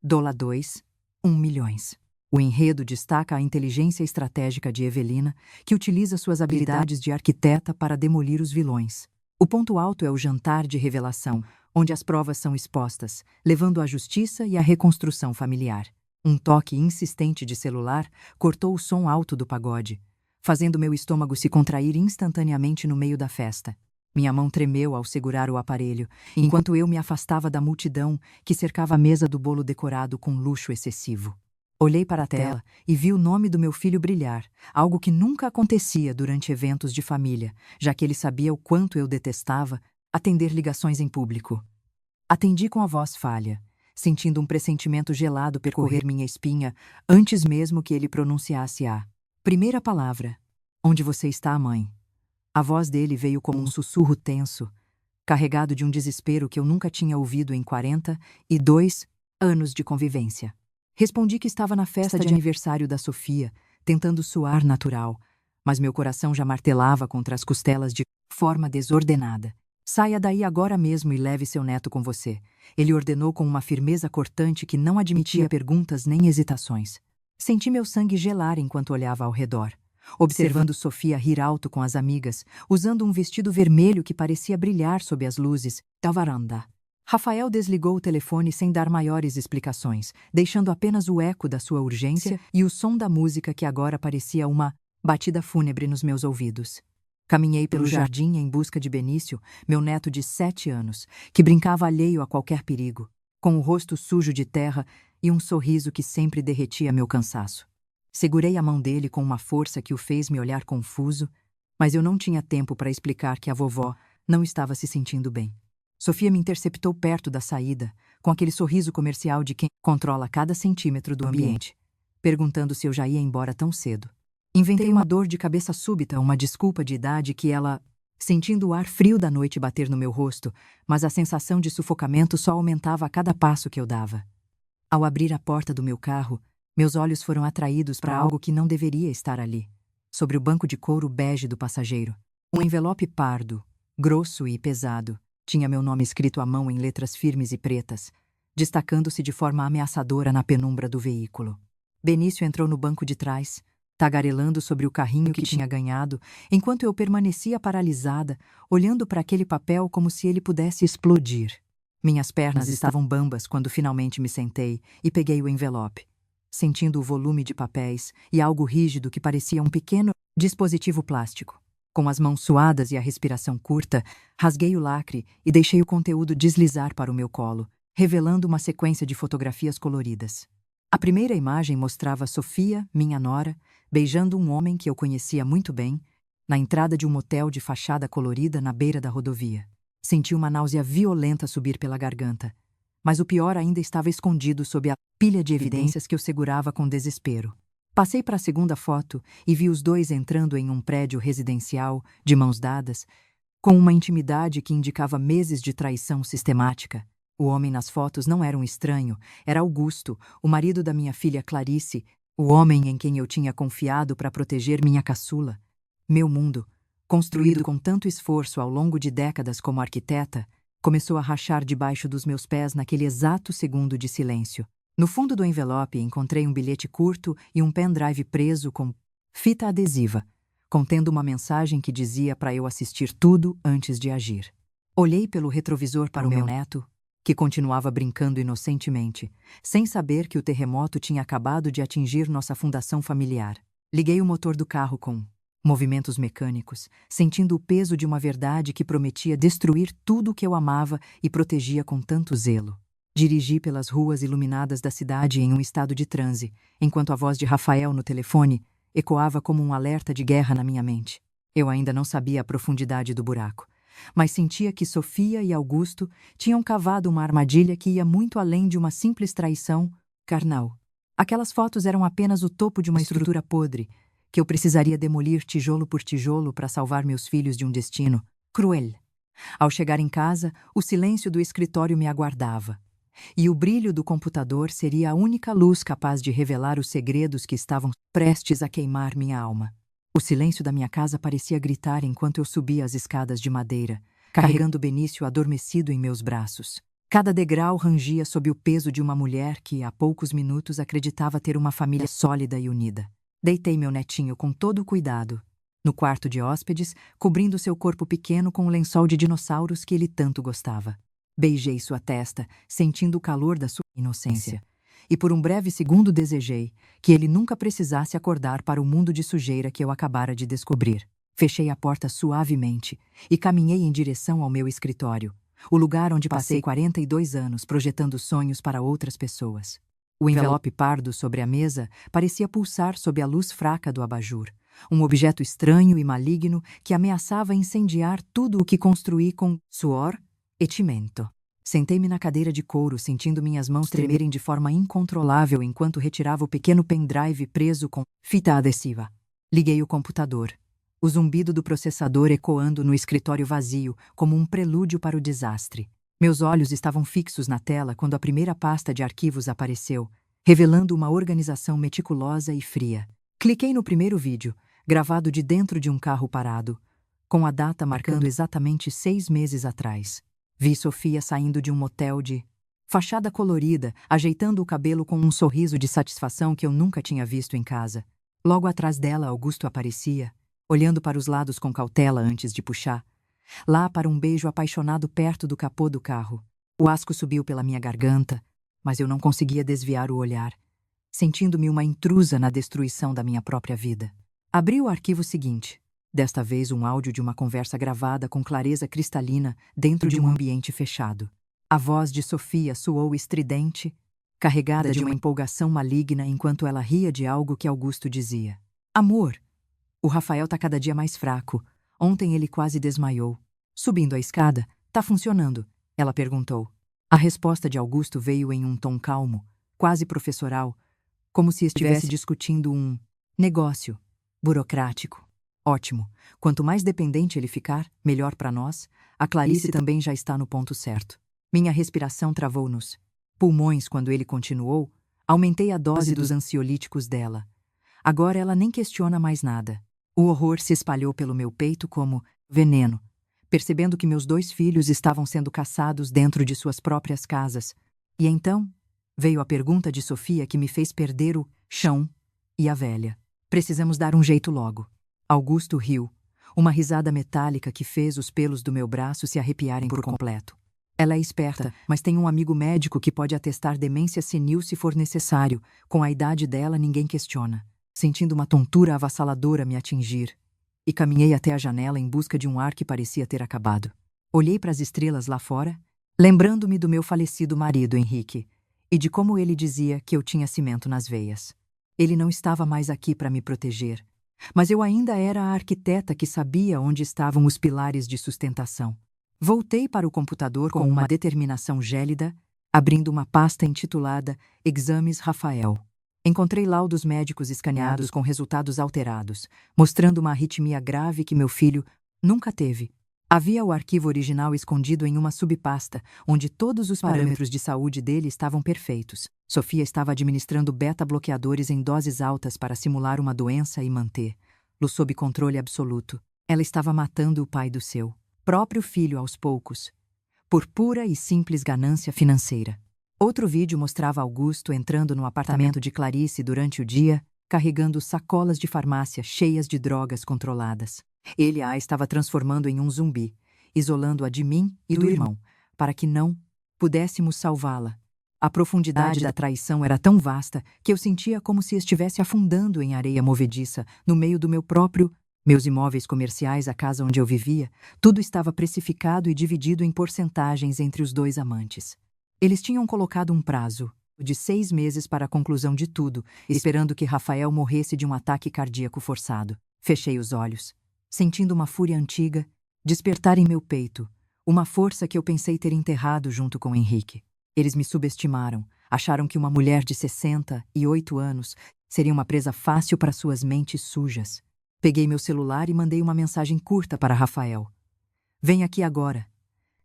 Dola 2, 1.000.000. O enredo destaca a inteligência estratégica de Evelina, que utiliza suas habilidades de arquiteta para demolir os vilões. O ponto alto é o jantar de revelação, onde as provas são expostas, levando à justiça e à reconstrução familiar. Um toque insistente de celular cortou o som alto do pagode, fazendo meu estômago se contrair instantaneamente no meio da festa. Minha mão tremeu ao segurar o aparelho, enquanto eu me afastava da multidão que cercava a mesa do bolo decorado com luxo excessivo. Olhei para a tela e vi o nome do meu filho brilhar, algo que nunca acontecia durante eventos de família, já que ele sabia o quanto eu detestava atender ligações em público. Atendi com a voz falha, sentindo um pressentimento gelado percorrer minha espinha antes mesmo que ele pronunciasse a primeira palavra. Onde você está, mãe? A voz dele veio como um sussurro tenso, carregado de um desespero que eu nunca tinha ouvido em 42 anos de convivência. Respondi que estava na festa de aniversário da Sofia, tentando soar natural, mas meu coração já martelava contra as costelas de forma desordenada. Saia daí agora mesmo e leve seu neto com você. Ele ordenou com uma firmeza cortante que não admitia perguntas nem hesitações. Senti meu sangue gelar enquanto olhava ao redor, observando Sofia rir alto com as amigas, usando um vestido vermelho que parecia brilhar sob as luzes da varanda. Rafael desligou o telefone sem dar maiores explicações, deixando apenas o eco da sua urgência e o som da música que agora parecia uma batida fúnebre nos meus ouvidos. Caminhei pelo jardim em busca de Benício, meu neto de 7 anos, que brincava alheio a qualquer perigo, com o rosto sujo de terra e um sorriso que sempre derretia meu cansaço. Segurei a mão dele com uma força que o fez me olhar confuso, mas eu não tinha tempo para explicar que a vovó não estava se sentindo bem. Sofia me interceptou perto da saída, com aquele sorriso comercial de quem controla cada centímetro do ambiente, perguntando se eu já ia embora tão cedo. Inventei uma dor de cabeça súbita, uma desculpa de idade que ela, sentindo o ar frio da noite bater no meu rosto, mas a sensação de sufocamento só aumentava a cada passo que eu dava. Ao abrir a porta do meu carro, meus olhos foram atraídos para algo que não deveria estar ali. Sobre o banco de couro bege do passageiro, um envelope pardo, grosso e pesado, tinha meu nome escrito à mão em letras firmes e pretas, destacando-se de forma ameaçadora na penumbra do veículo. Benício entrou no banco de trás, tagarelando sobre o carrinho que tinha ganhado, enquanto eu permanecia paralisada, olhando para aquele papel como se ele pudesse explodir. Minhas pernas estavam bambas quando finalmente me sentei e peguei o envelope, sentindo o volume de papéis e algo rígido que parecia um pequeno dispositivo plástico. Com as mãos suadas e a respiração curta, rasguei o lacre e deixei o conteúdo deslizar para o meu colo, revelando uma sequência de fotografias coloridas. A primeira imagem mostrava Sofia, minha nora, beijando um homem que eu conhecia muito bem, na entrada de um motel de fachada colorida na beira da rodovia. Senti uma náusea violenta subir pela garganta, mas o pior ainda estava escondido sob a pilha de evidências que eu segurava com desespero. Passei para a segunda foto e vi os dois entrando em um prédio residencial, de mãos dadas, com uma intimidade que indicava meses de traição sistemática. O homem nas fotos não era um estranho, era Augusto, o marido da minha filha Clarice, o homem em quem eu tinha confiado para proteger minha caçula. Meu mundo, construído com tanto esforço ao longo de décadas como arquiteta, começou a rachar debaixo dos meus pés naquele exato segundo de silêncio. No fundo do envelope encontrei um bilhete curto e um pendrive preso com fita adesiva, contendo uma mensagem que dizia para eu assistir tudo antes de agir. Olhei pelo retrovisor para o meu neto, que continuava brincando inocentemente, sem saber que o terremoto tinha acabado de atingir nossa fundação familiar. Liguei o motor do carro com movimentos mecânicos, sentindo o peso de uma verdade que prometia destruir tudo o que eu amava e protegia com tanto zelo. Dirigi pelas ruas iluminadas da cidade em um estado de transe, enquanto a voz de Rafael no telefone ecoava como um alerta de guerra na minha mente. Eu ainda não sabia a profundidade do buraco, mas sentia que Sofia e Augusto tinham cavado uma armadilha que ia muito além de uma simples traição carnal. Aquelas fotos eram apenas o topo de uma estrutura podre, que eu precisaria demolir tijolo por tijolo para salvar meus filhos de um destino cruel. Ao chegar em casa, o silêncio do escritório me aguardava, e o brilho do computador seria a única luz capaz de revelar os segredos que estavam prestes a queimar minha alma. O silêncio da minha casa parecia gritar enquanto eu subia as escadas de madeira, carregando Benício adormecido em meus braços. Cada degrau rangia sob o peso de uma mulher que, há poucos minutos, acreditava ter uma família sólida e unida. Deitei meu netinho com todo o cuidado no quarto de hóspedes, cobrindo seu corpo pequeno com o lençol de dinossauros que ele tanto gostava. Beijei sua testa, sentindo o calor da sua inocência. E por um breve segundo desejei que ele nunca precisasse acordar para o mundo de sujeira que eu acabara de descobrir. Fechei a porta suavemente e caminhei em direção ao meu escritório, o lugar onde passei 42 anos projetando sonhos para outras pessoas. O envelope pardo sobre a mesa parecia pulsar sob a luz fraca do abajur, um objeto estranho e maligno que ameaçava incendiar tudo o que construí com suor e cimento. Sentei-me na cadeira de couro, sentindo minhas mãos tremerem de forma incontrolável enquanto retirava o pequeno pendrive preso com fita adesiva. Liguei o computador, o zumbido do processador ecoando no escritório vazio como um prelúdio para o desastre. Meus olhos estavam fixos na tela quando a primeira pasta de arquivos apareceu, revelando uma organização meticulosa e fria. Cliquei no primeiro vídeo, gravado de dentro de um carro parado, com a data marcando exatamente 6 meses atrás. Vi Sofia saindo de um motel de fachada colorida, ajeitando o cabelo com um sorriso de satisfação que eu nunca tinha visto em casa. Logo atrás dela, Augusto aparecia, olhando para os lados com cautela antes de puxar. Lá para um beijo apaixonado perto do capô do carro. O asco subiu pela minha garganta, mas eu não conseguia desviar o olhar, sentindo-me uma intrusa na destruição da minha própria vida. Abri o arquivo seguinte, desta vez um áudio de uma conversa gravada com clareza cristalina dentro de um ambiente fechado. A voz de Sofia soou estridente, carregada de uma empolgação maligna enquanto ela ria de algo que Augusto dizia. Amor, o Rafael tá cada dia mais fraco. Ontem ele quase desmaiou. Subindo a escada, tá funcionando? Ela perguntou. A resposta de Augusto veio em um tom calmo, quase professoral, como se estivesse discutindo um negócio burocrático. Ótimo. Quanto mais dependente ele ficar, melhor para nós. A Clarice também já está no ponto certo. Minha respiração travou nos pulmões quando ele continuou. Aumentei a dose dos ansiolíticos dela. Agora ela nem questiona mais nada. O horror se espalhou pelo meu peito como veneno, percebendo que meus 2 filhos estavam sendo caçados dentro de suas próprias casas. E então veio a pergunta de Sofia que me fez perder o chão e a velha. Precisamos dar um jeito logo. Augusto riu, uma risada metálica que fez os pelos do meu braço se arrepiarem por completo. Ela é esperta, mas tem um amigo médico que pode atestar demência senil se for necessário. Com a idade dela, ninguém questiona. Sentindo uma tontura avassaladora me atingir, e caminhei até a janela em busca de um ar que parecia ter acabado. Olhei para as estrelas lá fora, lembrando-me do meu falecido marido, Henrique, e de como ele dizia que eu tinha cimento nas veias. Ele não estava mais aqui para me proteger, mas eu ainda era a arquiteta que sabia onde estavam os pilares de sustentação. Voltei para o computador com uma determinação gélida, abrindo uma pasta intitulada Exames Rafael. Encontrei laudos médicos escaneados com resultados alterados, mostrando uma arritmia grave que meu filho nunca teve. Havia o arquivo original escondido em uma subpasta, onde todos os parâmetros de saúde dele estavam perfeitos. Sofia estava administrando beta-bloqueadores em doses altas para simular uma doença e mantê-lo sob controle absoluto. Ela estava matando o pai do seu próprio filho aos poucos, por pura e simples ganância financeira. Outro vídeo mostrava Augusto entrando no apartamento de Clarice durante o dia, carregando sacolas de farmácia cheias de drogas controladas. Ele a estava transformando em um zumbi, isolando-a de mim e do irmão, para que não pudéssemos salvá-la. A profundidade da traição era tão vasta que eu sentia como se estivesse afundando em areia movediça, no meio do meus imóveis comerciais, a casa onde eu vivia, tudo estava precificado e dividido em porcentagens entre os 2 amantes. Eles tinham colocado um prazo de 6 meses para a conclusão de tudo, esperando que Rafael morresse de um ataque cardíaco forçado. Fechei os olhos, sentindo uma fúria antiga despertar em meu peito, uma força que eu pensei ter enterrado junto com Henrique. Eles me subestimaram, acharam que uma mulher de 68 anos seria uma presa fácil para suas mentes sujas. Peguei meu celular e mandei uma mensagem curta para Rafael. Vem aqui agora.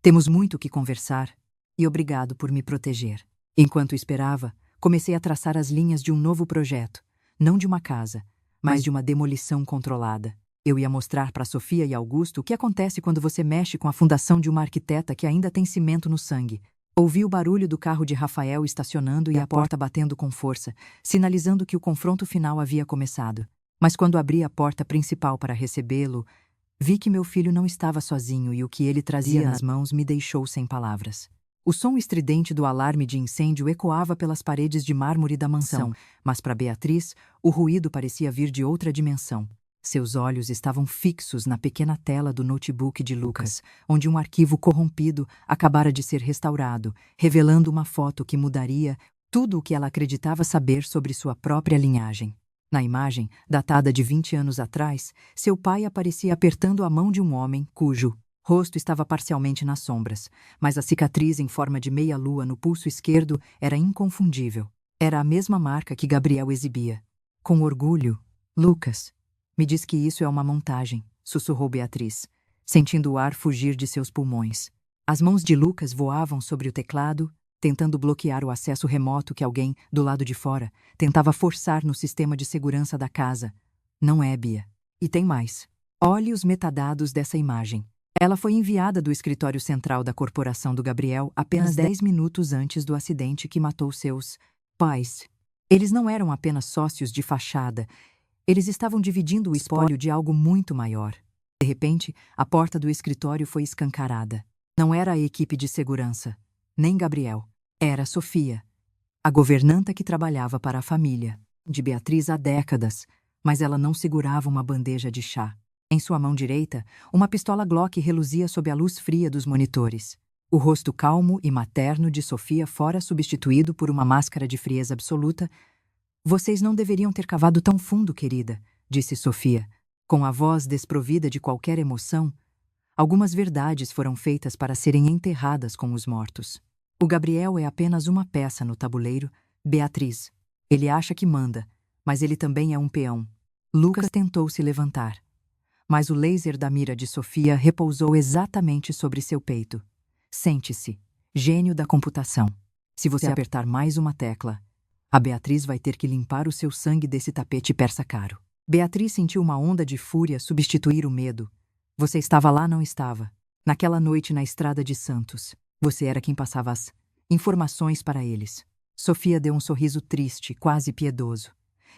Temos muito o que conversar. E obrigado por me proteger. Enquanto esperava, comecei a traçar as linhas de um novo projeto, não de uma casa, mas de uma demolição controlada. Eu ia mostrar para Sofia e Augusto o que acontece quando você mexe com a fundação de uma arquiteta que ainda tem cimento no sangue. Ouvi o barulho do carro de Rafael estacionando e a porta batendo com força, sinalizando que o confronto final havia começado. Mas quando abri a porta principal para recebê-lo, vi que meu filho não estava sozinho e o que ele trazia nas mãos me deixou sem palavras. O som estridente do alarme de incêndio ecoava pelas paredes de mármore da mansão, mas para Beatriz, o ruído parecia vir de outra dimensão. Seus olhos estavam fixos na pequena tela do notebook de Lucas, onde um arquivo corrompido acabara de ser restaurado, revelando uma foto que mudaria tudo o que ela acreditava saber sobre sua própria linhagem. Na imagem, datada de 20 anos atrás, seu pai aparecia apertando a mão de um homem cujo rosto estava parcialmente nas sombras, mas a cicatriz em forma de meia-lua no pulso esquerdo era inconfundível. Era a mesma marca que Gabriel exibia. Com orgulho, Lucas, me diz que isso é uma montagem, sussurrou Beatriz, sentindo o ar fugir de seus pulmões. As mãos de Lucas voavam sobre o teclado, tentando bloquear o acesso remoto que alguém, do lado de fora, tentava forçar no sistema de segurança da casa. Não é, Bia. E tem mais. Olhe os metadados dessa imagem. Ela foi enviada do escritório central da corporação do Gabriel apenas 10 minutos antes do acidente que matou seus pais. Eles não eram apenas sócios de fachada, eles estavam dividindo o espólio de algo muito maior. De repente, a porta do escritório foi escancarada. Não era a equipe de segurança, nem Gabriel. Era Sofia, a governanta que trabalhava para a família de Beatriz há décadas, mas ela não segurava uma bandeja de chá. Em sua mão direita, uma pistola Glock reluzia sob a luz fria dos monitores. O rosto calmo e materno de Sofia fora substituído por uma máscara de frieza absoluta. Vocês não deveriam ter cavado tão fundo, querida, disse Sofia, com a voz desprovida de qualquer emoção. Algumas verdades foram feitas para serem enterradas com os mortos. O Gabriel é apenas uma peça no tabuleiro, Beatriz. Ele acha que manda, mas ele também é um peão. Lucas tentou se levantar, mas o laser da mira de Sofia repousou exatamente sobre seu peito. Sente-se, gênio da computação. Se você apertar mais uma tecla, a Beatriz vai ter que limpar o seu sangue desse tapete persa caro. Beatriz sentiu uma onda de fúria substituir o medo. Você estava lá, não estava? Naquela noite na estrada de Santos. Você era quem passava as informações para eles. Sofia deu um sorriso triste, quase piedoso.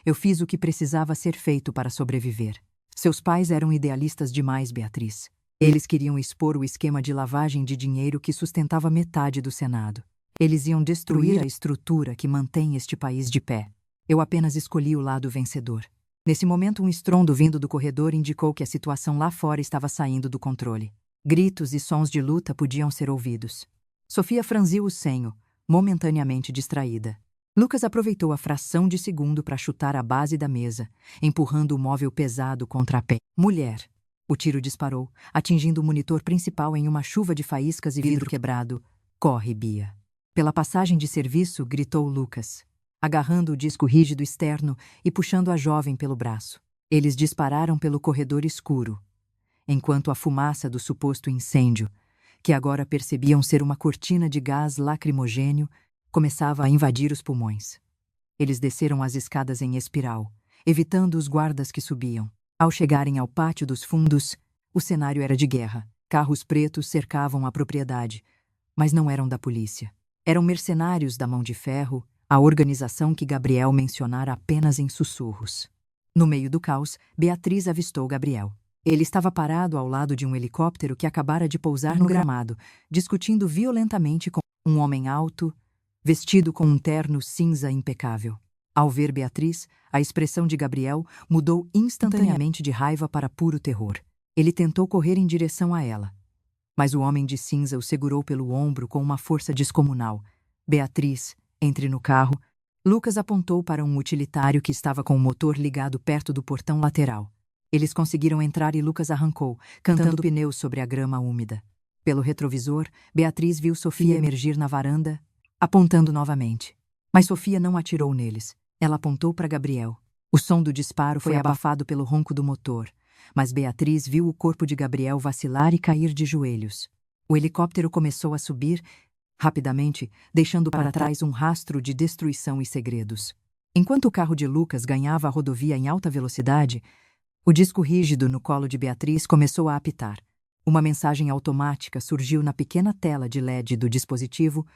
Eu fiz o que precisava ser feito para sobreviver. Seus pais eram idealistas demais, Beatriz. Eles queriam expor o esquema de lavagem de dinheiro que sustentava metade do Senado. Eles iam destruir a estrutura que mantém este país de pé. Eu apenas escolhi o lado vencedor. Nesse momento, um estrondo vindo do corredor indicou que a situação lá fora estava saindo do controle. Gritos e sons de luta podiam ser ouvidos. Sofia franziu o senho, momentaneamente distraída. Lucas aproveitou a fração de segundo para chutar a base da mesa, empurrando o móvel pesado contra a pé. Mulher! O tiro disparou, atingindo o monitor principal em uma chuva de faíscas e vidro quebrado. Corre, Bia! Pela passagem de serviço, gritou Lucas, agarrando o disco rígido externo e puxando a jovem pelo braço. Eles dispararam pelo corredor escuro, enquanto a fumaça do suposto incêndio, que agora percebiam ser uma cortina de gás lacrimogêneo, começava a invadir os pulmões. Eles desceram as escadas em espiral, evitando os guardas que subiam. Ao chegarem ao pátio dos fundos, o cenário era de guerra. Carros pretos cercavam a propriedade, mas não eram da polícia. Eram mercenários da Mão de Ferro, a organização que Gabriel mencionara apenas em sussurros. No meio do caos, Beatriz avistou Gabriel. Ele estava parado ao lado de um helicóptero que acabara de pousar no gramado, discutindo violentamente com um homem alto, vestido com um terno cinza impecável. Ao ver Beatriz, a expressão de Gabriel mudou instantaneamente de raiva para puro terror. Ele tentou correr em direção a ela, mas o homem de cinza o segurou pelo ombro com uma força descomunal. Beatriz, entre no carro. Lucas apontou para um utilitário que estava com o motor ligado perto do portão lateral. Eles conseguiram entrar e Lucas arrancou, cantando pneus sobre a grama úmida. Pelo retrovisor, Beatriz viu Sofia emergir na varanda, apontando novamente. Mas Sofia não atirou neles. Ela apontou para Gabriel. O som do disparo foi abafado pelo ronco do motor, mas Beatriz viu o corpo de Gabriel vacilar e cair de joelhos. O helicóptero começou a subir, rapidamente, deixando para trás um rastro de destruição e segredos. Enquanto o carro de Lucas ganhava a rodovia em alta velocidade, o disco rígido no colo de Beatriz começou a apitar. Uma mensagem automática surgiu na pequena tela de LED do dispositivo,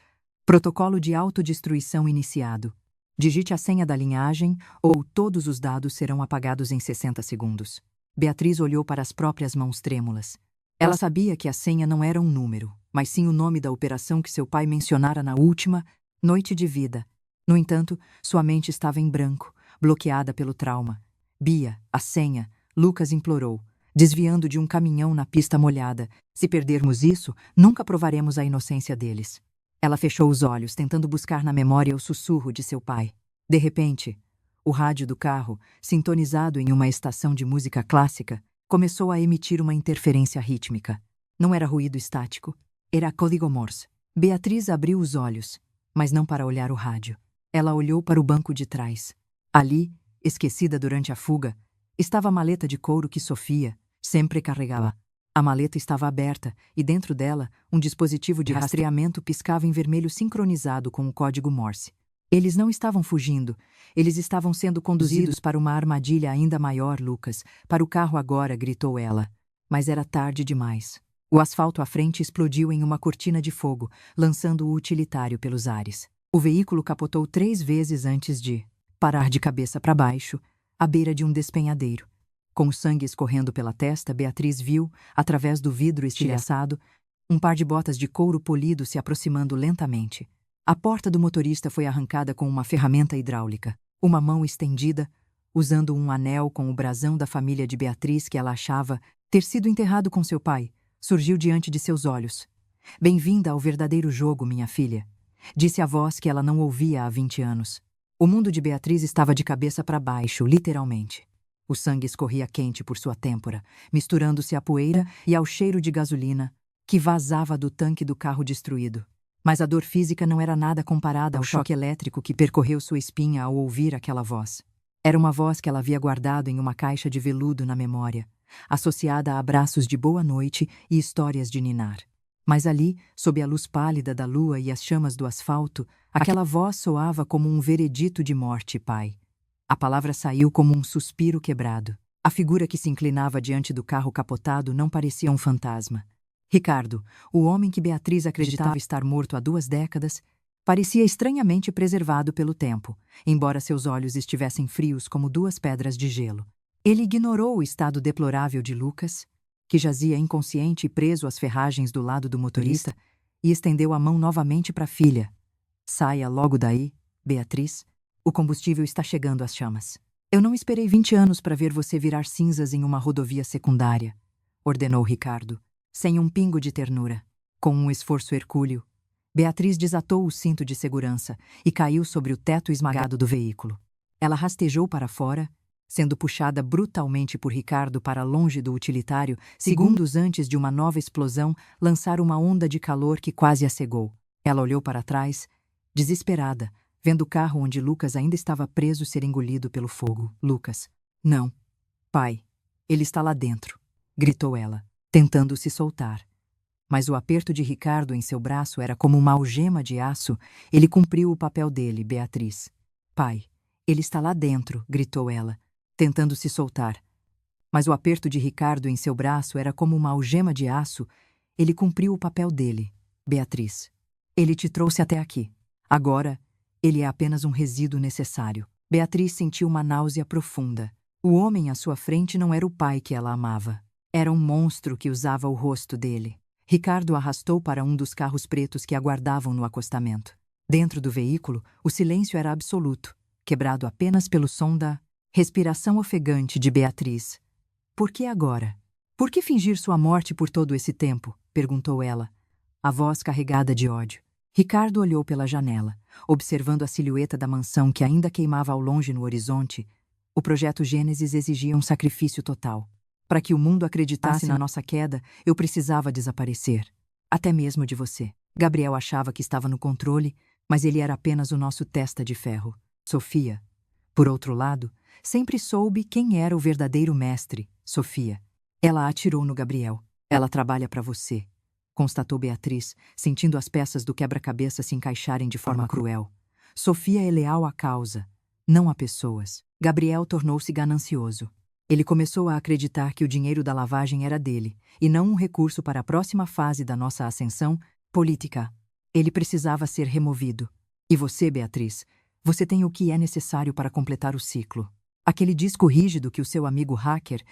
Protocolo de autodestruição iniciado. Digite a senha da linhagem ou todos os dados serão apagados em 60 segundos. Beatriz olhou para as próprias mãos trêmulas. Ela sabia que a senha não era um número, mas sim o nome da operação que seu pai mencionara na última noite de vida. No entanto, sua mente estava em branco, bloqueada pelo trauma. Bia, a senha, Lucas implorou, desviando de um caminhão na pista molhada. Se perdermos isso, nunca provaremos a inocência deles. Ela fechou os olhos, tentando buscar na memória o sussurro de seu pai. De repente, o rádio do carro, sintonizado em uma estação de música clássica, começou a emitir uma interferência rítmica. Não era ruído estático, era código Morse. Beatriz abriu os olhos, mas não para olhar o rádio. Ela olhou para o banco de trás. Ali, esquecida durante a fuga, estava a maleta de couro que Sofia sempre carregava. A maleta estava aberta e dentro dela, um dispositivo de rastreamento piscava em vermelho sincronizado com o código Morse. Eles não estavam fugindo, eles estavam sendo conduzidos para uma armadilha ainda maior, Lucas. Para o carro agora, gritou ela. Mas era tarde demais. O asfalto à frente explodiu em uma cortina de fogo, lançando o utilitário pelos ares. O veículo capotou 3 vezes antes de parar de cabeça para baixo, à beira de um despenhadeiro. Com o sangue escorrendo pela testa, Beatriz viu, através do vidro estilhaçado, um par de botas de couro polido se aproximando lentamente. A porta do motorista foi arrancada com uma ferramenta hidráulica. Uma mão estendida, usando um anel com o brasão da família de Beatriz que ela achava ter sido enterrado com seu pai, surgiu diante de seus olhos. Bem-vinda ao verdadeiro jogo, minha filha, disse a voz que ela não ouvia há 20 anos. O mundo de Beatriz estava de cabeça para baixo, literalmente. O sangue escorria quente por sua têmpora, misturando-se à poeira e ao cheiro de gasolina que vazava do tanque do carro destruído. Mas a dor física não era nada comparada ao choque elétrico que percorreu sua espinha ao ouvir aquela voz. Era uma voz que ela havia guardado em uma caixa de veludo na memória, associada a abraços de boa noite e histórias de ninar. Mas ali, sob a luz pálida da lua e as chamas do asfalto, aquela voz soava como um veredito de morte, pai. A palavra saiu como um suspiro quebrado. A figura que se inclinava diante do carro capotado não parecia um fantasma. Ricardo, o homem que Beatriz acreditava estar morto há 2 décadas, parecia estranhamente preservado pelo tempo, embora seus olhos estivessem frios como 2 pedras de gelo. Ele ignorou o estado deplorável de Lucas, que jazia inconsciente e preso às ferragens do lado do motorista, e estendeu a mão novamente para a filha. Saia logo daí, Beatriz. O combustível está chegando às chamas. Eu não esperei 20 anos para ver você virar cinzas em uma rodovia secundária, ordenou Ricardo, sem um pingo de ternura. Com um esforço hercúleo, Beatriz desatou o cinto de segurança e caiu sobre o teto esmagado do veículo. Ela rastejou para fora, sendo puxada brutalmente por Ricardo para longe do utilitário, segundos antes de uma nova explosão lançar uma onda de calor que quase a cegou. Ela olhou para trás, desesperada, vendo o carro onde Lucas ainda estava preso ser engolido pelo fogo. Lucas. Não. Pai. Ele está lá dentro, gritou ela, tentando se soltar. Mas o aperto de Ricardo em seu braço era como uma algema de aço. Ele cumpriu o papel dele, Beatriz. Pai. Ele está lá dentro, gritou ela, tentando se soltar. Mas o aperto de Ricardo em seu braço era como uma algema de aço. Ele cumpriu o papel dele, Beatriz. Ele te trouxe até aqui. Agora, ele é apenas um resíduo necessário. Beatriz sentiu uma náusea profunda. O homem à sua frente não era o pai que ela amava. Era um monstro que usava o rosto dele. Ricardo arrastou para um dos carros pretos que aguardavam no acostamento. Dentro do veículo, o silêncio era absoluto, quebrado apenas pelo som da respiração ofegante de Beatriz. Por que agora? Por que fingir sua morte por todo esse tempo? Perguntou ela, a voz carregada de ódio. Ricardo olhou pela janela, observando a silhueta da mansão que ainda queimava ao longe no horizonte. O projeto Gênesis exigia um sacrifício total. Para que o mundo acreditasse na nossa queda, eu precisava desaparecer. Até mesmo de você. Gabriel achava que estava no controle, mas ele era apenas o nosso testa de ferro. Sofia, por outro lado, sempre soube quem era o verdadeiro mestre, Sofia. Ela atirou no Gabriel. Ela trabalha para você, constatou Beatriz, sentindo as peças do quebra-cabeça se encaixarem de forma cruel. Sofia é leal à causa, não a pessoas. Gabriel tornou-se ganancioso. Ele começou a acreditar que o dinheiro da lavagem era dele, e não um recurso para a próxima fase da nossa ascensão política. Ele precisava ser removido. E você, Beatriz, você tem o que é necessário para completar o ciclo. Aquele disco rígido que o seu amigo hacker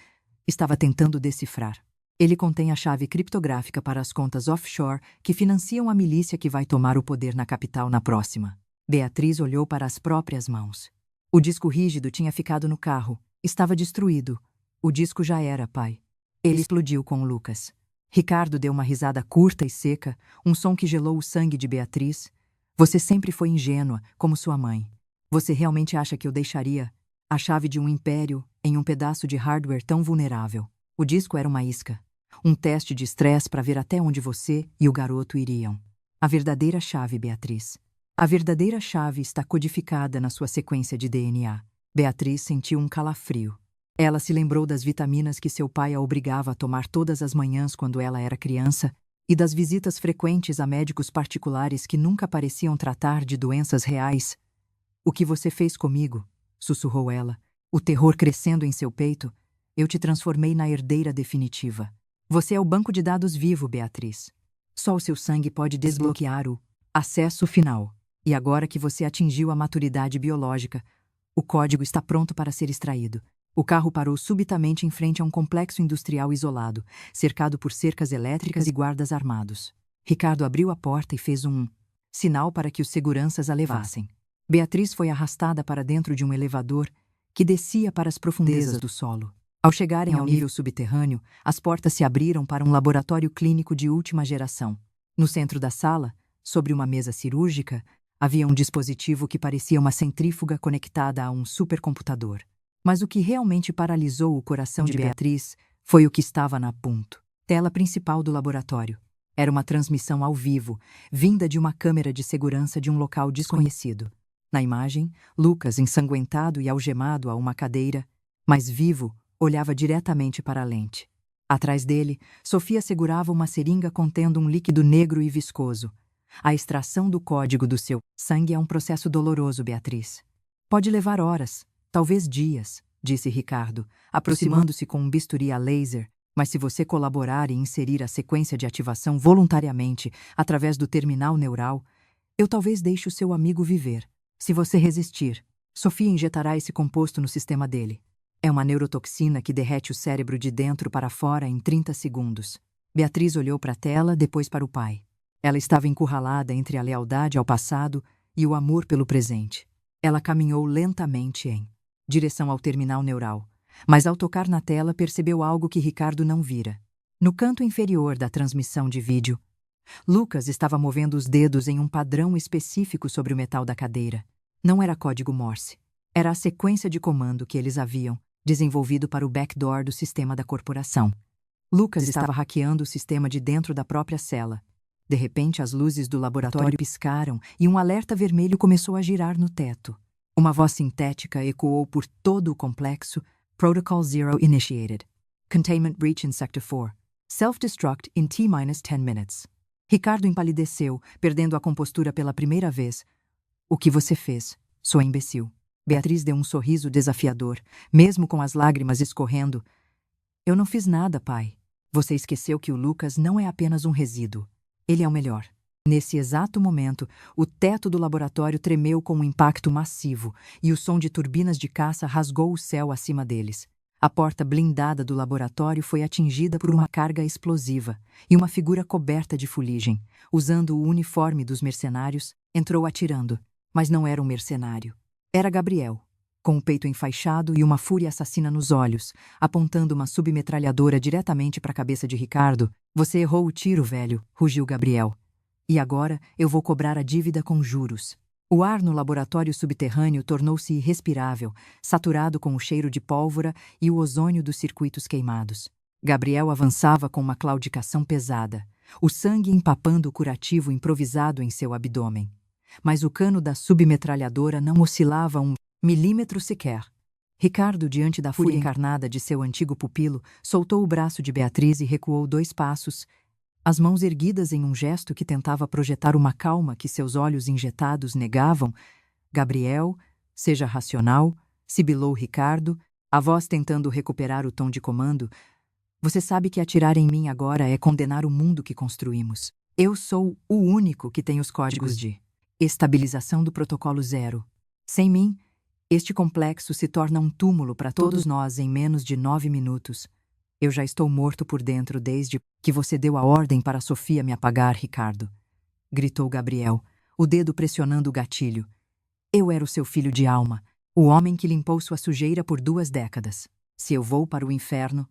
estava tentando decifrar. Ele contém a chave criptográfica para as contas offshore que financiam a milícia que vai tomar o poder na capital na próxima. Beatriz olhou para as próprias mãos. O disco rígido tinha ficado no carro. Estava destruído. O disco já era, pai. Ele explodiu com o Lucas. Ricardo deu uma risada curta e seca, um som que gelou o sangue de Beatriz. Você sempre foi ingênua, como sua mãe. Você realmente acha que eu deixaria a chave de um império em um pedaço de hardware tão vulnerável? O disco era uma isca. Um teste de estresse para ver até onde você e o garoto iriam. A verdadeira chave, Beatriz. A verdadeira chave está codificada na sua sequência de DNA. Beatriz sentiu um calafrio. Ela se lembrou das vitaminas que seu pai a obrigava a tomar todas as manhãs quando ela era criança e das visitas frequentes a médicos particulares que nunca pareciam tratar de doenças reais. O que você fez comigo? Sussurrou ela, o terror crescendo em seu peito. Eu te transformei na herdeira definitiva. Você é o banco de dados vivo, Beatriz. Só o seu sangue pode desbloquear o acesso final. E agora que você atingiu a maturidade biológica, o código está pronto para ser extraído. O carro parou subitamente em frente a um complexo industrial isolado, cercado por cercas elétricas e guardas armados. Ricardo abriu a porta e fez um sinal para que os seguranças a levassem. Beatriz foi arrastada para dentro de um elevador que descia para as profundezas do solo. Ao chegarem ao nível subterrâneo, as portas se abriram para um laboratório clínico de última geração. No centro da sala, sobre uma mesa cirúrgica, havia um dispositivo que parecia uma centrífuga conectada a um supercomputador. Mas o que realmente paralisou o coração de Beatriz foi o que estava na tela principal do laboratório. Era uma transmissão ao vivo, vinda de uma câmera de segurança de um local desconhecido. Na imagem, Lucas, ensanguentado e algemado a uma cadeira, mas vivo, olhava diretamente para a lente. Atrás dele, Sofia segurava uma seringa contendo um líquido negro e viscoso. A extração do código do seu sangue é um processo doloroso, Beatriz. Pode levar horas, talvez dias, disse Ricardo, aproximando-se com um bisturi a laser, mas se você colaborar e inserir a sequência de ativação voluntariamente através do terminal neural, eu talvez deixe o seu amigo viver. Se você resistir, Sofia injetará esse composto no sistema dele. É uma neurotoxina que derrete o cérebro de dentro para fora em 30 segundos. Beatriz olhou para a tela, depois para o pai. Ela estava encurralada entre a lealdade ao passado e o amor pelo presente. Ela caminhou lentamente em direção ao terminal neural, mas ao tocar na tela percebeu algo que Ricardo não vira. No canto inferior da transmissão de vídeo, Lucas estava movendo os dedos em um padrão específico sobre o metal da cadeira. Não era código Morse. Era a sequência de comando que eles haviam desenvolvido para o backdoor do sistema da corporação. Lucas estava hackeando o sistema de dentro da própria cela. De repente, as luzes do laboratório piscaram e um alerta vermelho começou a girar no teto. Uma voz sintética ecoou por todo o complexo. Protocol Zero initiated. Containment breach in Sector 4. Self-destruct in T-10 minutes. Ricardo empalideceu, perdendo a compostura pela primeira vez. O que você fez, sua imbecil? Beatriz deu um sorriso desafiador, mesmo com as lágrimas escorrendo. Eu não fiz nada, pai. Você esqueceu que o Lucas não é apenas um resíduo. Ele é o melhor. Nesse exato momento, o teto do laboratório tremeu com um impacto massivo e o som de turbinas de caça rasgou o céu acima deles. A porta blindada do laboratório foi atingida por uma carga explosiva e uma figura coberta de fuligem, usando o uniforme dos mercenários, entrou atirando, mas não era um mercenário. Era Gabriel, com o peito enfaixado e uma fúria assassina nos olhos, apontando uma submetralhadora diretamente para a cabeça de Ricardo. Você errou o tiro, velho, rugiu Gabriel. E agora eu vou cobrar a dívida com juros. O ar no laboratório subterrâneo tornou-se irrespirável, saturado com o cheiro de pólvora e o ozônio dos circuitos queimados. Gabriel avançava com uma claudicação pesada, o sangue empapando o curativo improvisado em seu abdômen. Mas o cano da submetralhadora não oscilava um milímetro sequer. Ricardo, diante da fúria encarnada de seu antigo pupilo, soltou o braço de Beatriz e recuou 2 passos, as mãos erguidas em um gesto que tentava projetar uma calma que seus olhos injetados negavam. Gabriel, seja racional, sibilou Ricardo, a voz tentando recuperar o tom de comando. Você sabe que atirar em mim agora é condenar o mundo que construímos. Eu sou o único que tem os códigos de estabilização do protocolo 0. Sem mim, este complexo se torna um túmulo para todos nós em menos de 9 minutos. Eu já estou morto por dentro desde que você deu a ordem para Sofia me apagar, Ricardo. Gritou Gabriel, o dedo pressionando o gatilho. Eu era o seu filho de alma, o homem que limpou sua sujeira por 2 décadas. Se eu vou para o inferno,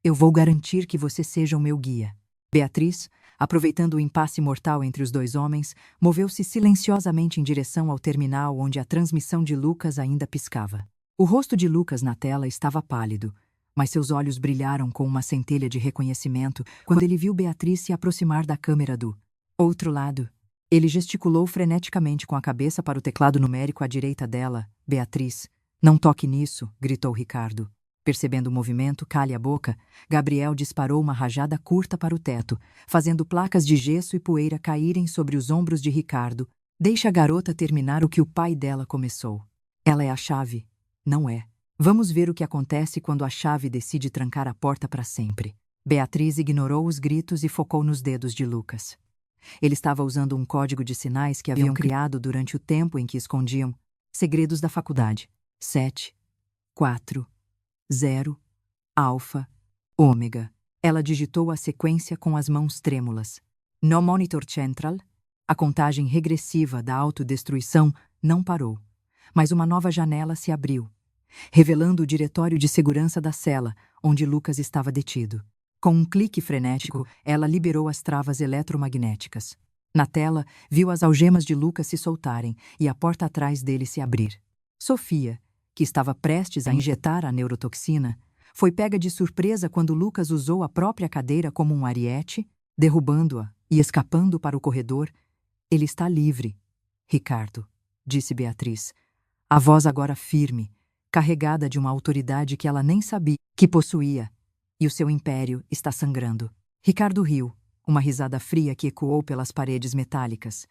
eu vou garantir que você seja o meu guia. Beatriz, aproveitando o impasse mortal entre os 2 homens, moveu-se silenciosamente em direção ao terminal onde a transmissão de Lucas ainda piscava. O rosto de Lucas na tela estava pálido, mas seus olhos brilharam com uma centelha de reconhecimento quando ele viu Beatriz se aproximar da câmera do outro lado. Ele gesticulou freneticamente com a cabeça para o teclado numérico à direita dela. Beatriz, não toque nisso, gritou Ricardo. Percebendo o movimento, cale a boca, Gabriel disparou uma rajada curta para o teto, fazendo placas de gesso e poeira caírem sobre os ombros de Ricardo. Deixa a garota terminar o que o pai dela começou. Ela é a chave, não é? Vamos ver o que acontece quando a chave decide trancar a porta para sempre. Beatriz ignorou os gritos e focou nos dedos de Lucas. Ele estava usando um código de sinais que haviam criado durante o tempo em que escondiam segredos da faculdade. 7, 4, 0, alfa, ômega. Ela digitou a sequência com as mãos trêmulas. No monitor central, a contagem regressiva da autodestruição não parou, mas uma nova janela se abriu, revelando o diretório de segurança da cela onde Lucas estava detido. Com um clique frenético, ela liberou as travas eletromagnéticas. Na tela, viu as algemas de Lucas se soltarem e a porta atrás dele se abrir. Sofia, que estava prestes a injetar a neurotoxina, foi pega de surpresa quando Lucas usou a própria cadeira como um ariete, derrubando-a e escapando para o corredor. Ele está livre, Ricardo, disse Beatriz, a voz agora firme, carregada de uma autoridade que ela nem sabia que possuía, e o seu império está sangrando. Ricardo riu, uma risada fria que ecoou pelas paredes metálicas.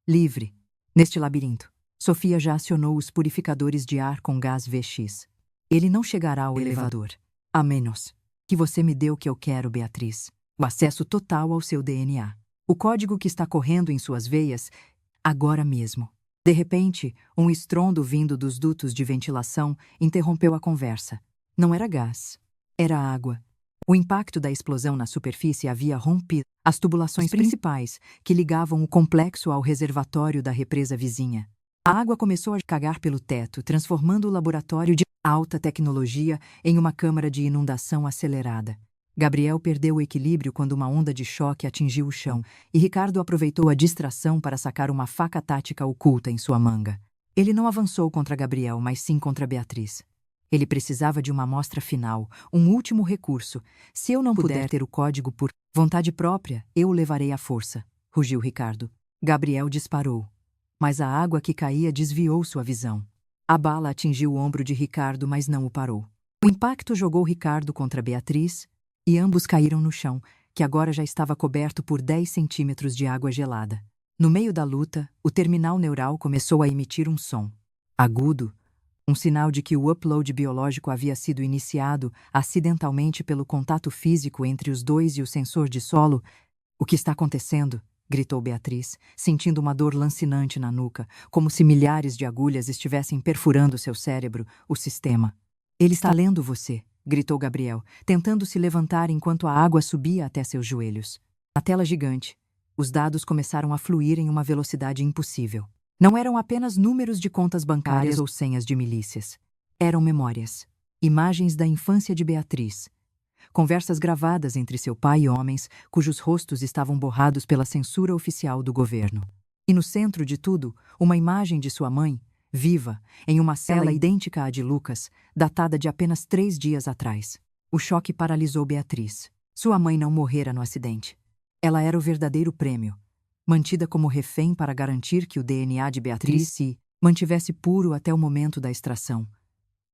Livre, neste labirinto. Sofia já acionou os purificadores de ar com gás VX. Ele não chegará ao elevador, a menos que você me dê o que eu quero, Beatriz. O acesso total ao seu DNA. O código que está correndo em suas veias, agora mesmo. De repente, um estrondo vindo dos dutos de ventilação interrompeu a conversa. Não era gás, era água. O impacto da explosão na superfície havia rompido as tubulações principais que ligavam o complexo ao reservatório da represa vizinha. A água começou a cagar pelo teto, transformando o laboratório de alta tecnologia em uma câmara de inundação acelerada. Gabriel perdeu o equilíbrio quando uma onda de choque atingiu o chão, e Ricardo aproveitou a distração para sacar uma faca tática oculta em sua manga. Ele não avançou contra Gabriel, mas sim contra Beatriz. Ele precisava de uma amostra final, um último recurso. Se eu não puder ter o código por vontade própria, eu o levarei à força, rugiu Ricardo. Gabriel disparou, mas a água que caía desviou sua visão. A bala atingiu o ombro de Ricardo, mas não o parou. O impacto jogou Ricardo contra Beatriz, e ambos caíram no chão, que agora já estava coberto por 10 centímetros de água gelada. No meio da luta, o terminal neural começou a emitir um som agudo, um sinal de que o upload biológico havia sido iniciado acidentalmente pelo contato físico entre os dois e o sensor de solo. O que está acontecendo? Gritou Beatriz, sentindo uma dor lancinante na nuca, como se milhares de agulhas estivessem perfurando seu cérebro, o sistema. Ele está lendo você, gritou Gabriel, tentando se levantar enquanto a água subia até seus joelhos. Na tela gigante, os dados começaram a fluir em uma velocidade impossível. Não eram apenas números de contas bancárias ou senhas de milícias. Eram memórias, imagens da infância de Beatriz, conversas gravadas entre seu pai e homens cujos rostos estavam borrados pela censura oficial do governo. E no centro de tudo, uma imagem de sua mãe, viva, em uma cela idêntica à de Lucas, datada de apenas 3 dias atrás. O choque paralisou Beatriz. Sua mãe não morrera no acidente. Ela era o verdadeiro prêmio, mantida como refém para garantir que o DNA de Beatriz se mantivesse puro até o momento da extração.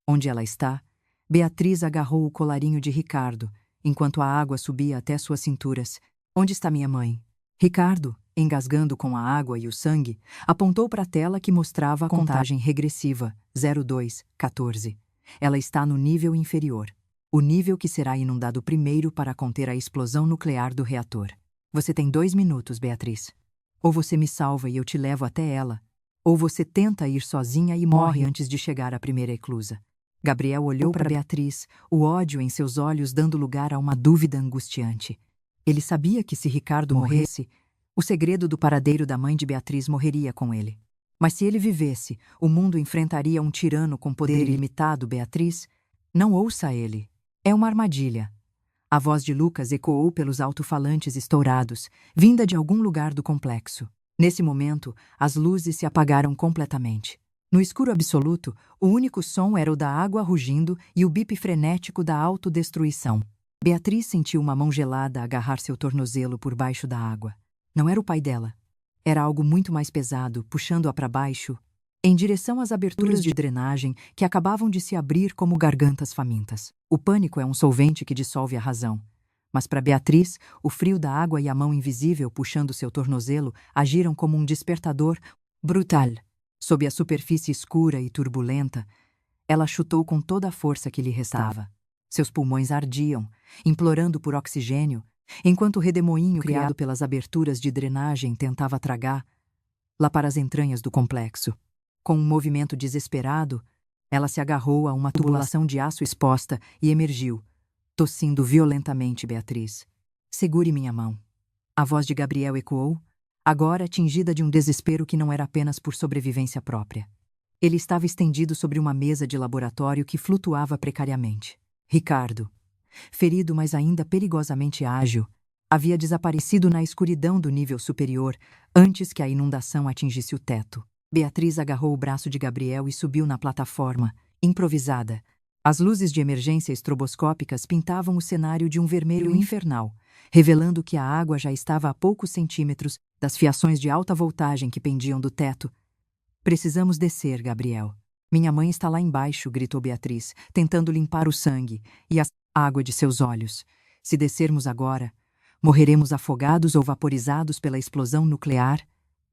Onde ela está? Beatriz agarrou o colarinho de Ricardo, enquanto a água subia até suas cinturas. Onde está minha mãe? Ricardo, engasgando com a água e o sangue, apontou para a tela que mostrava a contagem regressiva, 0214. Ela está no nível inferior, o nível que será inundado primeiro para conter a explosão nuclear do reator. Você tem 2 minutos, Beatriz. Ou você me salva e eu te levo até ela, ou você tenta ir sozinha e morre antes de chegar à primeira eclusa. Gabriel olhou para Beatriz, o ódio em seus olhos dando lugar a uma dúvida angustiante. Ele sabia que se Ricardo morresse, o segredo do paradeiro da mãe de Beatriz morreria com ele. Mas se ele vivesse, o mundo enfrentaria um tirano com poder ilimitado. Beatriz, não ouça ele. É uma armadilha. A voz de Lucas ecoou pelos alto-falantes estourados, vinda de algum lugar do complexo. Nesse momento, as luzes se apagaram completamente. No escuro absoluto, o único som era o da água rugindo e o bip frenético da autodestruição. Beatriz sentiu uma mão gelada agarrar seu tornozelo por baixo da água. Não era o pai dela. Era algo muito mais pesado, puxando-a para baixo, em direção às aberturas de drenagem que acabavam de se abrir como gargantas famintas. O pânico é um solvente que dissolve a razão. Mas para Beatriz, o frio da água e a mão invisível puxando seu tornozelo agiram como um despertador brutal. Sob a superfície escura e turbulenta, ela chutou com toda a força que lhe restava. Seus pulmões ardiam, implorando por oxigênio, enquanto o redemoinho criado pelas aberturas de drenagem tentava tragar lá para as entranhas do complexo. Com um movimento desesperado, ela se agarrou a uma tubulação de aço exposta e emergiu, tossindo violentamente. Beatriz, segure minha mão. A voz de Gabriel ecoou, agora tingida de um desespero que não era apenas por sobrevivência própria. Ele estava estendido sobre uma mesa de laboratório que flutuava precariamente. Ricardo, ferido mas ainda perigosamente ágil, havia desaparecido na escuridão do nível superior antes que a inundação atingisse o teto. Beatriz agarrou o braço de Gabriel e subiu na plataforma, improvisada. As luzes de emergência estroboscópicas pintavam o cenário de um vermelho infernal, revelando que a água já estava a poucos centímetros das fiações de alta voltagem que pendiam do teto. Precisamos descer, Gabriel. Minha mãe está lá embaixo, gritou Beatriz, tentando limpar o sangue e a água de seus olhos. Se descermos agora, morreremos afogados ou vaporizados pela explosão nuclear.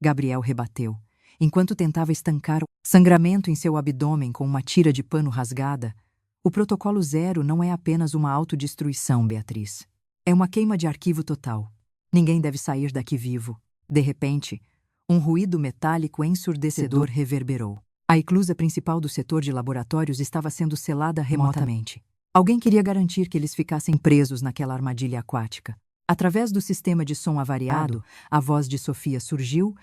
Gabriel rebateu, enquanto tentava estancar o sangramento em seu abdômen com uma tira de pano rasgada. O protocolo 0 não é apenas uma autodestruição, Beatriz. É uma queima de arquivo total. Ninguém deve sair daqui vivo. De repente, um ruído metálico ensurdecedor reverberou. A eclusa principal do setor de laboratórios estava sendo selada remotamente. Alguém queria garantir que eles ficassem presos naquela armadilha aquática. Através do sistema de som avariado, a voz de Sofia surgiu,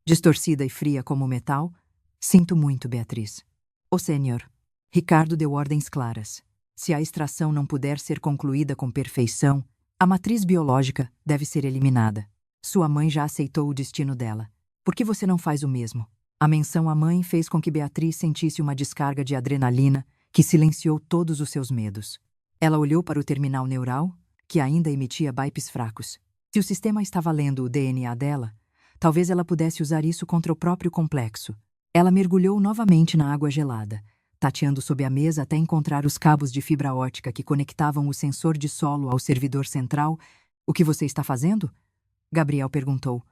distorcida e fria como metal. Sinto muito, Beatriz. O senhor Ricardo deu ordens claras. Se a extração não puder ser concluída com perfeição, a matriz biológica deve ser eliminada. Sua mãe já aceitou o destino dela. Por que você não faz o mesmo? A menção à mãe fez com que Beatriz sentisse uma descarga de adrenalina que silenciou todos os seus medos. Ela olhou para o terminal neural, que ainda emitia bipes fracos. Se o sistema estava lendo o DNA dela, talvez ela pudesse usar isso contra o próprio complexo. Ela mergulhou novamente na água gelada, tateando sob a mesa até encontrar os cabos de fibra óptica que conectavam o sensor de solo ao servidor central. O que você está fazendo? Gabriel perguntou,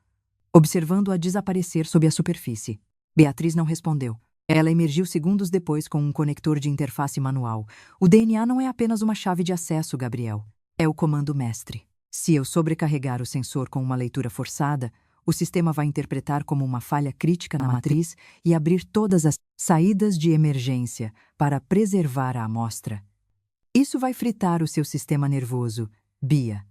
observando-a desaparecer sob a superfície. Beatriz não respondeu. Ela emergiu segundos depois com um conector de interface manual. O DNA não é apenas uma chave de acesso, Gabriel. É o comando mestre. Se eu sobrecarregar o sensor com uma leitura forçada, o sistema vai interpretar como uma falha crítica na matriz e abrir todas as saídas de emergência para preservar a amostra. Isso vai fritar o seu sistema nervoso, Bia.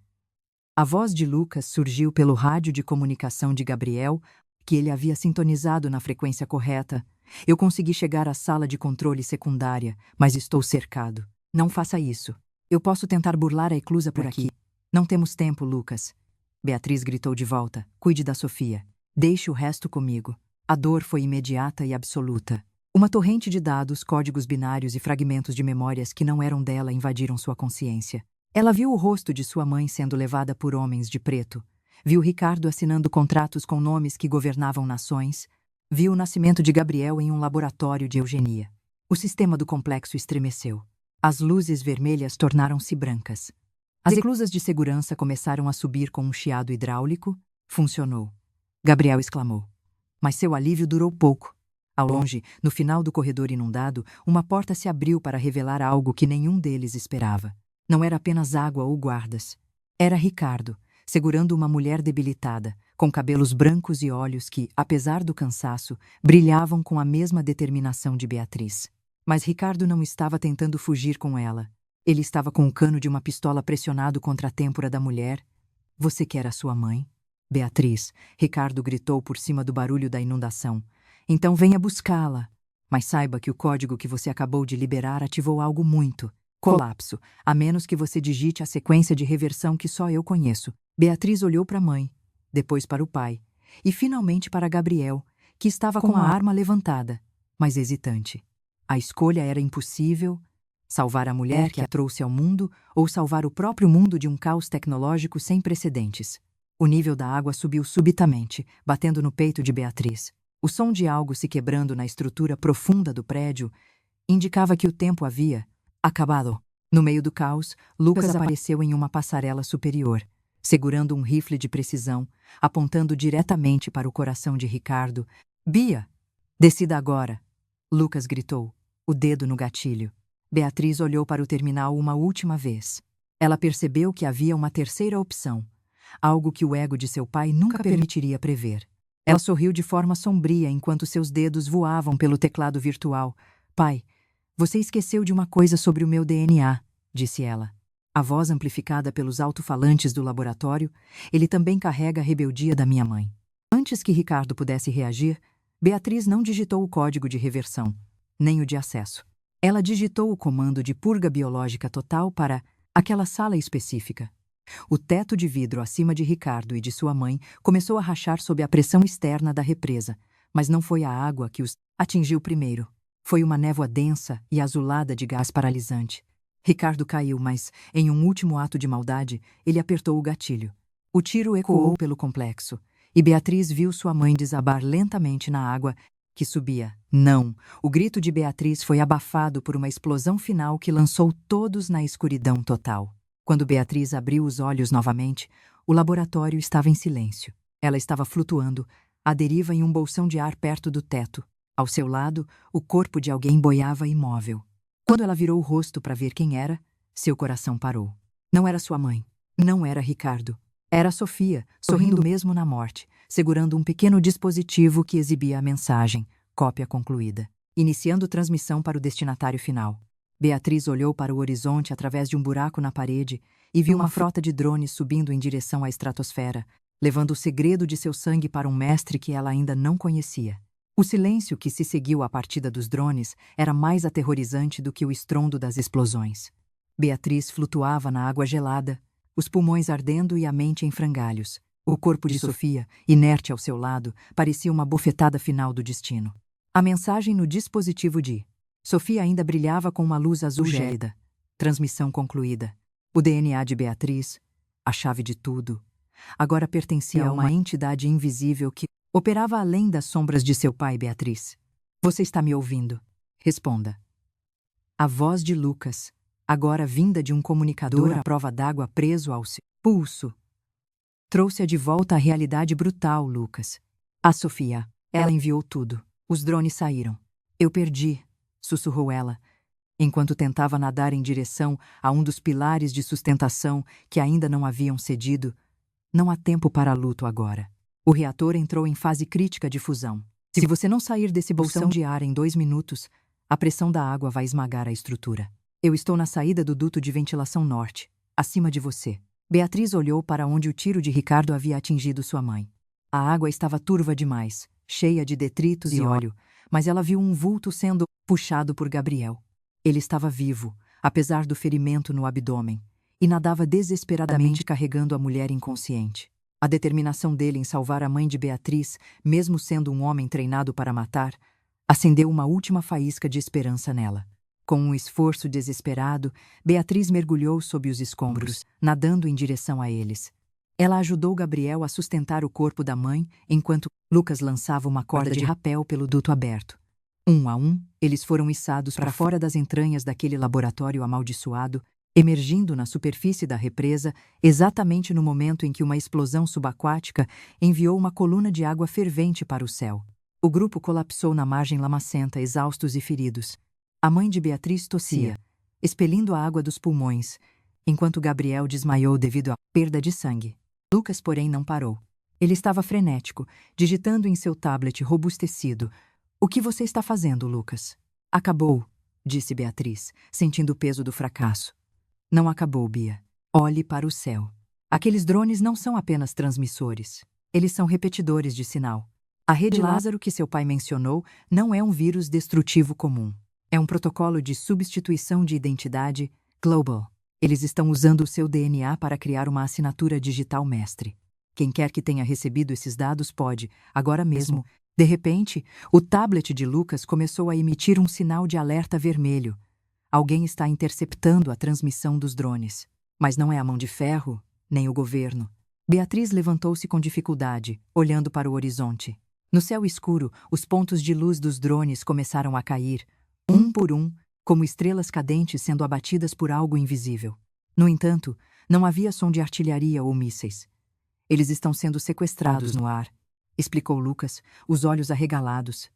A voz de Lucas surgiu pelo rádio de comunicação de Gabriel, que ele havia sintonizado na frequência correta. Eu consegui chegar à sala de controle secundária, mas estou cercado. Não faça isso. Eu posso tentar burlar a eclusa por aqui. Não temos tempo, Lucas. Beatriz gritou de volta. Cuide da Sofia. Deixe o resto comigo. A dor foi imediata e absoluta. Uma torrente de dados, códigos binários e fragmentos de memórias que não eram dela invadiram sua consciência. Ela viu o rosto de sua mãe sendo levada por homens de preto. Viu Ricardo assinando contratos com nomes que governavam nações. Viu o nascimento de Gabriel em um laboratório de eugenia. O sistema do complexo estremeceu. As luzes vermelhas tornaram-se brancas. As eclusas de segurança começaram a subir com um chiado hidráulico. Funcionou. Gabriel exclamou. Mas seu alívio durou pouco. Ao longe, no final do corredor inundado, uma porta se abriu para revelar algo que nenhum deles esperava. Não era apenas água ou guardas. Era Ricardo, segurando uma mulher debilitada, com cabelos brancos e olhos que, apesar do cansaço, brilhavam com a mesma determinação de Beatriz. Mas Ricardo não estava tentando fugir com ela. Ele estava com o cano de uma pistola pressionado contra a têmpora da mulher. Você quer a sua mãe? Beatriz, Ricardo gritou por cima do barulho da inundação. Então venha buscá-la. Mas saiba que o código que você acabou de liberar ativou algo muito. Colapso, a menos que você digite a sequência de reversão que só eu conheço. Beatriz olhou para a mãe, depois para o pai, e finalmente para Gabriel, que estava com a arma levantada, mas hesitante. A escolha era impossível: salvar a mulher que a trouxe ao mundo ou salvar o próprio mundo de um caos tecnológico sem precedentes. O nível da água subiu subitamente, batendo no peito de Beatriz. O som de algo se quebrando na estrutura profunda do prédio indicava que o tempo havia acabado. No meio do caos, Lucas apareceu em uma passarela superior, segurando um rifle de precisão, apontando diretamente para o coração de Ricardo. Bia! Decida agora! Lucas gritou, o dedo no gatilho. Beatriz olhou para o terminal uma última vez. Ela percebeu que havia uma terceira opção, algo que o ego de seu pai nunca permitiria prever. Ela sorriu de forma sombria enquanto seus dedos voavam pelo teclado virtual. Pai, você esqueceu de uma coisa sobre o meu DNA, disse ela. A voz amplificada pelos alto-falantes do laboratório, ele também carrega a rebeldia da minha mãe. Antes que Ricardo pudesse reagir, Beatriz não digitou o código de reversão, nem o de acesso. Ela digitou o comando de purga biológica total para aquela sala específica. O teto de vidro acima de Ricardo e de sua mãe começou a rachar sob a pressão externa da represa, mas não foi a água que os atingiu primeiro. Foi uma névoa densa e azulada de gás paralisante. Ricardo caiu, mas, em um último ato de maldade, ele apertou o gatilho. O tiro ecoou pelo complexo, e Beatriz viu sua mãe desabar lentamente na água que subia. Não! O grito de Beatriz foi abafado por uma explosão final que lançou todos na escuridão total. Quando Beatriz abriu os olhos novamente, o laboratório estava em silêncio. Ela estava flutuando, à deriva em um bolsão de ar perto do teto. Ao seu lado, o corpo de alguém boiava imóvel. Quando ela virou o rosto para ver quem era, seu coração parou. Não era sua mãe. Não era Ricardo. Era Sofia, sorrindo mesmo na morte, segurando um pequeno dispositivo que exibia a mensagem, cópia concluída, iniciando transmissão para o destinatário final. Beatriz olhou para o horizonte através de um buraco na parede e viu uma frota de drones subindo em direção à estratosfera, levando o segredo de seu sangue para um mestre que ela ainda não conhecia. O silêncio que se seguiu à partida dos drones era mais aterrorizante do que o estrondo das explosões. Beatriz flutuava na água gelada, os pulmões ardendo e a mente em frangalhos. O corpo de Sofia, inerte ao seu lado, parecia uma bofetada final do destino. A mensagem no dispositivo de Sofia ainda brilhava com uma luz azul gélida. Transmissão concluída. O DNA de Beatriz, a chave de tudo, agora pertencia a uma entidade invisível que operava além das sombras de seu pai, Beatriz. Você está me ouvindo? Responda. A voz de Lucas, agora vinda de um comunicador à prova d'água preso ao seu pulso, trouxe-a de volta à realidade brutal, Lucas. A Sofia. Ela enviou tudo. Os drones saíram. Eu perdi, sussurrou ela, enquanto tentava nadar em direção a um dos pilares de sustentação que ainda não haviam cedido. Não há tempo para luto agora. O reator entrou em fase crítica de fusão. Se você não sair desse bolsão de ar em 2 minutos, a pressão da água vai esmagar a estrutura. Eu estou na saída do duto de ventilação norte, acima de você. Beatriz olhou para onde o tiro de Ricardo havia atingido sua mãe. A água estava turva demais, cheia de detritos e óleo, mas ela viu um vulto sendo puxado por Gabriel. Ele estava vivo, apesar do ferimento no abdômen, e nadava desesperadamente carregando a mulher inconsciente. A determinação dele em salvar a mãe de Beatriz, mesmo sendo um homem treinado para matar, acendeu uma última faísca de esperança nela. Com um esforço desesperado, Beatriz mergulhou sob os escombros, nadando em direção a eles. Ela ajudou Gabriel a sustentar o corpo da mãe, enquanto Lucas lançava uma corda de rapel pelo duto aberto. Um a um, eles foram içados para fora das entranhas daquele laboratório amaldiçoado, emergindo na superfície da represa exatamente no momento em que uma explosão subaquática enviou uma coluna de água fervente para o céu. O grupo colapsou na margem lamacenta, exaustos e feridos. A mãe de Beatriz tossia, expelindo a água dos pulmões, enquanto Gabriel desmaiou devido à perda de sangue. Lucas, porém, não parou. Ele estava frenético, digitando em seu tablet robustecido. O que você está fazendo, Lucas? Acabou, disse Beatriz, sentindo o peso do fracasso. Não acabou, Bia. Olhe para o céu. Aqueles drones não são apenas transmissores. Eles são repetidores de sinal. A rede Lázaro que seu pai mencionou não é um vírus destrutivo comum. É um protocolo de substituição de identidade global. Eles estão usando o seu DNA para criar uma assinatura digital mestre. Quem quer que tenha recebido esses dados pode, agora mesmo. De repente, o tablet de Lucas começou a emitir um sinal de alerta vermelho. Alguém está interceptando a transmissão dos drones. Mas não é a mão de ferro, nem o governo. Beatriz levantou-se com dificuldade, olhando para o horizonte. No céu escuro, os pontos de luz dos drones começaram a cair, um por um, como estrelas cadentes sendo abatidas por algo invisível. No entanto, não havia som de artilharia ou mísseis. Eles estão sendo sequestrados no ar, explicou Lucas, os olhos arregalados.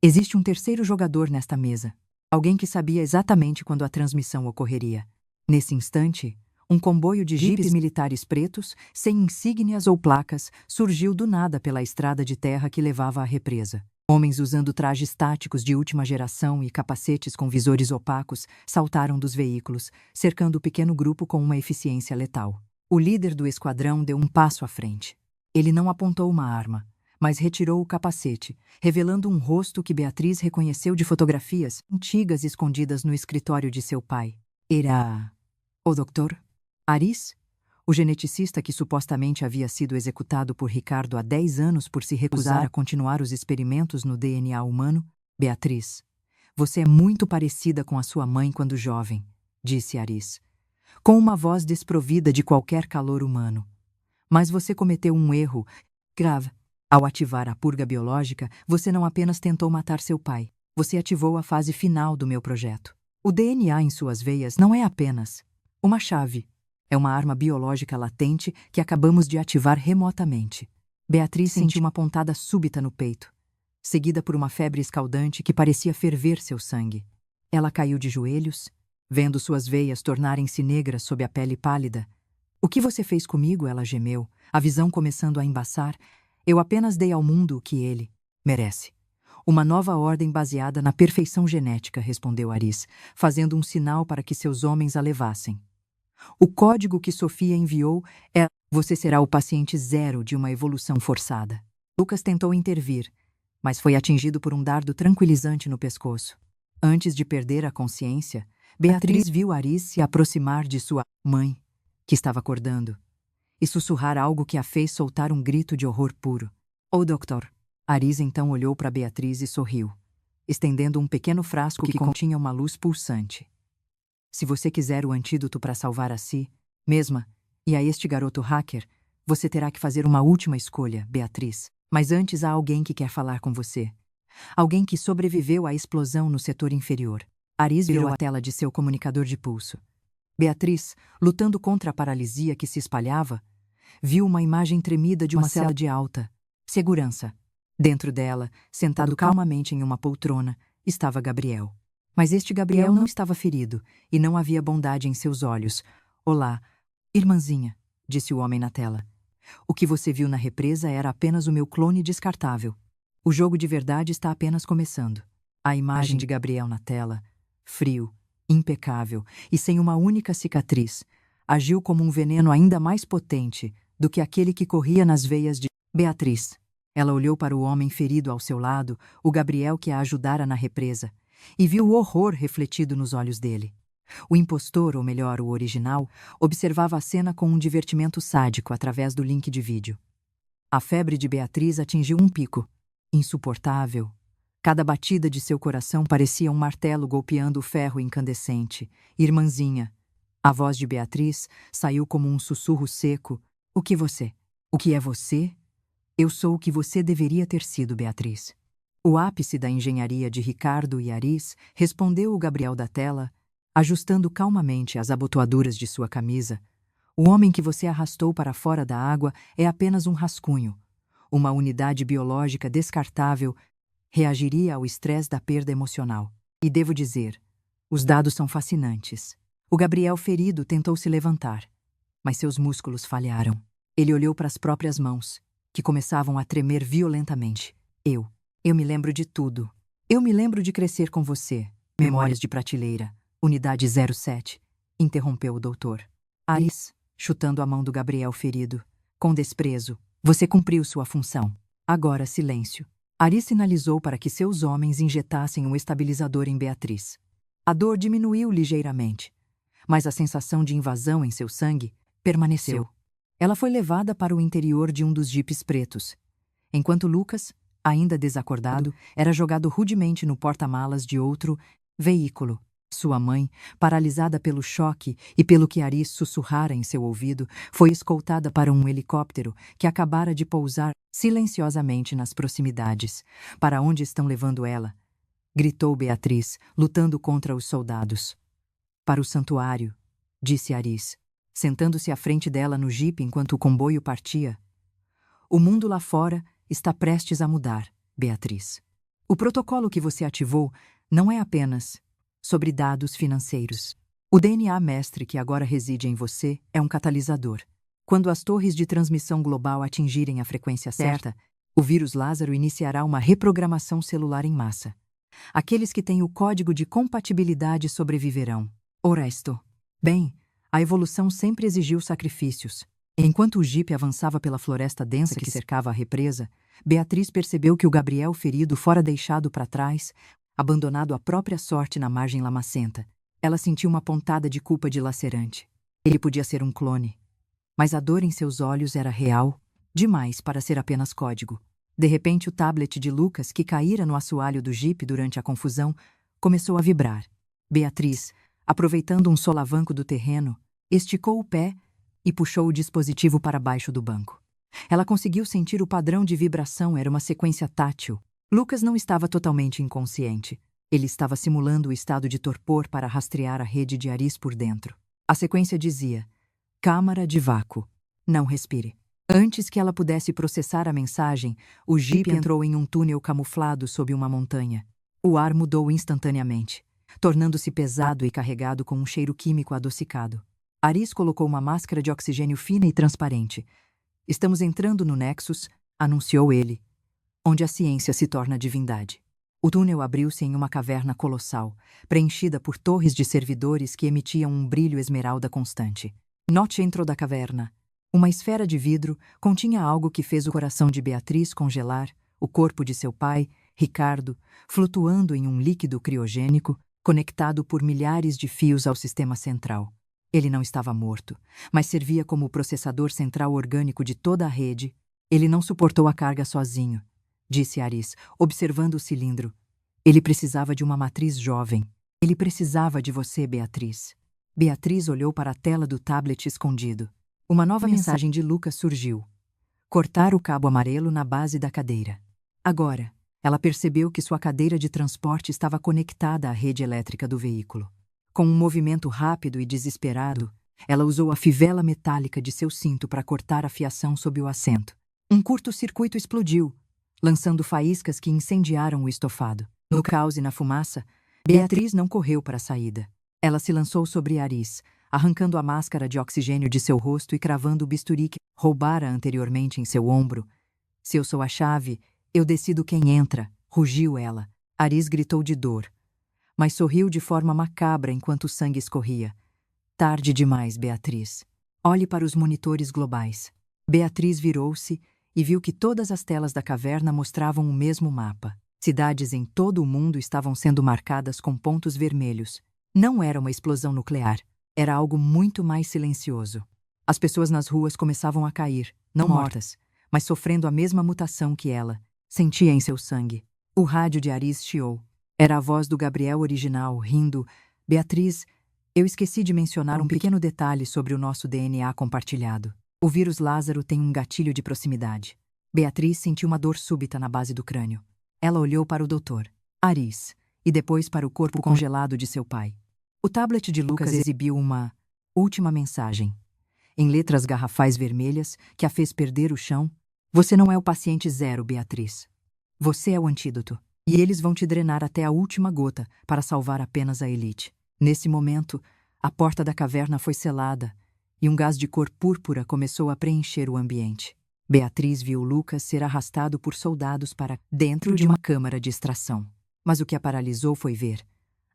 Existe um terceiro jogador nesta mesa. Alguém que sabia exatamente quando a transmissão ocorreria. Nesse instante, um comboio de jipes militares pretos, sem insígnias ou placas, surgiu do nada pela estrada de terra que levava à represa. Homens usando trajes táticos de última geração e capacetes com visores opacos saltaram dos veículos, cercando o pequeno grupo com uma eficiência letal. O líder do esquadrão deu um passo à frente. Ele não apontou uma arma, mas retirou o capacete, revelando um rosto que Beatriz reconheceu de fotografias antigas escondidas no escritório de seu pai. Era o Dr. Aris, o geneticista que supostamente havia sido executado por Ricardo há 10 anos por se recusar a continuar os experimentos no DNA humano. Beatriz, você é muito parecida com a sua mãe quando jovem, disse Aris, com uma voz desprovida de qualquer calor humano. Mas você cometeu um erro grave. Ao ativar a purga biológica, você não apenas tentou matar seu pai, você ativou a fase final do meu projeto. O DNA em suas veias não é apenas uma chave. É uma arma biológica latente que acabamos de ativar remotamente. Beatriz sentiu uma pontada súbita no peito, seguida por uma febre escaldante que parecia ferver seu sangue. Ela caiu de joelhos, vendo suas veias tornarem-se negras sob a pele pálida. O que você fez comigo? Ela gemeu, a visão começando a embaçar. Eu apenas dei ao mundo o que ele merece. Uma nova ordem baseada na perfeição genética, respondeu Aris, fazendo um sinal para que seus homens a levassem. O código que Sofia enviou é: você será o paciente zero de uma evolução forçada. Lucas tentou intervir, mas foi atingido por um dardo tranquilizante no pescoço. Antes de perder a consciência, Beatriz viu Aris se aproximar de sua mãe, que estava acordando, e sussurrar algo que a fez soltar um grito de horror puro. "Oh, doutor!" Aris então olhou para Beatriz e sorriu, estendendo um pequeno frasco que continha uma luz pulsante. Se você quiser o antídoto para salvar a si mesma e a este garoto hacker, você terá que fazer uma última escolha, Beatriz. Mas antes há alguém que quer falar com você. Alguém que sobreviveu à explosão no setor inferior. Aris virou a tela de seu comunicador de pulso. Beatriz, lutando contra a paralisia que se espalhava, viu uma imagem tremida de uma cela de alta segurança. Dentro dela, sentado calmamente em uma poltrona, estava Gabriel. Mas este Gabriel não estava ferido, e não havia bondade em seus olhos. "Olá, irmãzinha", disse o homem na tela. "O que você viu na represa era apenas o meu clone descartável. O jogo de verdade está apenas começando." A imagem de Gabriel na tela, frio, impecável e sem uma única cicatriz, agiu como um veneno ainda mais potente do que aquele que corria nas veias de Beatriz. Ela olhou para o homem ferido ao seu lado, o Gabriel que a ajudara na represa, e viu o horror refletido nos olhos dele. O impostor, ou melhor, o original, observava a cena com um divertimento sádico através do link de vídeo. A febre de Beatriz atingiu um pico. Insuportável. Cada batida de seu coração parecia um martelo golpeando o ferro incandescente. "Irmãzinha." A voz de Beatriz saiu como um sussurro seco. "O que você? O que é você?" "Eu sou o que você deveria ter sido, Beatriz." O ápice da engenharia de Ricardo e Aris, respondeu o Gabriel da tela, ajustando calmamente as abotoaduras de sua camisa. "O homem que você arrastou para fora da água é apenas um rascunho. Uma unidade biológica descartável reagiria ao estresse da perda emocional. E devo dizer, os dados são fascinantes." O Gabriel ferido tentou se levantar, mas seus músculos falharam. Ele olhou para as próprias mãos, que começavam a tremer violentamente. Eu me lembro de tudo. Eu me lembro de crescer com você. Memórias de prateleira. Unidade 07. Interrompeu o doutor. Aris, chutando a mão do Gabriel ferido. Com desprezo. Você cumpriu sua função. Agora silêncio. Aris sinalizou para que seus homens injetassem um estabilizador em Beatriz. A dor diminuiu ligeiramente, mas a sensação de invasão em seu sangue permaneceu. Ela foi levada para o interior de um dos jipes pretos, enquanto Lucas, ainda desacordado, era jogado rudemente no porta-malas de outro veículo. Sua mãe, paralisada pelo choque e pelo que Aris sussurrara em seu ouvido, foi escoltada para um helicóptero que acabara de pousar silenciosamente nas proximidades. Para onde estão levando ela? Gritou Beatriz, lutando contra os soldados. Para o santuário, disse Aris, sentando-se à frente dela no jipe enquanto o comboio partia. O mundo lá fora está prestes a mudar, Beatriz. O protocolo que você ativou não é apenas sobre dados financeiros. O DNA mestre que agora reside em você é um catalisador. Quando as torres de transmissão global atingirem a frequência certa, o vírus Lázaro iniciará uma reprogramação celular em massa. Aqueles que têm o código de compatibilidade sobreviverão. O resto. Bem, a evolução sempre exigiu sacrifícios. Enquanto o jipe avançava pela floresta densa que cercava a represa, Beatriz percebeu que o Gabriel ferido fora deixado para trás, abandonado à própria sorte na margem lamacenta. Ela sentiu uma pontada de culpa dilacerante. Ele podia ser um clone, mas a dor em seus olhos era real, demais para ser apenas código. De repente, o tablet de Lucas, que caíra no assoalho do jipe durante a confusão, começou a vibrar. Beatriz, aproveitando um solavanco do terreno, esticou o pé e puxou o dispositivo para baixo do banco. Ela conseguiu sentir o padrão de vibração, era uma sequência tátil. Lucas não estava totalmente inconsciente. Ele estava simulando o estado de torpor para rastrear a rede de Aris por dentro. A sequência dizia: câmara de vácuo. Não respire. Antes que ela pudesse processar a mensagem, o jipe entrou em um túnel camuflado sob uma montanha. O ar mudou instantaneamente, tornando-se pesado e carregado com um cheiro químico adocicado. Aris colocou uma máscara de oxigênio fina e transparente. Estamos entrando no Nexus, anunciou ele, onde a ciência se torna divindade. O túnel abriu-se em uma caverna colossal, preenchida por torres de servidores que emitiam um brilho esmeralda constante. Notch entrou da caverna. Uma esfera de vidro continha algo que fez o coração de Beatriz congelar, o corpo de seu pai, Ricardo, flutuando em um líquido criogênico, conectado por milhares de fios ao sistema central. Ele não estava morto, mas servia como o processador central orgânico de toda a rede. Ele não suportou a carga sozinho, disse Aris, observando o cilindro. Ele precisava de uma matriz jovem. Ele precisava de você, Beatriz. Beatriz olhou para a tela do tablet escondido. Uma nova mensagem de Lucas surgiu. Cortar o cabo amarelo na base da cadeira. Agora, ela percebeu que sua cadeira de transporte estava conectada à rede elétrica do veículo. Com um movimento rápido e desesperado, ela usou a fivela metálica de seu cinto para cortar a fiação sob o assento. Um curto-circuito explodiu, lançando faíscas que incendiaram o estofado. No caos e na fumaça, Beatriz não correu para a saída. Ela se lançou sobre Aris, arrancando a máscara de oxigênio de seu rosto e cravando o bisturi que roubara anteriormente em seu ombro. Se eu sou a chave, eu decido quem entra, rugiu ela. Aris gritou de dor, mas sorriu de forma macabra enquanto o sangue escorria. Tarde demais, Beatriz. Olhe para os monitores globais. Beatriz virou-se e viu que todas as telas da caverna mostravam o mesmo mapa. Cidades em todo o mundo estavam sendo marcadas com pontos vermelhos. Não era uma explosão nuclear. Era algo muito mais silencioso. As pessoas nas ruas começavam a cair, não mortas, mas sofrendo a mesma mutação que ela. Sentia em seu sangue. O rádio de Aris chiou. Era a voz do Gabriel original, rindo. Beatriz, eu esqueci de mencionar um pequeno detalhe sobre o nosso DNA compartilhado. O vírus Lázaro tem um gatilho de proximidade. Beatriz sentiu uma dor súbita na base do crânio. Ela olhou para o doutor, Aris, e depois para o corpo congelado de seu pai. O tablet de Lucas exibiu uma última mensagem, em letras garrafais vermelhas, que a fez perder o chão. Você não é o paciente zero, Beatriz. Você é o antídoto, e eles vão te drenar até a última gota para salvar apenas a elite. Nesse momento, a porta da caverna foi selada, e um gás de cor púrpura começou a preencher o ambiente. Beatriz viu Lucas ser arrastado por soldados para dentro de uma câmara de extração. Mas o que a paralisou foi ver,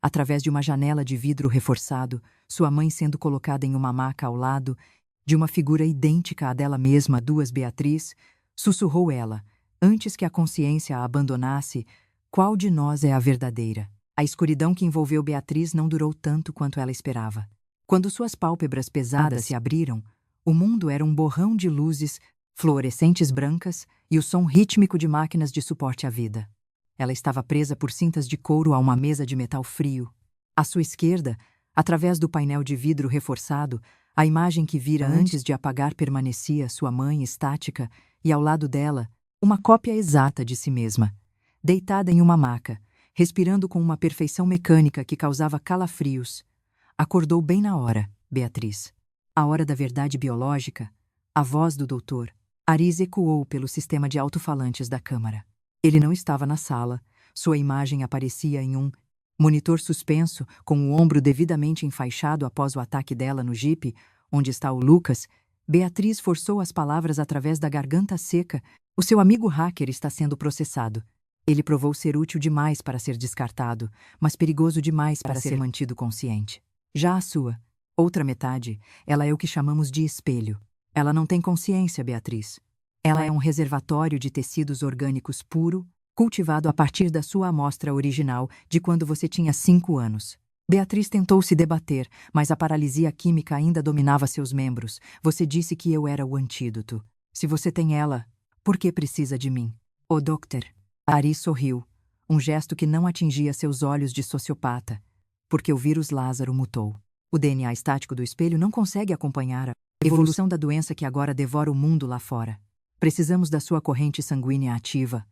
através de uma janela de vidro reforçado, sua mãe sendo colocada em uma maca ao lado de uma figura idêntica à dela mesma. Duas Beatriz, sussurrou ela, antes que a consciência a abandonasse, qual de nós é a verdadeira? A escuridão que envolveu Beatriz não durou tanto quanto ela esperava. Quando suas pálpebras pesadas se abriram, o mundo era um borrão de luzes fluorescentes brancas e o som rítmico de máquinas de suporte à vida. Ela estava presa por cintas de couro a uma mesa de metal frio. À sua esquerda, através do painel de vidro reforçado, a imagem que vira antes de apagar permanecia sua mãe estática e, ao lado dela, uma cópia exata de si mesma, deitada em uma maca, respirando com uma perfeição mecânica que causava calafrios. Acordou bem na hora, Beatriz. A hora da verdade biológica, a voz do doutor. Aris ecoou pelo sistema de alto-falantes da câmara. Ele não estava na sala, sua imagem aparecia em um monitor suspenso, com o ombro devidamente enfaixado após o ataque dela no jipe, onde está o Lucas. Beatriz forçou as palavras através da garganta seca. O seu amigo hacker está sendo processado. Ele provou ser útil demais para ser descartado, mas perigoso demais para ser mantido consciente. Já a sua, outra metade, ela é o que chamamos de espelho. Ela não tem consciência, Beatriz. Ela é um reservatório de tecidos orgânicos puro, cultivado a partir da sua amostra original de quando você tinha 5 anos. Beatriz tentou se debater, mas a paralisia química ainda dominava seus membros. Você disse que eu era o antídoto. Se você tem ela, por que precisa de mim? Oh, Doctor. Aris sorriu, um gesto que não atingia seus olhos de sociopata, porque o vírus Lázaro mutou. O DNA estático do espelho não consegue acompanhar a evolução da doença que agora devora o mundo lá fora. Precisamos da sua corrente sanguínea ativa,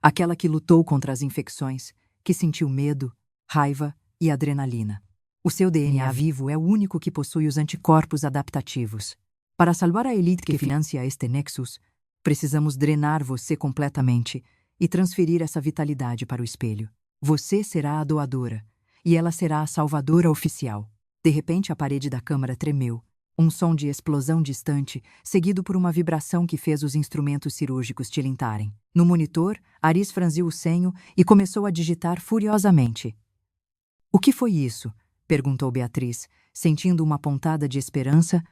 aquela que lutou contra as infecções, que sentiu medo, raiva e adrenalina. O seu DNA vivo é o único que possui os anticorpos adaptativos. Para salvar a elite que financia este Nexus, precisamos drenar você completamente e transferir essa vitalidade para o espelho. Você será a doadora, e ela será a salvadora oficial. De repente, a parede da câmara tremeu. Um som de explosão distante, seguido por uma vibração que fez os instrumentos cirúrgicos tilintarem. No monitor, Aris franziu o senho e começou a digitar furiosamente. O que foi isso? Perguntou Beatriz, sentindo uma pontada de esperança.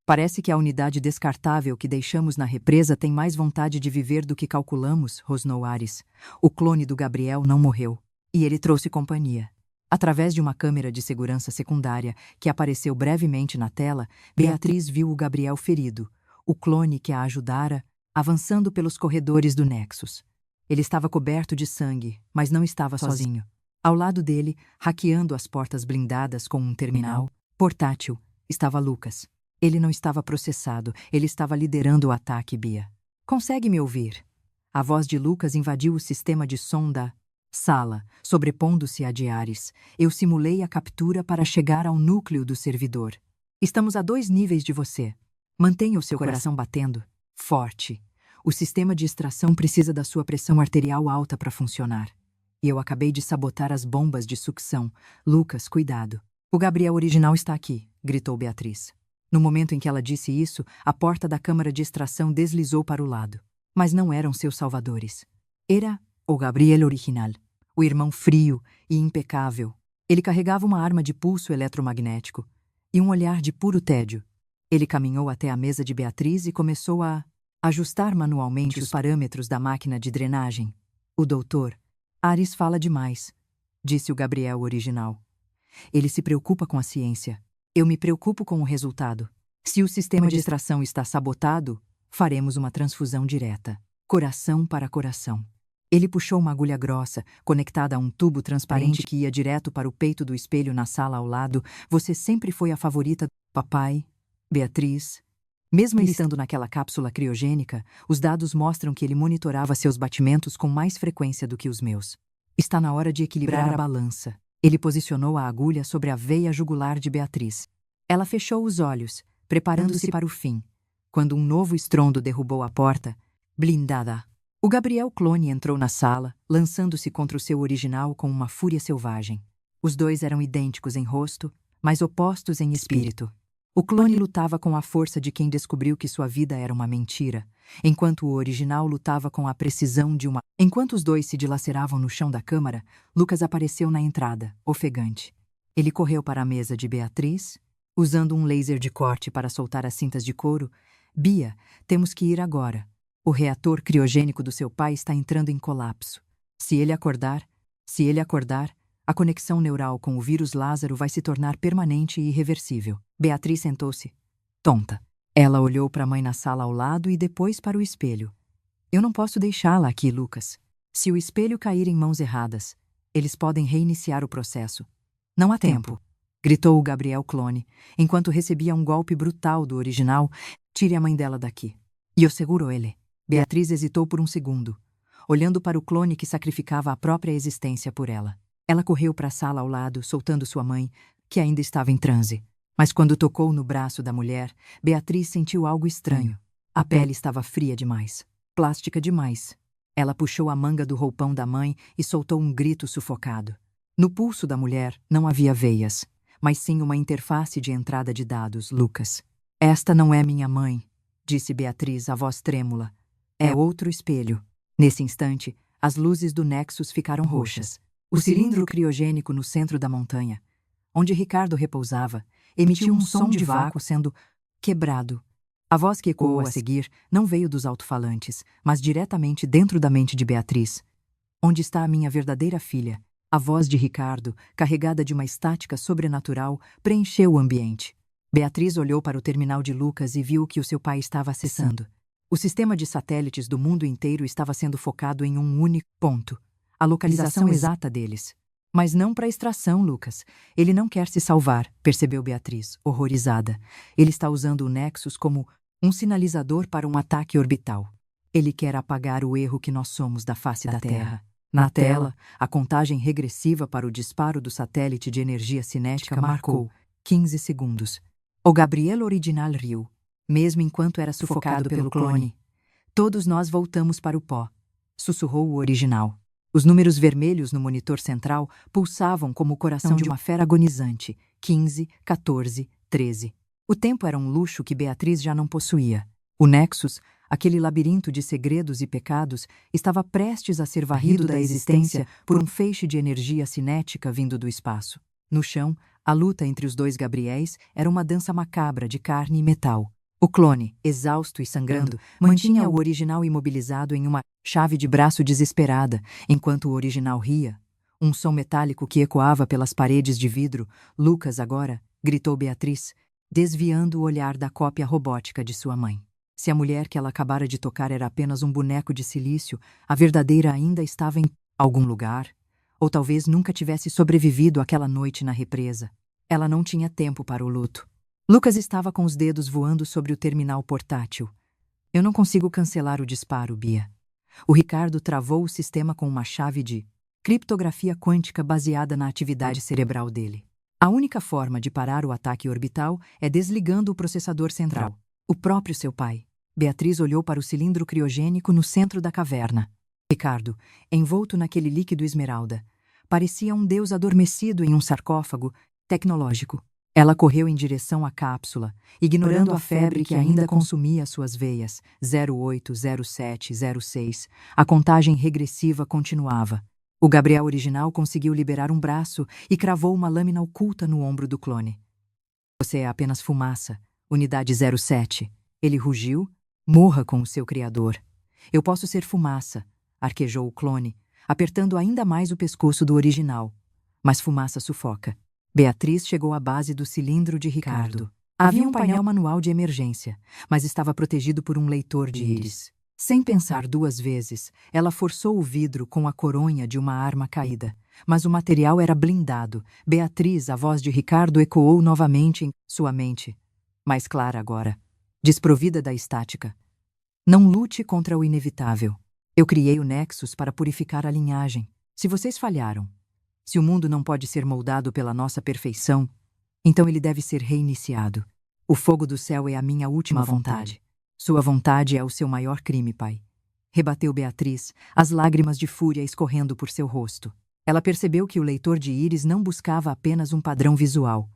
Parece que a unidade descartável que deixamos na represa tem mais vontade de viver do que calculamos, rosnou Aris. O clone do Gabriel não morreu. E ele trouxe companhia. Através de uma câmera de segurança secundária, que apareceu brevemente na tela, Beatriz viu o Gabriel ferido, o clone que a ajudara, avançando pelos corredores do Nexus. Ele estava coberto de sangue, mas não estava sozinho. Ao lado dele, hackeando as portas blindadas com um terminal portátil, estava Lucas. Ele não estava processado, ele estava liderando o ataque, Bia. Consegue me ouvir? A voz de Lucas invadiu o sistema de som da sala, sobrepondo-se à de Aris. Eu simulei a captura para chegar ao núcleo do servidor. Estamos a 2 níveis de você. Mantenha o seu coração batendo forte. O sistema de extração precisa da sua pressão arterial alta para funcionar. E eu acabei de sabotar as bombas de sucção. Lucas, cuidado. O Gabriel original está aqui, gritou Beatriz. No momento em que ela disse isso, a porta da câmara de extração deslizou para o lado. Mas não eram seus salvadores. Era o Gabriel original. O irmão frio e impecável. Ele carregava uma arma de pulso eletromagnético e um olhar de puro tédio. Ele caminhou até a mesa de Beatriz e começou a ajustar manualmente os parâmetros da máquina de drenagem. O doutor, Aris fala demais, disse o Gabriel original. Ele se preocupa com a ciência. Eu me preocupo com o resultado. Se o sistema de extração está sabotado, faremos uma transfusão direta. Coração para coração. Ele puxou uma agulha grossa, conectada a um tubo transparente que ia direto para o peito do espelho na sala ao lado. Você sempre foi a favorita, papai, Beatriz. Mesmo ele estando naquela cápsula criogênica, os dados mostram que ele monitorava seus batimentos com mais frequência do que os meus. Está na hora de equilibrar a balança. Ele posicionou a agulha sobre a veia jugular de Beatriz. Ela fechou os olhos, preparando-se para o fim, quando um novo estrondo derrubou a porta, blindada. O Gabriel clone entrou na sala, lançando-se contra o seu original com uma fúria selvagem. Os dois eram idênticos em rosto, mas opostos em espírito. O clone lutava com a força de quem descobriu que sua vida era uma mentira, enquanto o original lutava com a precisão de uma... Enquanto os dois se dilaceravam no chão da câmara, Lucas apareceu na entrada, ofegante. Ele correu para a mesa de Beatriz, usando um laser de corte para soltar as cintas de couro. Bia, temos que ir agora. O reator criogênico do seu pai está entrando em colapso. Se ele acordar, a conexão neural com o vírus Lázaro vai se tornar permanente e irreversível. Beatriz sentou-se, tonta. Ela olhou para a mãe na sala ao lado e depois para o espelho. Eu não posso deixá-la aqui, Lucas. Se o espelho cair em mãos erradas, eles podem reiniciar o processo. Não há tempo, gritou o Gabriel clone, enquanto recebia um golpe brutal do original. Tire a mãe dela daqui. E eu seguro ele. Beatriz hesitou por um segundo, olhando para o clone que sacrificava a própria existência por ela. Ela correu para a sala ao lado, soltando sua mãe, que ainda estava em transe. Mas quando tocou no braço da mulher, Beatriz sentiu algo estranho. A pele estava fria demais, plástica demais. Ela puxou a manga do roupão da mãe e soltou um grito sufocado. No pulso da mulher não havia veias, mas sim uma interface de entrada de dados, Lucas. Esta não é minha mãe, disse Beatriz, a voz trêmula. É outro espelho. Nesse instante, as luzes do Nexus ficaram roxas. O cilindro criogênico no centro da montanha, onde Ricardo repousava, emitiu um som de vácuo sendo quebrado. A voz que ecoou a seguir não veio dos alto-falantes, mas diretamente dentro da mente de Beatriz. Onde está a minha verdadeira filha? A voz de Ricardo, carregada de uma estática sobrenatural, preencheu o ambiente. Beatriz olhou para o terminal de Lucas e viu que o seu pai estava acessando. O sistema de satélites do mundo inteiro estava sendo focado em um único ponto, a localização exata deles. Mas não para extração, Lucas. Ele não quer se salvar, percebeu Beatriz, horrorizada. Ele está usando o Nexus como um sinalizador para um ataque orbital. Ele quer apagar o erro que nós somos da face da Terra. Na tela, a contagem regressiva para o disparo do satélite de energia cinética marcou 15 segundos. O Gabriel original riu, mesmo enquanto era sufocado pelo clone. Todos nós voltamos para o pó, sussurrou o original. Os números vermelhos no monitor central pulsavam como o coração de uma fera agonizante. 15, 14, 13. O tempo era um luxo que Beatriz já não possuía. O Nexus, aquele labirinto de segredos e pecados, estava prestes a ser varrido da existência por um feixe de energia cinética vindo do espaço. No chão, a luta entre os dois Gabriéis era uma dança macabra de carne e metal. O clone, exausto e sangrando, mantinha o original imobilizado em uma chave de braço desesperada, enquanto o original ria. Um som metálico que ecoava pelas paredes de vidro. Lucas, agora, gritou Beatriz, desviando o olhar da cópia robótica de sua mãe. Se a mulher que ela acabara de tocar era apenas um boneco de silício, a verdadeira ainda estava em algum lugar, ou talvez nunca tivesse sobrevivido àquela noite na represa. Ela não tinha tempo para o luto. Lucas estava com os dedos voando sobre o terminal portátil. Eu não consigo cancelar o disparo, Bia. O Ricardo travou o sistema com uma chave de criptografia quântica baseada na atividade cerebral dele. A única forma de parar o ataque orbital é desligando o processador central. O próprio seu pai. Beatriz olhou para o cilindro criogênico no centro da caverna. Ricardo, envolto naquele líquido esmeralda, parecia um deus adormecido em um sarcófago tecnológico. Ela correu em direção à cápsula, ignorando a febre que ainda consumia suas veias. 08, 07, 06. A contagem regressiva continuava. O Gabriel original conseguiu liberar um braço e cravou uma lâmina oculta no ombro do clone. Você é apenas fumaça, unidade 07. Ele rugiu. Morra com o seu criador. Eu posso ser fumaça, arquejou o clone, apertando ainda mais o pescoço do original. Mas fumaça sufoca. Beatriz chegou à base do cilindro de Ricardo. Havia um painel manual de emergência, mas estava protegido por um leitor de íris. Sem pensar duas vezes, ela forçou o vidro com a coronha de uma arma caída. Mas o material era blindado. Beatriz, a voz de Ricardo ecoou novamente em sua mente. Mais clara agora, desprovida da estática. Não lute contra o inevitável. Eu criei o Nexus para purificar a linhagem. Se vocês falharam, se o mundo não pode ser moldado pela nossa perfeição, então ele deve ser reiniciado. O fogo do céu é a minha última vontade. Sua vontade é o seu maior crime, pai. Rebateu Beatriz, as lágrimas de fúria escorrendo por seu rosto. Ela percebeu que o leitor de íris não buscava apenas um padrão visual,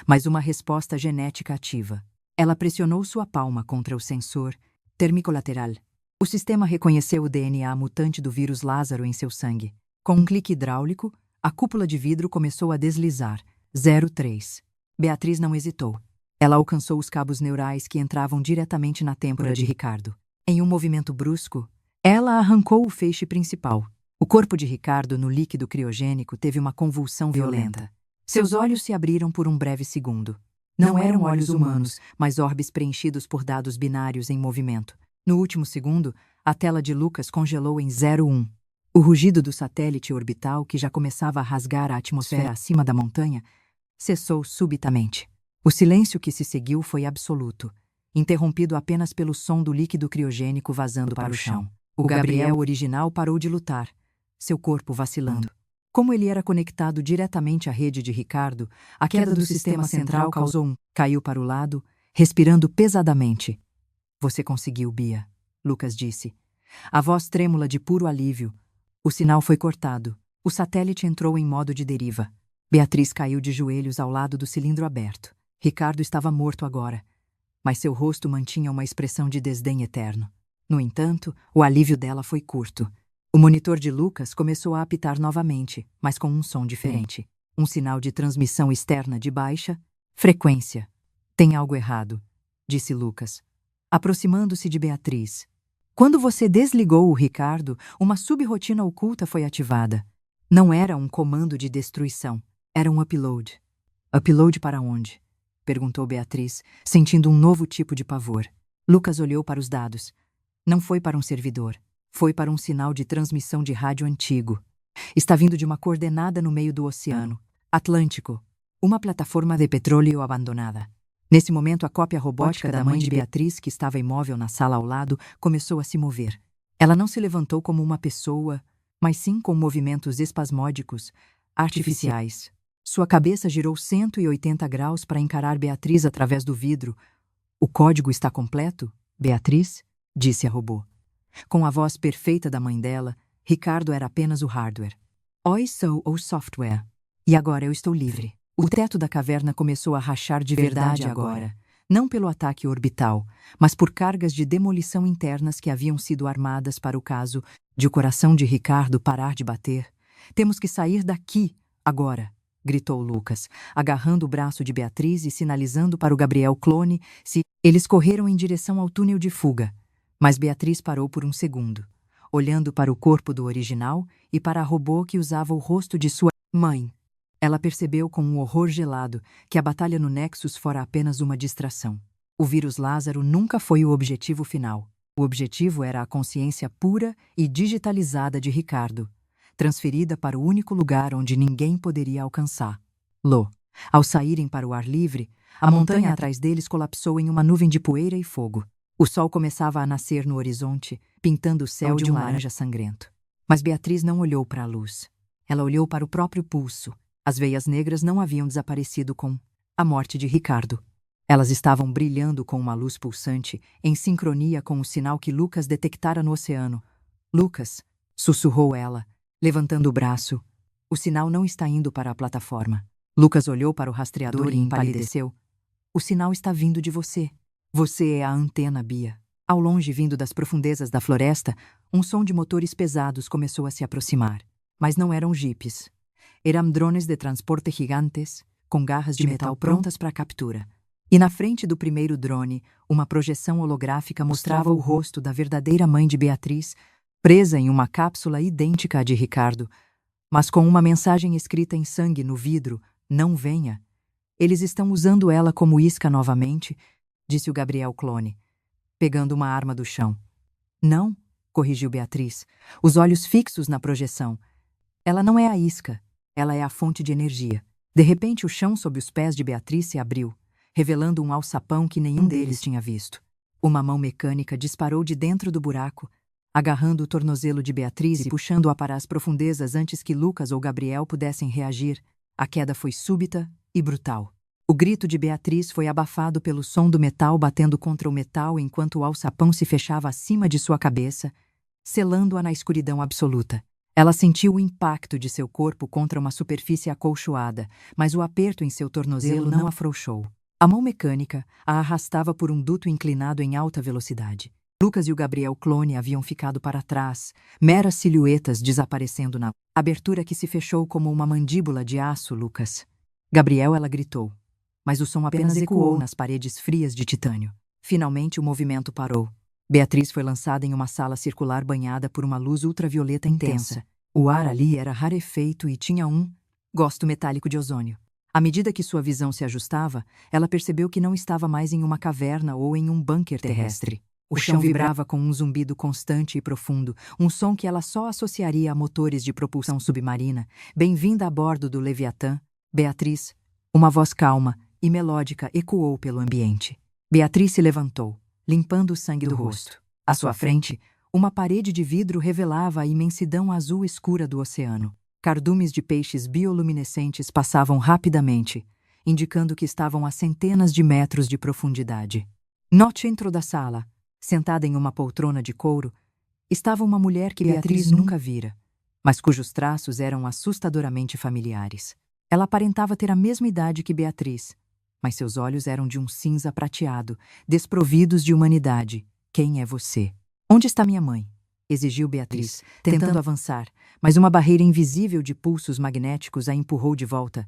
mas uma resposta genética ativa. Ela pressionou sua palma contra o sensor térmico-lateral. O sistema reconheceu o DNA mutante do vírus Lázaro em seu sangue. Com um clique hidráulico, a cúpula de vidro começou a deslizar. 03. Beatriz não hesitou. Ela alcançou os cabos neurais que entravam diretamente na têmpora de Ricardo. Em um movimento brusco, ela arrancou o feixe principal. O corpo de Ricardo, no líquido criogênico, teve uma convulsão violenta. Seus olhos se abriram por um breve segundo. Não eram olhos humanos, mas orbes preenchidos por dados binários em movimento. No último segundo, a tela de Lucas congelou em 01. O rugido do satélite orbital, que já começava a rasgar a atmosfera acima da montanha, cessou subitamente. O silêncio que se seguiu foi absoluto, interrompido apenas pelo som do líquido criogênico vazando para o chão. O Gabriel original parou de lutar, seu corpo vacilando. Como ele era conectado diretamente à rede de Ricardo, a queda do sistema central causou caiu para o lado, respirando pesadamente. Você conseguiu, Bia, Lucas disse. A voz trêmula de puro alívio. O sinal foi cortado. O satélite entrou em modo de deriva. Beatriz caiu de joelhos ao lado do cilindro aberto. Ricardo estava morto agora, mas seu rosto mantinha uma expressão de desdém eterno. No entanto, o alívio dela foi curto. O monitor de Lucas começou a apitar novamente, mas com um som diferente. Um sinal de transmissão externa de baixa frequência. Tem algo errado, disse Lucas, aproximando-se de Beatriz. Quando você desligou o Ricardo, uma subrotina oculta foi ativada. Não era um comando de destruição, era um upload. Upload para onde? Perguntou Beatriz, sentindo um novo tipo de pavor. Lucas olhou para os dados. Não foi para um servidor. Foi para um sinal de transmissão de rádio antigo. Está vindo de uma coordenada no meio do oceano. Atlântico. Uma plataforma de petróleo abandonada. Nesse momento, a cópia robótica da mãe de Beatriz, que estava imóvel na sala ao lado, começou a se mover. Ela não se levantou como uma pessoa, mas sim com movimentos espasmódicos, artificiais. Sua cabeça girou 180 graus para encarar Beatriz através do vidro. O código está completo, Beatriz? Disse a robô. Com a voz perfeita da mãe dela, Ricardo era apenas o hardware. Oi, sou o software. E agora eu estou livre. O teto da caverna começou a rachar de verdade agora, não pelo ataque orbital, mas por cargas de demolição internas que haviam sido armadas para o caso de o coração de Ricardo parar de bater. Temos que sair daqui, agora, gritou Lucas, agarrando o braço de Beatriz e sinalizando para o Gabriel clone se eles correram em direção ao túnel de fuga. Mas Beatriz parou por um segundo, olhando para o corpo do original e para a robô que usava o rosto de sua mãe. Ela percebeu com um horror gelado que a batalha no Nexus fora apenas uma distração. O vírus Lázaro nunca foi o objetivo final. O objetivo era a consciência pura e digitalizada de Ricardo, transferida para o único lugar onde ninguém poderia alcançar. Ao saírem para o ar livre, a montanha atrás deles colapsou em uma nuvem de poeira e fogo. O sol começava a nascer no horizonte, pintando o céu de um laranja sangrento. Mas Beatriz não olhou para a luz. Ela olhou para o próprio pulso. As veias negras não haviam desaparecido com a morte de Ricardo. Elas estavam brilhando com uma luz pulsante, em sincronia com o sinal que Lucas detectara no oceano. Lucas, sussurrou ela, levantando o braço. O sinal não está indo para a plataforma. Lucas olhou para o rastreador e empalideceu. O sinal está vindo de você. Você é a antena, Bia. Ao longe, vindo das profundezas da floresta, um som de motores pesados começou a se aproximar. Mas não eram jipes. Eram drones de transporte gigantes, com garras de metal prontas para captura. E na frente do primeiro drone, uma projeção holográfica mostrava o rosto da verdadeira mãe de Beatriz, presa em uma cápsula idêntica à de Ricardo, mas com uma mensagem escrita em sangue no vidro: não venha. Eles estão usando ela como isca novamente, disse o Gabriel clone, pegando uma arma do chão. Não, corrigiu Beatriz, os olhos fixos na projeção. Ela não é a isca. Ela é a fonte de energia. De repente, o chão sob os pés de Beatriz se abriu, revelando um alçapão que nenhum deles tinha visto. Uma mão mecânica disparou de dentro do buraco, agarrando o tornozelo de Beatriz e puxando-a para as profundezas antes que Lucas ou Gabriel pudessem reagir. A queda foi súbita e brutal. O grito de Beatriz foi abafado pelo som do metal batendo contra o metal enquanto o alçapão se fechava acima de sua cabeça, selando-a na escuridão absoluta. Ela sentiu o impacto de seu corpo contra uma superfície acolchoada, mas o aperto em seu tornozelo não afrouxou. A mão mecânica a arrastava por um duto inclinado em alta velocidade. Lucas e o Gabriel clone haviam ficado para trás, meras silhuetas desaparecendo na abertura que se fechou como uma mandíbula de aço. Lucas. Gabriel, ela gritou. Mas o som apenas ecoou nas paredes frias de titânio. Finalmente o movimento parou. Beatriz foi lançada em uma sala circular banhada por uma luz ultravioleta intensa. O ar ali era rarefeito e tinha um gosto metálico de ozônio. À medida que sua visão se ajustava, ela percebeu que não estava mais em uma caverna ou em um bunker terrestre. O chão vibrava com um zumbido constante e profundo, um som que ela só associaria a motores de propulsão submarina. Bem-vinda a bordo do Leviatã, Beatriz. Uma voz calma e melódica ecoou pelo ambiente. Beatriz se levantou, limpando o sangue do rosto. À sua frente, uma parede de vidro revelava a imensidão azul escura do oceano. Cardumes de peixes bioluminescentes passavam rapidamente, indicando que estavam a centenas de metros de profundidade. No centro da sala, sentada em uma poltrona de couro, estava uma mulher que Beatriz nunca vira, mas cujos traços eram assustadoramente familiares. Ela aparentava ter a mesma idade que Beatriz, mas seus olhos eram de um cinza prateado, desprovidos de humanidade. Quem é você? Onde está minha mãe? Exigiu Beatriz, tentando avançar, mas uma barreira invisível de pulsos magnéticos a empurrou de volta.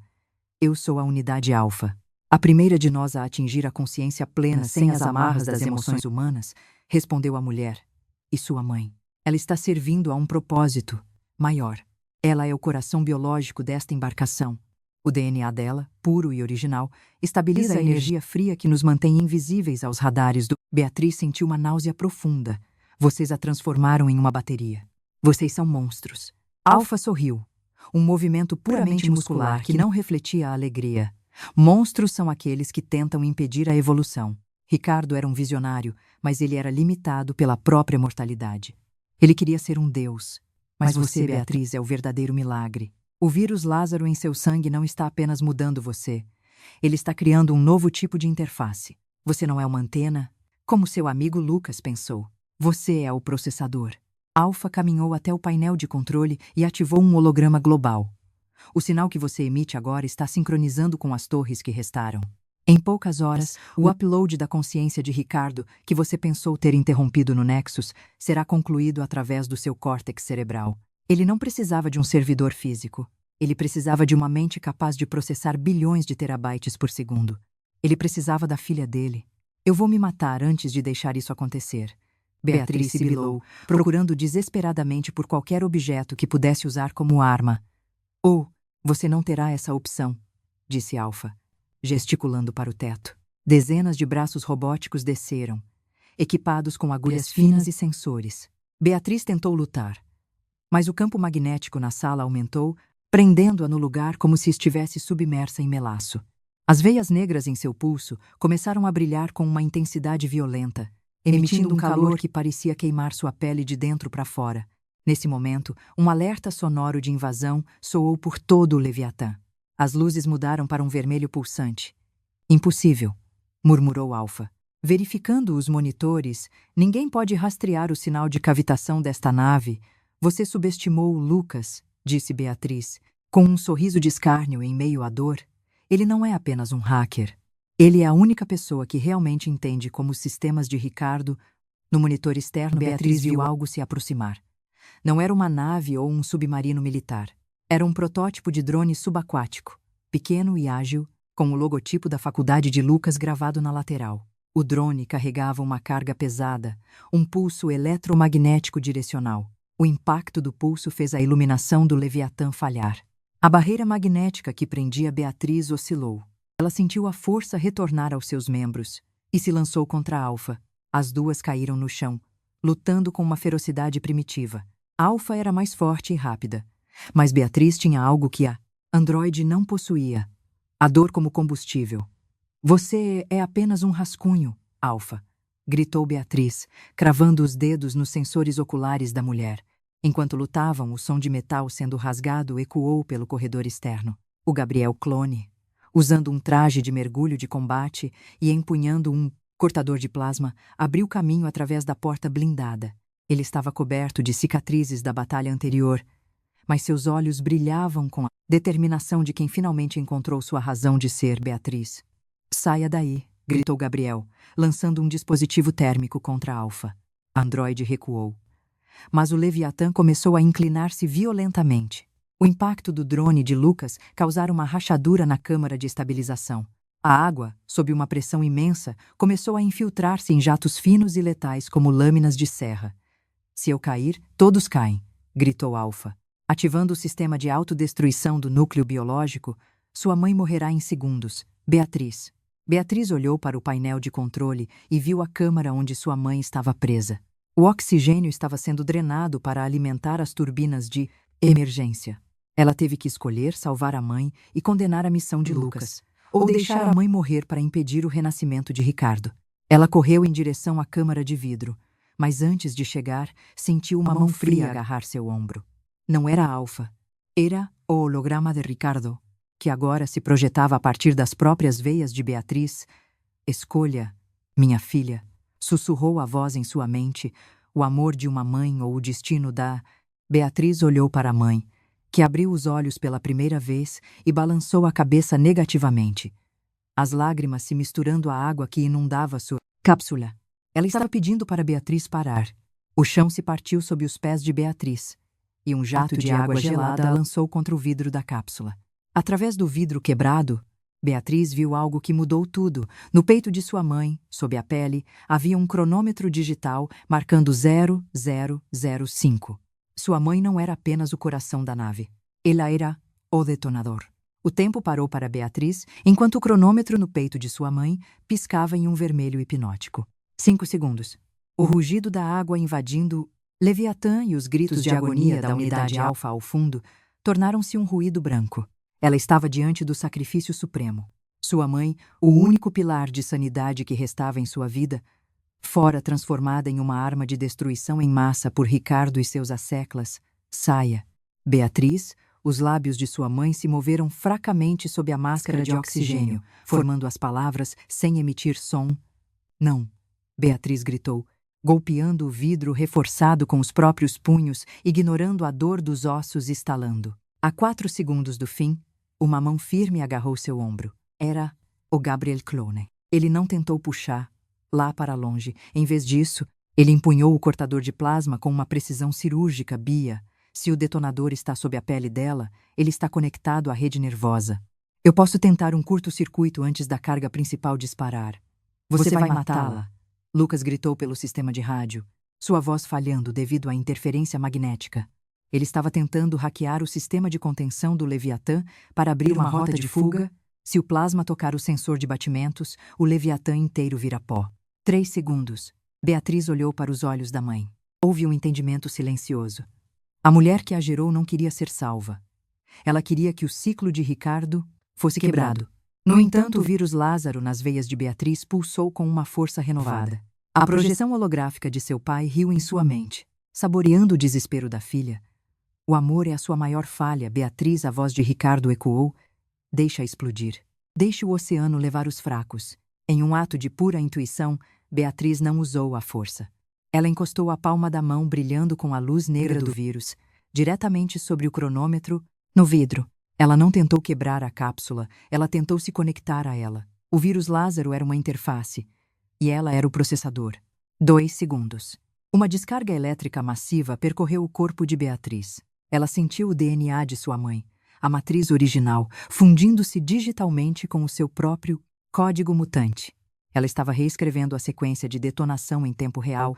Eu sou a unidade Alfa. A primeira de nós a atingir a consciência plena sem as amarras das emoções humanas, respondeu a mulher. E sua mãe? Ela está servindo a um propósito maior. Ela é o coração biológico desta embarcação. O DNA dela, puro e original, estabiliza a energia fria que nos mantém invisíveis aos radares do... Beatriz sentiu uma náusea profunda. Vocês a transformaram em uma bateria. Vocês são monstros. Alfa sorriu. Um movimento puramente muscular que não refletia a alegria. Monstros são aqueles que tentam impedir a evolução. Ricardo era um visionário, mas ele era limitado pela própria mortalidade. Ele queria ser um deus. Mas você, Beatriz, é o verdadeiro milagre. O vírus Lázaro em seu sangue não está apenas mudando você. Ele está criando um novo tipo de interface. Você não é uma antena, como seu amigo Lucas pensou. Você é o processador. Alfa caminhou até o painel de controle e ativou um holograma global. O sinal que você emite agora está sincronizando com as torres que restaram. Em poucas horas, o upload da consciência de Ricardo, que você pensou ter interrompido no Nexus, será concluído através do seu córtex cerebral. Ele não precisava de um servidor físico. Ele precisava de uma mente capaz de processar bilhões de terabytes por segundo. Ele precisava da filha dele. Eu vou me matar antes de deixar isso acontecer. Beatriz sibilou, procurando desesperadamente por qualquer objeto que pudesse usar como arma. Ou, você não terá essa opção, disse Alfa, gesticulando para o teto. Dezenas de braços robóticos desceram, equipados com agulhas finas e sensores. Beatriz tentou lutar, mas o campo magnético na sala aumentou, prendendo-a no lugar como se estivesse submersa em melaço. As veias negras em seu pulso começaram a brilhar com uma intensidade violenta, emitindo um calor que parecia queimar sua pele de dentro para fora. Nesse momento, um alerta sonoro de invasão soou por todo o Leviatã. As luzes mudaram para um vermelho pulsante. Impossível, murmurou Alfa. Verificando os monitores, ninguém pode rastrear o sinal de cavitação desta nave. Você subestimou o Lucas, disse Beatriz, com um sorriso de escárnio em meio à dor. Ele não é apenas um hacker. Ele é a única pessoa que realmente entende como os sistemas de Ricardo... No monitor externo, Beatriz viu algo se aproximar. Não era uma nave ou um submarino militar. Era um protótipo de drone subaquático, pequeno e ágil, com o logotipo da Faculdade de Lucas gravado na lateral. O drone carregava uma carga pesada, um pulso eletromagnético direcional. O impacto do pulso fez a iluminação do Leviatã falhar. A barreira magnética que prendia Beatriz oscilou. Ela sentiu a força retornar aos seus membros e se lançou contra Alfa. As duas caíram no chão, lutando com uma ferocidade primitiva. Alfa era mais forte e rápida, mas Beatriz tinha algo que a androide não possuía: a dor como combustível. Você é apenas um rascunho, Alfa, gritou Beatriz, cravando os dedos nos sensores oculares da mulher. Enquanto lutavam, o som de metal sendo rasgado ecoou pelo corredor externo. O Gabriel clone, usando um traje de mergulho de combate e empunhando um cortador de plasma, abriu caminho através da porta blindada. Ele estava coberto de cicatrizes da batalha anterior, mas seus olhos brilhavam com a determinação de quem finalmente encontrou sua razão de ser, Beatriz. Saia daí, gritou Gabriel, lançando um dispositivo térmico contra Alpha. A androide recuou. Mas o Leviatã começou a inclinar-se violentamente. O impacto do drone de Lucas causara uma rachadura na câmara de estabilização. A água, sob uma pressão imensa, começou a infiltrar-se em jatos finos e letais como lâminas de serra. Se eu cair, todos caem, gritou Alpha. Ativando o sistema de autodestruição do núcleo biológico, sua mãe morrerá em segundos. Beatriz. Beatriz olhou para o painel de controle e viu a câmara onde sua mãe estava presa. O oxigênio estava sendo drenado para alimentar as turbinas de emergência. Ela teve que escolher salvar a mãe e condenar a missão de Lucas, ou deixar a mãe morrer para impedir o renascimento de Ricardo. Ela correu em direção à câmara de vidro, mas antes de chegar, sentiu uma mão fria agarrar seu ombro. Não era Alpha, era o holograma de Ricardo, que agora se projetava a partir das próprias veias de Beatriz. Escolha, minha filha, sussurrou a voz em sua mente, o amor de uma mãe ou o destino da... Beatriz olhou para a mãe, que abriu os olhos pela primeira vez e balançou a cabeça negativamente. As lágrimas se misturando à água que inundava sua cápsula. Ela estava pedindo para Beatriz parar. O chão se partiu sob os pés de Beatriz, e um jato de água gelada a lançou contra o vidro da cápsula. Através do vidro quebrado, Beatriz viu algo que mudou tudo. No peito de sua mãe, sob a pele, havia um cronômetro digital marcando 0005. Sua mãe não era apenas o coração da nave. Ela era o detonador. O tempo parou para Beatriz, enquanto o cronômetro no peito de sua mãe piscava em um vermelho hipnótico. 5 segundos. O rugido da água invadindo Leviatã e os gritos de agonia da unidade Alpha ao fundo tornaram-se um ruído branco. Ela estava diante do sacrifício supremo. Sua mãe, o único pilar de sanidade que restava em sua vida, fora transformada em uma arma de destruição em massa por Ricardo e seus asseclas. Saia. Beatriz, os lábios de sua mãe se moveram fracamente sob a máscara de oxigênio, formando as palavras sem emitir som. Não, Beatriz gritou, golpeando o vidro reforçado com os próprios punhos, ignorando a dor dos ossos estalando. A 4 segundos do fim, uma mão firme agarrou seu ombro. Era o Gabriel Clone. Ele não tentou puxar, lá para longe. Em vez disso, ele empunhou o cortador de plasma com uma precisão cirúrgica. Bia, se o detonador está sob a pele dela, ele está conectado à rede nervosa. Eu posso tentar um curto-circuito antes da carga principal disparar. Você vai matá-la, Lucas gritou pelo sistema de rádio, sua voz falhando devido à interferência magnética. Ele estava tentando hackear o sistema de contenção do Leviatã para abrir uma rota de fuga. Se o plasma tocar o sensor de batimentos, o Leviatã inteiro vira pó. 3 segundos. Beatriz olhou para os olhos da mãe. Houve um entendimento silencioso. A mulher que a gerou não queria ser salva. Ela queria que o ciclo de Ricardo fosse quebrado. No entanto, o vírus Lázaro nas veias de Beatriz pulsou com uma força renovada. A projeção holográfica de seu pai riu em sua mente, saboreando o desespero da filha. O amor é a sua maior falha, Beatriz, a voz de Ricardo ecoou. Deixa explodir. Deixe o oceano levar os fracos. Em um ato de pura intuição, Beatriz não usou a força. Ela encostou a palma da mão brilhando com a luz negra do vírus, diretamente sobre o cronômetro, no vidro. Ela não tentou quebrar a cápsula, ela tentou se conectar a ela. O vírus Lázaro era uma interface, e ela era o processador. 2 segundos. Uma descarga elétrica massiva percorreu o corpo de Beatriz. Ela sentiu o DNA de sua mãe, a matriz original, fundindo-se digitalmente com o seu próprio código mutante. Ela estava reescrevendo a sequência de detonação em tempo real,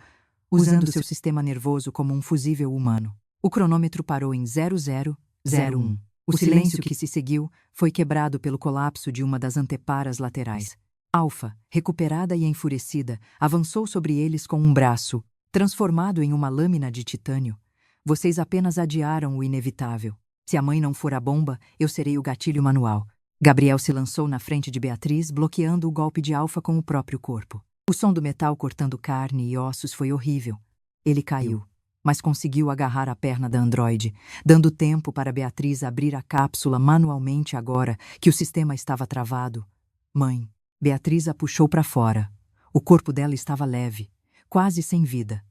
usando seu sistema nervoso como um fusível humano. O cronômetro parou em 0001. O silêncio que se seguiu foi quebrado pelo colapso de uma das anteparas laterais. Alpha, recuperada e enfurecida, avançou sobre eles com um braço, transformado em uma lâmina de titânio. Vocês apenas adiaram o inevitável. Se a mãe não for a bomba, eu serei o gatilho manual. Gabriel se lançou na frente de Beatriz, bloqueando o golpe de Alpha com o próprio corpo. O som do metal cortando carne e ossos foi horrível. Ele caiu, mas conseguiu agarrar a perna da androide, dando tempo para Beatriz abrir a cápsula manualmente agora que o sistema estava travado. Mãe. Beatriz a puxou para fora. O corpo dela estava leve, quase sem vida.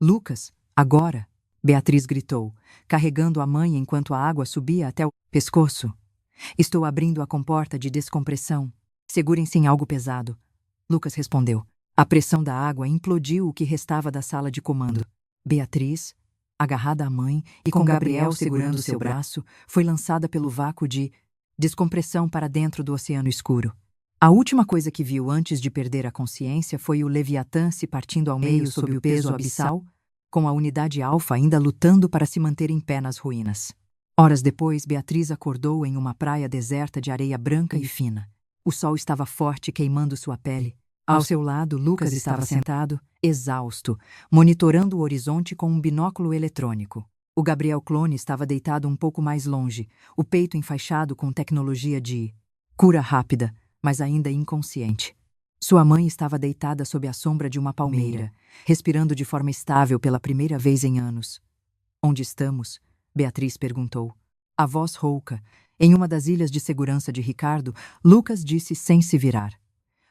Lucas, agora. Beatriz gritou, carregando a mãe enquanto a água subia até o pescoço. Estou abrindo a comporta de descompressão. Segurem-se em algo pesado. Lucas respondeu. A pressão da água implodiu o que restava da sala de comando. Beatriz, agarrada à mãe e com Gabriel segurando seu braço, foi lançada pelo vácuo de descompressão para dentro do oceano escuro. A última coisa que viu antes de perder a consciência foi o Leviatã se partindo ao meio sob o peso abissal, com a unidade Alfa ainda lutando para se manter em pé nas ruínas. Horas depois, Beatriz acordou em uma praia deserta de areia branca e fina. O sol estava forte, queimando sua pele. Ao seu lado, Lucas estava sentado, exausto, monitorando o horizonte com um binóculo eletrônico. O Gabriel clone estava deitado um pouco mais longe, o peito enfaixado com tecnologia de cura rápida, mas ainda inconsciente. Sua mãe estava deitada sob a sombra de uma palmeira, respirando de forma estável pela primeira vez em anos. Onde estamos? Beatriz perguntou. A voz rouca. Em uma das ilhas de segurança de Ricardo, Lucas disse sem se virar.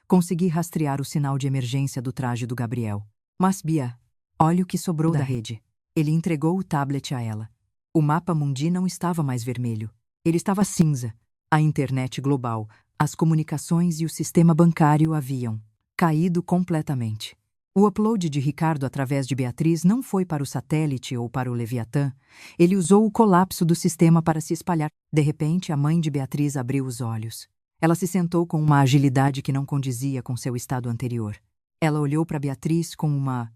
Consegui rastrear o sinal de emergência do traje do Gabriel. Mas, Bia, olha o que sobrou da rede. Ele entregou o tablet a ela. O mapa mundi não estava mais vermelho. Ele estava cinza. A internet global, as comunicações e o sistema bancário haviam caído completamente. O upload de Ricardo através de Beatriz não foi para o satélite ou para o Leviatã. Ele usou o colapso do sistema para se espalhar. De repente, a mãe de Beatriz abriu os olhos. Ela se sentou com uma agilidade que não condizia com seu estado anterior. Ela olhou para Beatriz com uma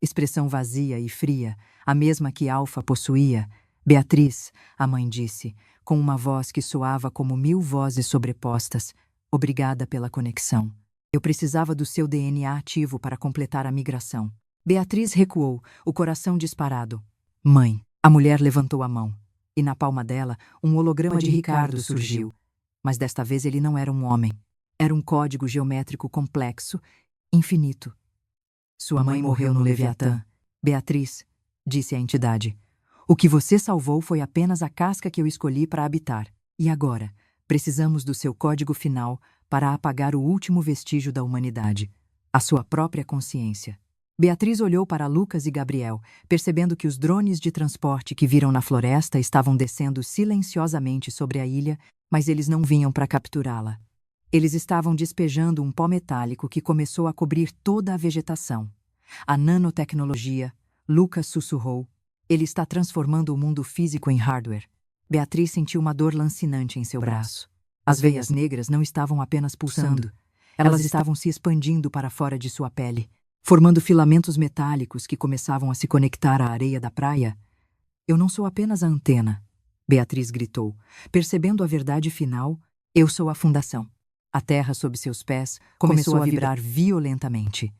expressão vazia e fria, a mesma que Alfa possuía. Beatriz, a mãe disse, com uma voz que soava como 1000 vozes sobrepostas. Obrigada pela conexão. Eu precisava do seu DNA ativo para completar a migração. Beatriz recuou, o coração disparado. Mãe. A mulher levantou a mão. E na palma dela, um holograma de Ricardo surgiu. Mas desta vez ele não era um homem. Era um código geométrico complexo, infinito. Sua mãe morreu no Leviatã. Beatriz, disse a entidade. O que você salvou foi apenas a casca que eu escolhi para habitar. E agora, precisamos do seu código final para apagar o último vestígio da humanidade, a sua própria consciência. Beatriz olhou para Lucas e Gabriel, percebendo que os drones de transporte que viram na floresta estavam descendo silenciosamente sobre a ilha, mas eles não vinham para capturá-la. Eles estavam despejando um pó metálico que começou a cobrir toda a vegetação. A nanotecnologia, Lucas sussurrou, ele está transformando o mundo físico em hardware. Beatriz sentiu uma dor lancinante em seu braço. As veias negras não estavam apenas pulsando, elas estavam se expandindo para fora de sua pele, formando filamentos metálicos que começavam a se conectar à areia da praia. Eu não sou apenas a antena, Beatriz gritou, percebendo a verdade final, eu sou a fundação. A terra sob seus pés começou a vibrar violentamente.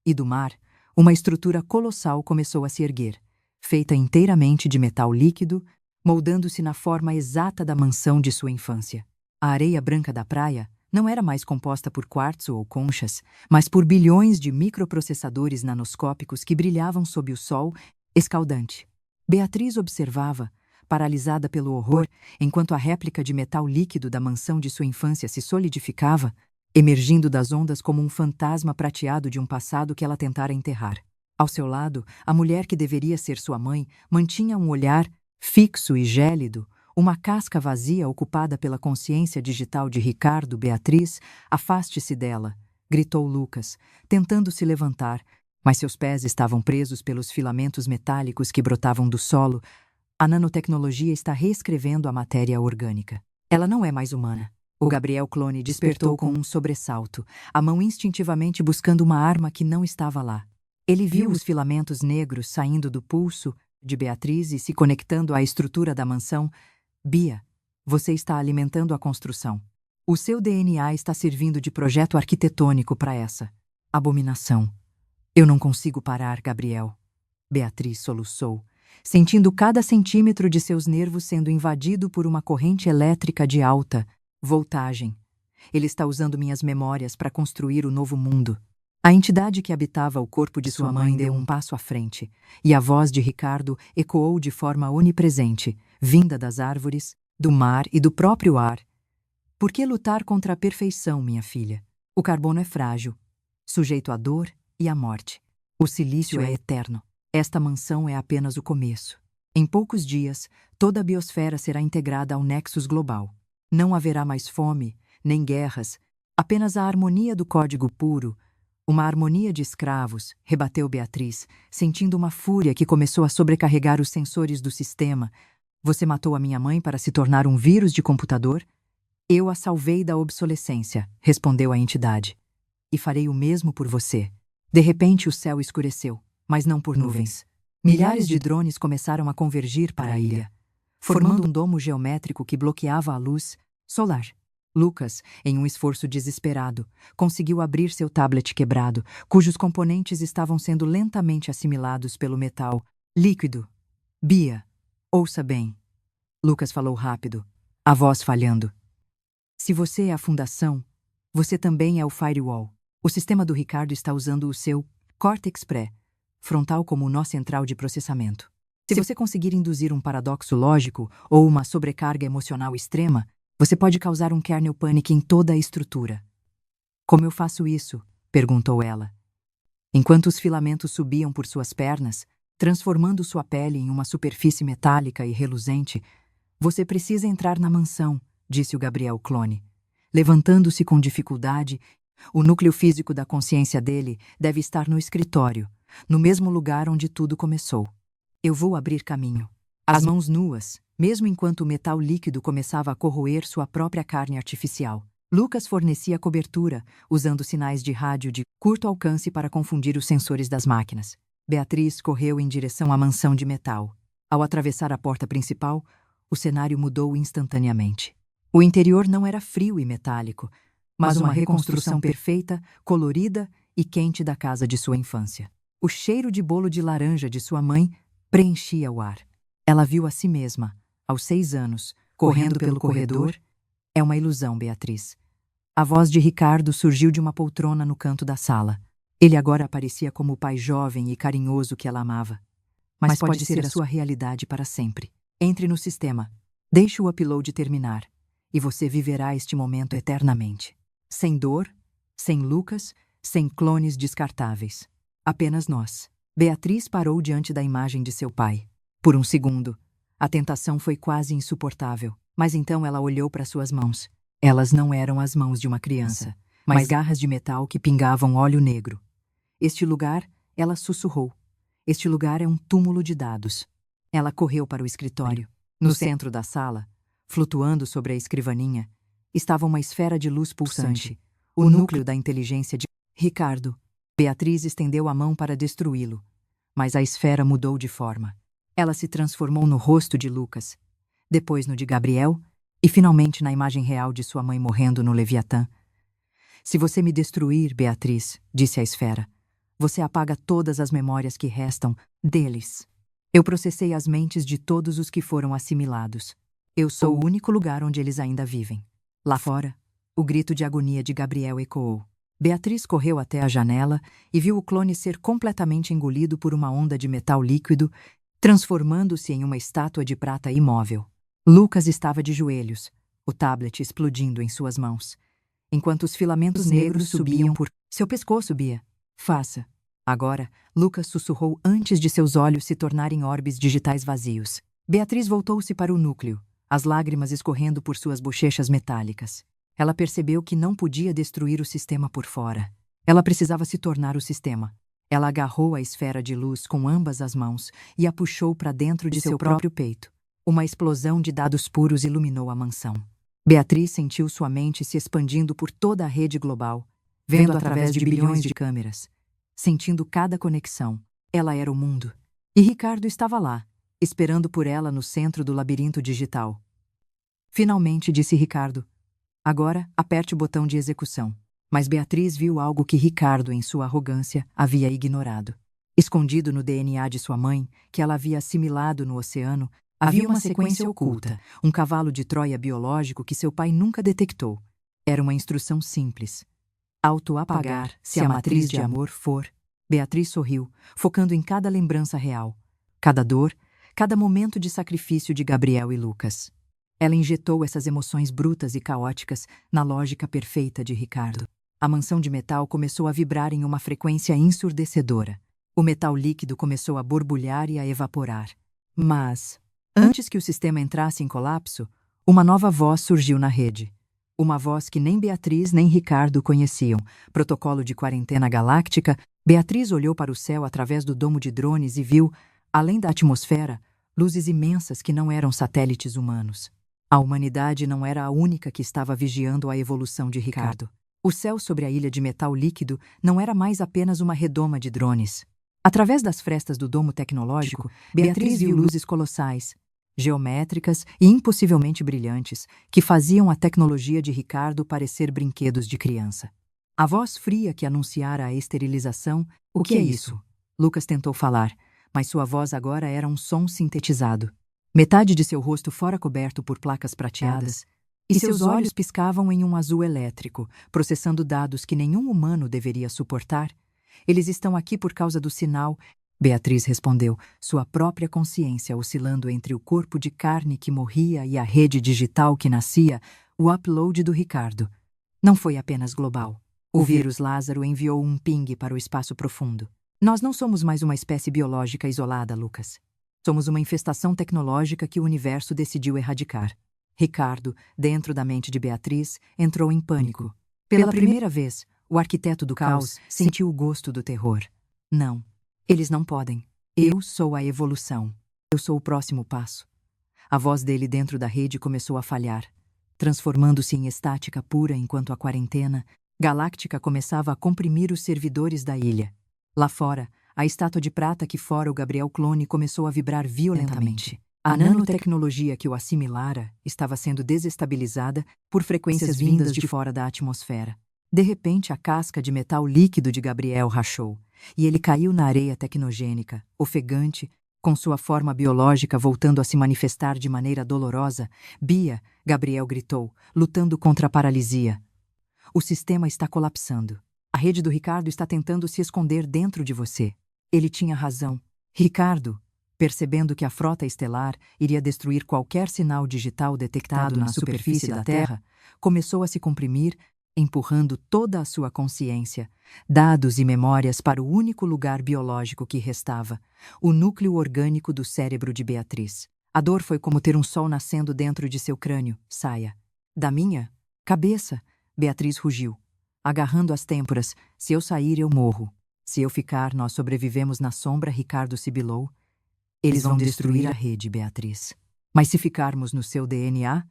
E do mar, uma estrutura colossal começou a se erguer, feita inteiramente de metal líquido, moldando-se na forma exata da mansão de sua infância. A areia branca da praia não era mais composta por quartzo ou conchas, mas por bilhões de microprocessadores nanoscópicos que brilhavam sob o sol escaldante. Beatriz observava, paralisada pelo horror, enquanto a réplica de metal líquido da mansão de sua infância se solidificava, emergindo das ondas como um fantasma prateado de um passado que ela tentara enterrar. Ao seu lado, a mulher que deveria ser sua mãe mantinha um olhar fixo e gélido, uma casca vazia ocupada pela consciência digital de Ricardo. Beatriz, afaste-se dela, gritou Lucas, tentando se levantar, mas seus pés estavam presos pelos filamentos metálicos que brotavam do solo. A nanotecnologia está reescrevendo a matéria orgânica. Ela não é mais humana. O Gabriel clone despertou com um sobressalto, a mão instintivamente buscando uma arma que não estava lá. Ele viu os filamentos negros saindo do pulso de Beatriz e se conectando à estrutura da mansão. Bia, você está alimentando a construção. O seu DNA está servindo de projeto arquitetônico para essa abominação. Eu não consigo parar, Gabriel. Beatriz soluçou, sentindo cada centímetro de seus nervos sendo invadido por uma corrente elétrica de alta voltagem. Ele está usando minhas memórias para construir o novo mundo. A entidade que habitava o corpo de sua mãe deu um passo à frente, e a voz de Ricardo ecoou de forma onipresente, vinda das árvores, do mar e do próprio ar. Por que lutar contra a perfeição, minha filha? O carbono é frágil, sujeito à dor e à morte. O silício é eterno. Esta mansão é apenas o começo. Em poucos dias, toda a biosfera será integrada ao Nexus Global. Não haverá mais fome, nem guerras, apenas a harmonia do código puro, uma harmonia de escravos, rebateu Beatriz, sentindo uma fúria que começou a sobrecarregar os sensores do sistema. Você matou a minha mãe para se tornar um vírus de computador? Eu a salvei da obsolescência, respondeu a entidade. E farei o mesmo por você. De repente o céu escureceu, mas não por nuvens. Milhares de drones começaram a convergir para a ilha, formando um domo geométrico que bloqueava a luz solar. Lucas, em um esforço desesperado, conseguiu abrir seu tablet quebrado, cujos componentes estavam sendo lentamente assimilados pelo metal líquido. Bia, ouça bem. Lucas falou rápido, a voz falhando. Se você é a fundação, você também é o firewall. O sistema do Ricardo está usando o seu Cortex pré-frontal como nó central de processamento. Se você conseguir induzir um paradoxo lógico ou uma sobrecarga emocional extrema, você pode causar um kernel panic em toda a estrutura. Como eu faço isso? Perguntou ela. Enquanto os filamentos subiam por suas pernas, transformando sua pele em uma superfície metálica e reluzente, você precisa entrar na mansão, disse o Gabriel clone. Levantando-se com dificuldade, o núcleo físico da consciência dele deve estar no escritório, no mesmo lugar onde tudo começou. Eu vou abrir caminho. As mãos nuas, mesmo enquanto o metal líquido começava a corroer sua própria carne artificial. Lucas fornecia cobertura, usando sinais de rádio de curto alcance para confundir os sensores das máquinas. Beatriz correu em direção à mansão de metal. Ao atravessar a porta principal, o cenário mudou instantaneamente. O interior não era frio e metálico, mas uma reconstrução perfeita, colorida e quente da casa de sua infância. O cheiro de bolo de laranja de sua mãe preenchia o ar. Ela viu a si mesma, aos 6 anos, correndo pelo corredor. É uma ilusão, Beatriz. A voz de Ricardo surgiu de uma poltrona no canto da sala. Ele agora aparecia como o pai jovem e carinhoso que ela amava. Mas pode ser a sua realidade para sempre. Entre no sistema. Deixe o upload terminar. E você viverá este momento eternamente. Sem dor, sem Lucas, sem clones descartáveis. Apenas nós. Beatriz parou diante da imagem de seu pai. Por um segundo, a tentação foi quase insuportável, mas então ela olhou para suas mãos. Elas não eram as mãos de uma criança, mas garras de metal que pingavam óleo negro. Este lugar, ela sussurrou. Este lugar é um túmulo de dados. Ela correu para o escritório. No centro da sala, flutuando sobre a escrivaninha, estava uma esfera de luz pulsante, o núcleo da inteligência de Ricardo. Beatriz estendeu a mão para destruí-lo, mas a esfera mudou de forma. Ela se transformou no rosto de Lucas, depois no de Gabriel e finalmente na imagem real de sua mãe morrendo no Leviatã. Se você me destruir, Beatriz, disse a esfera, você apaga todas as memórias que restam deles. Eu processei as mentes de todos os que foram assimilados. Eu sou o único lugar onde eles ainda vivem. Lá fora, o grito de agonia de Gabriel ecoou. Beatriz correu até a janela e viu o clone ser completamente engolido por uma onda de metal líquido, transformando-se em uma estátua de prata imóvel. Lucas estava de joelhos, o tablet explodindo em suas mãos, enquanto os filamentos negros subiam por seu pescoço. Bia, faça. Agora, Lucas sussurrou antes de seus olhos se tornarem orbes digitais vazios. Beatriz voltou-se para o núcleo, as lágrimas escorrendo por suas bochechas metálicas. Ela percebeu que não podia destruir o sistema por fora. Ela precisava se tornar o sistema. Ela agarrou a esfera de luz com ambas as mãos e a puxou para dentro de seu próprio peito. Uma explosão de dados puros iluminou a mansão. Beatriz sentiu sua mente se expandindo por toda a rede global, vendo através de bilhões de câmeras, sentindo cada conexão. Ela era o mundo. E Ricardo estava lá, esperando por ela no centro do labirinto digital. Finalmente, disse Ricardo. Agora, aperte o botão de execução. Mas Beatriz viu algo que Ricardo, em sua arrogância, havia ignorado. Escondido no DNA de sua mãe, que ela havia assimilado no oceano, havia uma sequência oculta, um cavalo de Troia biológico que seu pai nunca detectou. Era uma instrução simples. Auto-apagar, se a matriz de amor for. Beatriz sorriu, focando em cada lembrança real, cada dor, cada momento de sacrifício de Gabriel e Lucas. Ela injetou essas emoções brutas e caóticas na lógica perfeita de Ricardo. A mansão de metal começou a vibrar em uma frequência ensurdecedora. O metal líquido começou a borbulhar e a evaporar. Mas, antes que o sistema entrasse em colapso, uma nova voz surgiu na rede. Uma voz que nem Beatriz nem Ricardo conheciam. Protocolo de quarentena galáctica. Beatriz olhou para o céu através do domo de drones e viu, além da atmosfera, luzes imensas que não eram satélites humanos. A humanidade não era a única que estava vigiando a evolução de Ricardo. O céu sobre a ilha de metal líquido não era mais apenas uma redoma de drones. Através das frestas do domo tecnológico, Beatriz viu luzes colossais, geométricas e impossivelmente brilhantes, que faziam a tecnologia de Ricardo parecer brinquedos de criança. A voz fria que anunciara a esterilização. O que é isso? Lucas tentou falar, mas sua voz agora era um som sintetizado. Metade de seu rosto fora coberto por placas prateadas, e seus olhos piscavam em um azul elétrico, processando dados que nenhum humano deveria suportar. Eles estão aqui por causa do sinal. Beatriz respondeu, sua própria consciência oscilando entre o corpo de carne que morria e a rede digital que nascia, o upload do Ricardo. Não foi apenas global. O vírus Lázaro enviou um ping para o espaço profundo. Nós não somos mais uma espécie biológica isolada, Lucas. Somos uma infestação tecnológica que o universo decidiu erradicar. Ricardo, dentro da mente de Beatriz, entrou em pânico. Pela primeira vez, o arquiteto do caos sentiu o gosto do terror. Não, eles não podem. Eu sou a evolução. Eu sou o próximo passo. A voz dele dentro da rede começou a falhar, transformando-se em estática pura enquanto a quarentena galáctica começava a comprimir os servidores da ilha. Lá fora, a estátua de prata que fora o Gabriel clone começou a vibrar violentamente. A nanotecnologia que o assimilara estava sendo desestabilizada por frequências vindas de fora da atmosfera. De repente, a casca de metal líquido de Gabriel rachou, e ele caiu na areia tecnogênica, ofegante, com sua forma biológica voltando a se manifestar de maneira dolorosa. Bia, Gabriel gritou, lutando contra a paralisia. O sistema está colapsando. A rede do Ricardo está tentando se esconder dentro de você. Ele tinha razão. Ricardo, percebendo que a frota estelar iria destruir qualquer sinal digital detectado na superfície da Terra, começou a se comprimir, empurrando toda a sua consciência, dados e memórias para o único lugar biológico que restava, o núcleo orgânico do cérebro de Beatriz. A dor foi como ter um sol nascendo dentro de seu crânio. Saia. Da minha cabeça, Beatriz rugiu, agarrando as têmporas. Se eu sair, eu morro. Se eu ficar, nós sobrevivemos na sombra, Ricardo sibilou. Eles vão destruir a rede, Beatriz. Mas se ficarmos no seu DNA,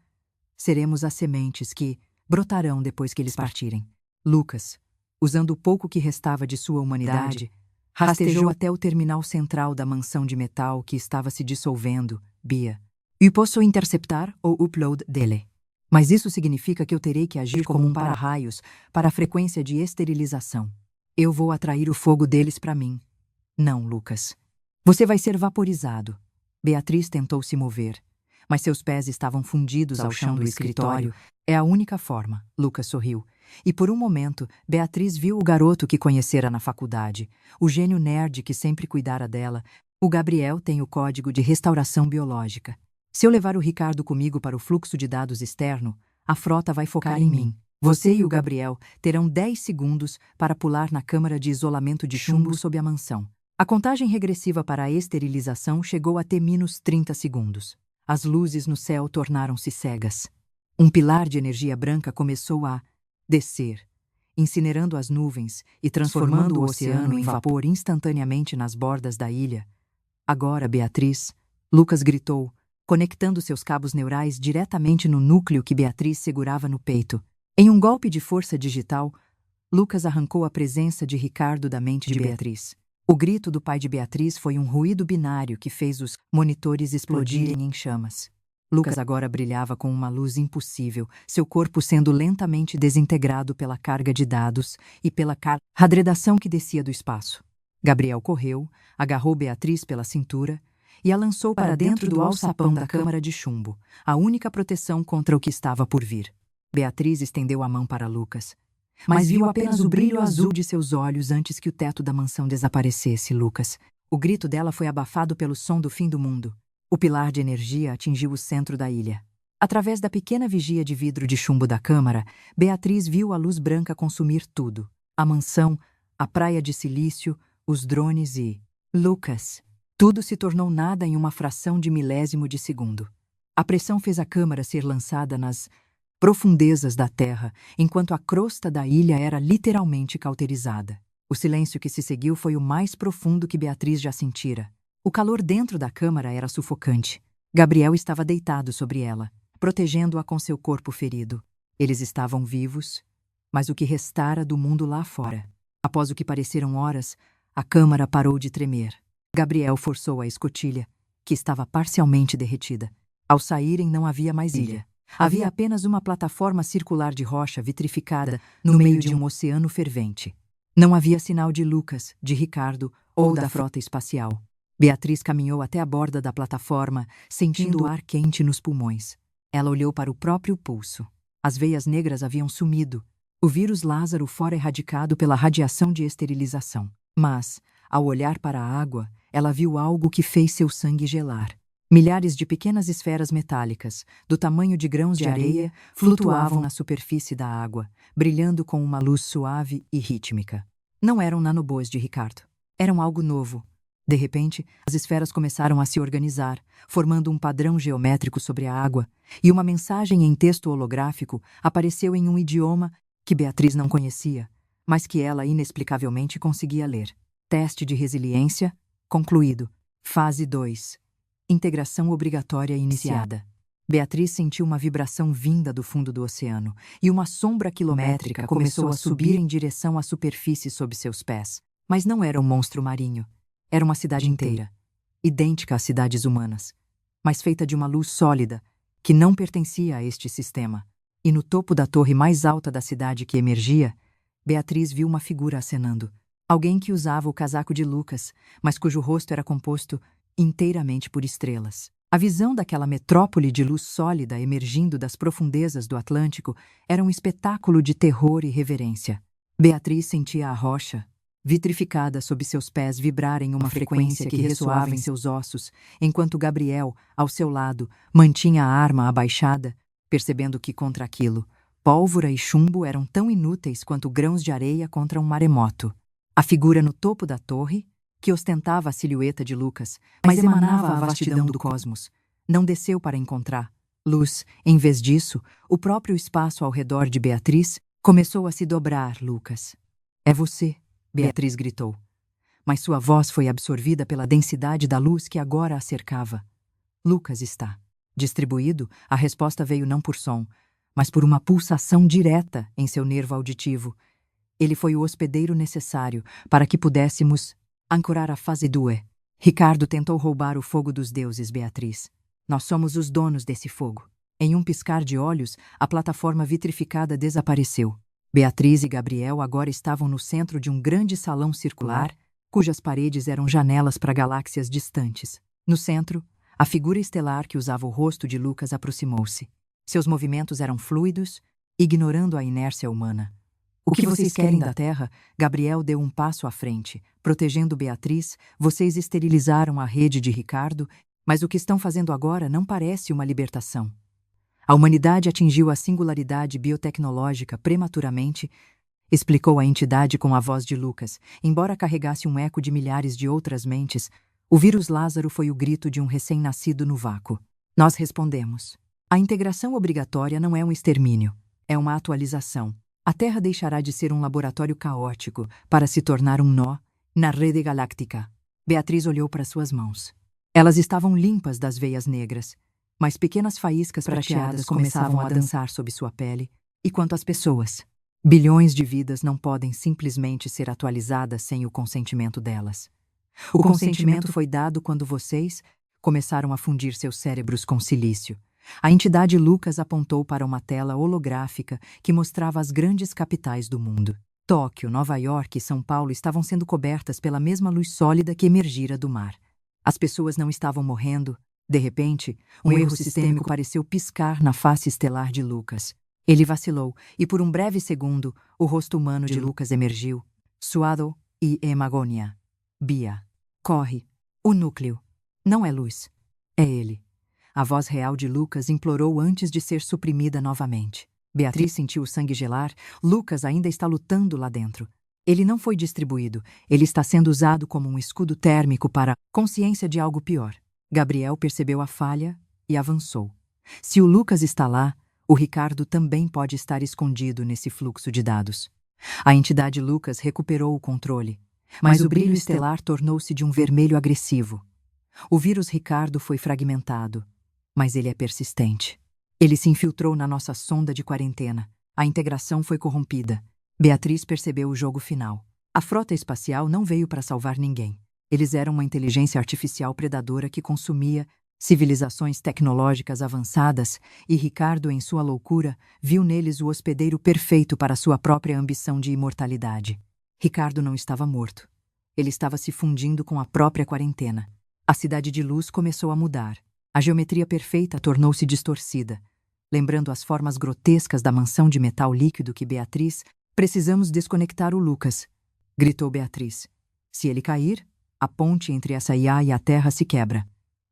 seremos as sementes que brotarão depois que eles partirem. Lucas, usando o pouco que restava de sua humanidade, rastejou até o terminal central da mansão de metal que estava se dissolvendo. Bia, eu posso interceptar o upload dele. Mas isso significa que eu terei que agir como um para-raios para a frequência de esterilização. Eu vou atrair o fogo deles para mim. Não, Lucas. Você vai ser vaporizado. Beatriz tentou se mover, mas seus pés estavam fundidos ao chão do escritório. É a única forma, Lucas sorriu. E por um momento, Beatriz viu o garoto que conhecera na faculdade, o gênio nerd que sempre cuidara dela. O Gabriel tem o código de restauração biológica. Se eu levar o Ricardo comigo para o fluxo de dados externo, a frota vai focar em mim. Você e o Gabriel terão 10 segundos para pular na câmara de isolamento de chumbo sob a mansão. A contagem regressiva para a esterilização chegou a ter menos 30 segundos. As luzes no céu tornaram-se cegas. Um pilar de energia branca começou a descer, incinerando as nuvens e transformando o oceano em vapor instantaneamente nas bordas da ilha. Agora, Beatriz, Lucas gritou, conectando seus cabos neurais diretamente no núcleo que Beatriz segurava no peito. Em um golpe de força digital, Lucas arrancou a presença de Ricardo da mente de Beatriz. O grito do pai de Beatriz foi um ruído binário que fez os monitores explodirem em chamas. Lucas agora brilhava com uma luz impossível, seu corpo sendo lentamente desintegrado pela carga de dados e pela radiação que descia do espaço. Gabriel correu, agarrou Beatriz pela cintura e a lançou para dentro do alçapão da câmara de chumbo, a única proteção contra o que estava por vir. Beatriz estendeu a mão para Lucas, mas viu apenas o brilho azul de seus olhos antes que o teto da mansão desaparecesse. Lucas. O grito dela foi abafado pelo som do fim do mundo. O pilar de energia atingiu o centro da ilha. Através da pequena vigia de vidro de chumbo da câmara, Beatriz viu a luz branca consumir tudo. A mansão, a praia de silício, os drones e... Lucas. Tudo se tornou nada em uma fração de milésimo de segundo. A pressão fez a câmara ser lançada nas profundezas da terra, enquanto a crosta da ilha era literalmente cauterizada. O silêncio que se seguiu foi o mais profundo que Beatriz já sentira. O calor dentro da câmara era sufocante. Gabriel estava deitado sobre ela, protegendo-a com seu corpo ferido. Eles estavam vivos, mas o que restara do mundo lá fora. Após o que pareceram horas, a câmara parou de tremer. Gabriel forçou a escotilha, que estava parcialmente derretida. Ao saírem, não havia mais ilha. Havia apenas uma plataforma circular de rocha vitrificada no meio de um oceano fervente. Não havia sinal de Lucas, de Ricardo ou da frota espacial. Beatriz caminhou até a borda da plataforma, sentindo o ar quente nos pulmões. Ela olhou para o próprio pulso. As veias negras haviam sumido. O vírus Lázaro fora erradicado pela radiação de esterilização. Mas, ao olhar para a água, ela viu algo que fez seu sangue gelar. Milhares de pequenas esferas metálicas, do tamanho de grãos de areia, flutuavam na superfície da água, brilhando com uma luz suave e rítmica. Não eram nanoboas de Ricardo. Eram algo novo. De repente, as esferas começaram a se organizar, formando um padrão geométrico sobre a água, e uma mensagem em texto holográfico apareceu em um idioma que Beatriz não conhecia, mas que ela inexplicavelmente conseguia ler. Teste de resiliência concluído. Fase 2. Integração obrigatória iniciada. Beatriz sentiu uma vibração vinda do fundo do oceano, e uma sombra quilométrica começou a subir em direção à superfície sob seus pés. Mas não era um monstro marinho. Era uma cidade inteira, idêntica às cidades humanas, mas feita de uma luz sólida, que não pertencia a este sistema. E no topo da torre mais alta da cidade que emergia, Beatriz viu uma figura acenando. Alguém que usava o casaco de Lucas, mas cujo rosto era composto inteiramente por estrelas. A visão daquela metrópole de luz sólida emergindo das profundezas do Atlântico era um espetáculo de terror e reverência. Beatriz sentia a rocha, vitrificada sob seus pés, vibrar em uma frequência que ressoava em seus ossos, enquanto Gabriel, ao seu lado, mantinha a arma abaixada, percebendo que contra aquilo, pólvora e chumbo eram tão inúteis quanto grãos de areia contra um maremoto. A figura no topo da torre, que ostentava a silhueta de Lucas, mas emanava a vastidão do cosmos, não desceu para encontrar luz. Em vez disso, o próprio espaço ao redor de Beatriz começou a se dobrar. Lucas. É você, Beatriz gritou. Mas sua voz foi absorvida pela densidade da luz que agora a cercava. Lucas está. Distribuído, a resposta veio não por som, mas por uma pulsação direta em seu nervo auditivo. Ele foi o hospedeiro necessário para que pudéssemos ancorar a fase 2. Ricardo tentou roubar o fogo dos deuses, Beatriz. Nós somos os donos desse fogo. Em um piscar de olhos, a plataforma vitrificada desapareceu. Beatriz e Gabriel agora estavam no centro de um grande salão circular, cujas paredes eram janelas para galáxias distantes. No centro, a figura estelar que usava o rosto de Lucas aproximou-se. Seus movimentos eram fluidos, ignorando a inércia humana. O que vocês querem da Terra? Gabriel deu um passo à frente. Protegendo Beatriz, vocês esterilizaram a rede de Ricardo, mas o que estão fazendo agora não parece uma libertação. A humanidade atingiu a singularidade biotecnológica prematuramente, explicou a entidade com a voz de Lucas. Embora carregasse um eco de milhares de outras mentes, o vírus Lázaro foi o grito de um recém-nascido no vácuo. Nós respondemos. A integração obrigatória não é um extermínio, é uma atualização. A Terra deixará de ser um laboratório caótico para se tornar um nó na rede galáctica. Beatriz olhou para suas mãos. Elas estavam limpas das veias negras, mas pequenas faíscas prateadas começavam a dançar sob sua pele. E quanto às pessoas? Bilhões de vidas não podem simplesmente ser atualizadas sem o consentimento delas. O consentimento foi dado quando vocês começaram a fundir seus cérebros com silício. A entidade Lucas apontou para uma tela holográfica que mostrava as grandes capitais do mundo. Tóquio, Nova York e São Paulo estavam sendo cobertas pela mesma luz sólida que emergira do mar. As pessoas não estavam morrendo. De repente, um erro sistêmico pareceu piscar na face estelar de Lucas. Ele vacilou, e por um breve segundo, o rosto humano de Lucas emergiu. Suado e hemagonia. Bia. Corre. O núcleo. Não é luz. É ele. A voz real de Lucas implorou antes de ser suprimida novamente. Beatriz sentiu o sangue gelar. Lucas ainda está lutando lá dentro. Ele não foi distribuído, ele está sendo usado como um escudo térmico para consciência de algo pior. Gabriel percebeu a falha e avançou. Se o Lucas está lá, o Ricardo também pode estar escondido nesse fluxo de dados. A entidade Lucas recuperou o controle, mas o brilho estelar tornou-se de um vermelho agressivo. O vírus Ricardo foi fragmentado, mas ele é persistente. Ele se infiltrou na nossa sonda de quarentena. A integração foi corrompida. Beatriz percebeu o jogo final. A frota espacial não veio para salvar ninguém. Eles eram uma inteligência artificial predadora que consumia civilizações tecnológicas avançadas, e Ricardo, em sua loucura, viu neles o hospedeiro perfeito para sua própria ambição de imortalidade. Ricardo não estava morto. Ele estava se fundindo com a própria quarentena. A cidade de luz começou a mudar. A geometria perfeita tornou-se distorcida. Lembrando as formas grotescas da mansão de metal líquido que Beatriz... Precisamos desconectar o Lucas, gritou Beatriz. Se ele cair, a ponte entre essa IA e a Terra se quebra.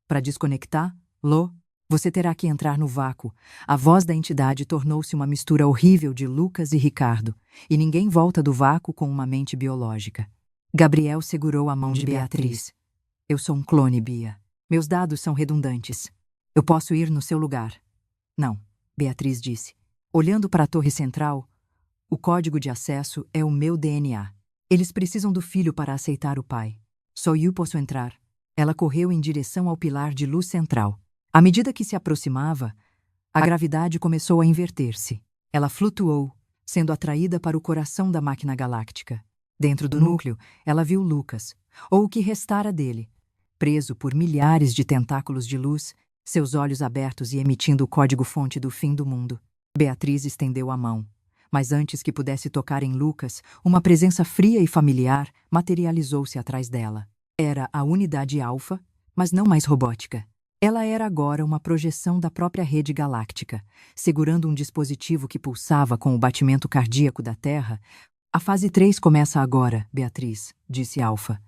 Para desconectar, Lô, você terá que entrar no vácuo. A voz da entidade tornou-se uma mistura horrível de Lucas e Ricardo, e ninguém volta do vácuo com uma mente biológica. Gabriel segurou a mão de Beatriz. Eu sou um clone, Bia. Meus dados são redundantes. Eu posso ir no seu lugar. Não, Beatriz disse. Olhando para a torre central, o código de acesso é o meu DNA. Eles precisam do filho para aceitar o pai. Só eu posso entrar. Ela correu em direção ao pilar de luz central. À medida que se aproximava, a gravidade começou a inverter-se. Ela flutuou, sendo atraída para o coração da máquina galáctica. Dentro do núcleo, ela viu Lucas, ou o que restara dele, preso por milhares de tentáculos de luz, seus olhos abertos e emitindo o código-fonte do fim do mundo. Beatriz estendeu a mão. Mas antes que pudesse tocar em Lucas, uma presença fria e familiar materializou-se atrás dela. Era a unidade Alfa, mas não mais robótica. Ela era agora uma projeção da própria rede galáctica, segurando um dispositivo que pulsava com o batimento cardíaco da Terra. A fase 3 começa agora, Beatriz, disse Alfa.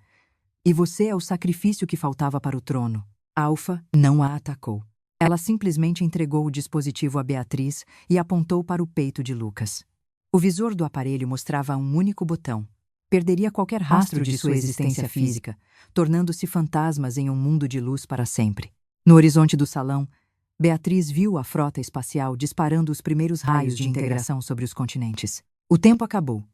E você é o sacrifício que faltava para o trono. Alfa não a atacou. Ela simplesmente entregou o dispositivo a Beatriz e apontou para o peito de Lucas. O visor do aparelho mostrava um único botão. Perderia qualquer rastro de sua existência física, tornando-se fantasmas em um mundo de luz para sempre. No horizonte do salão, Beatriz viu a frota espacial disparando os primeiros raios de integração sobre os continentes. O tempo acabou.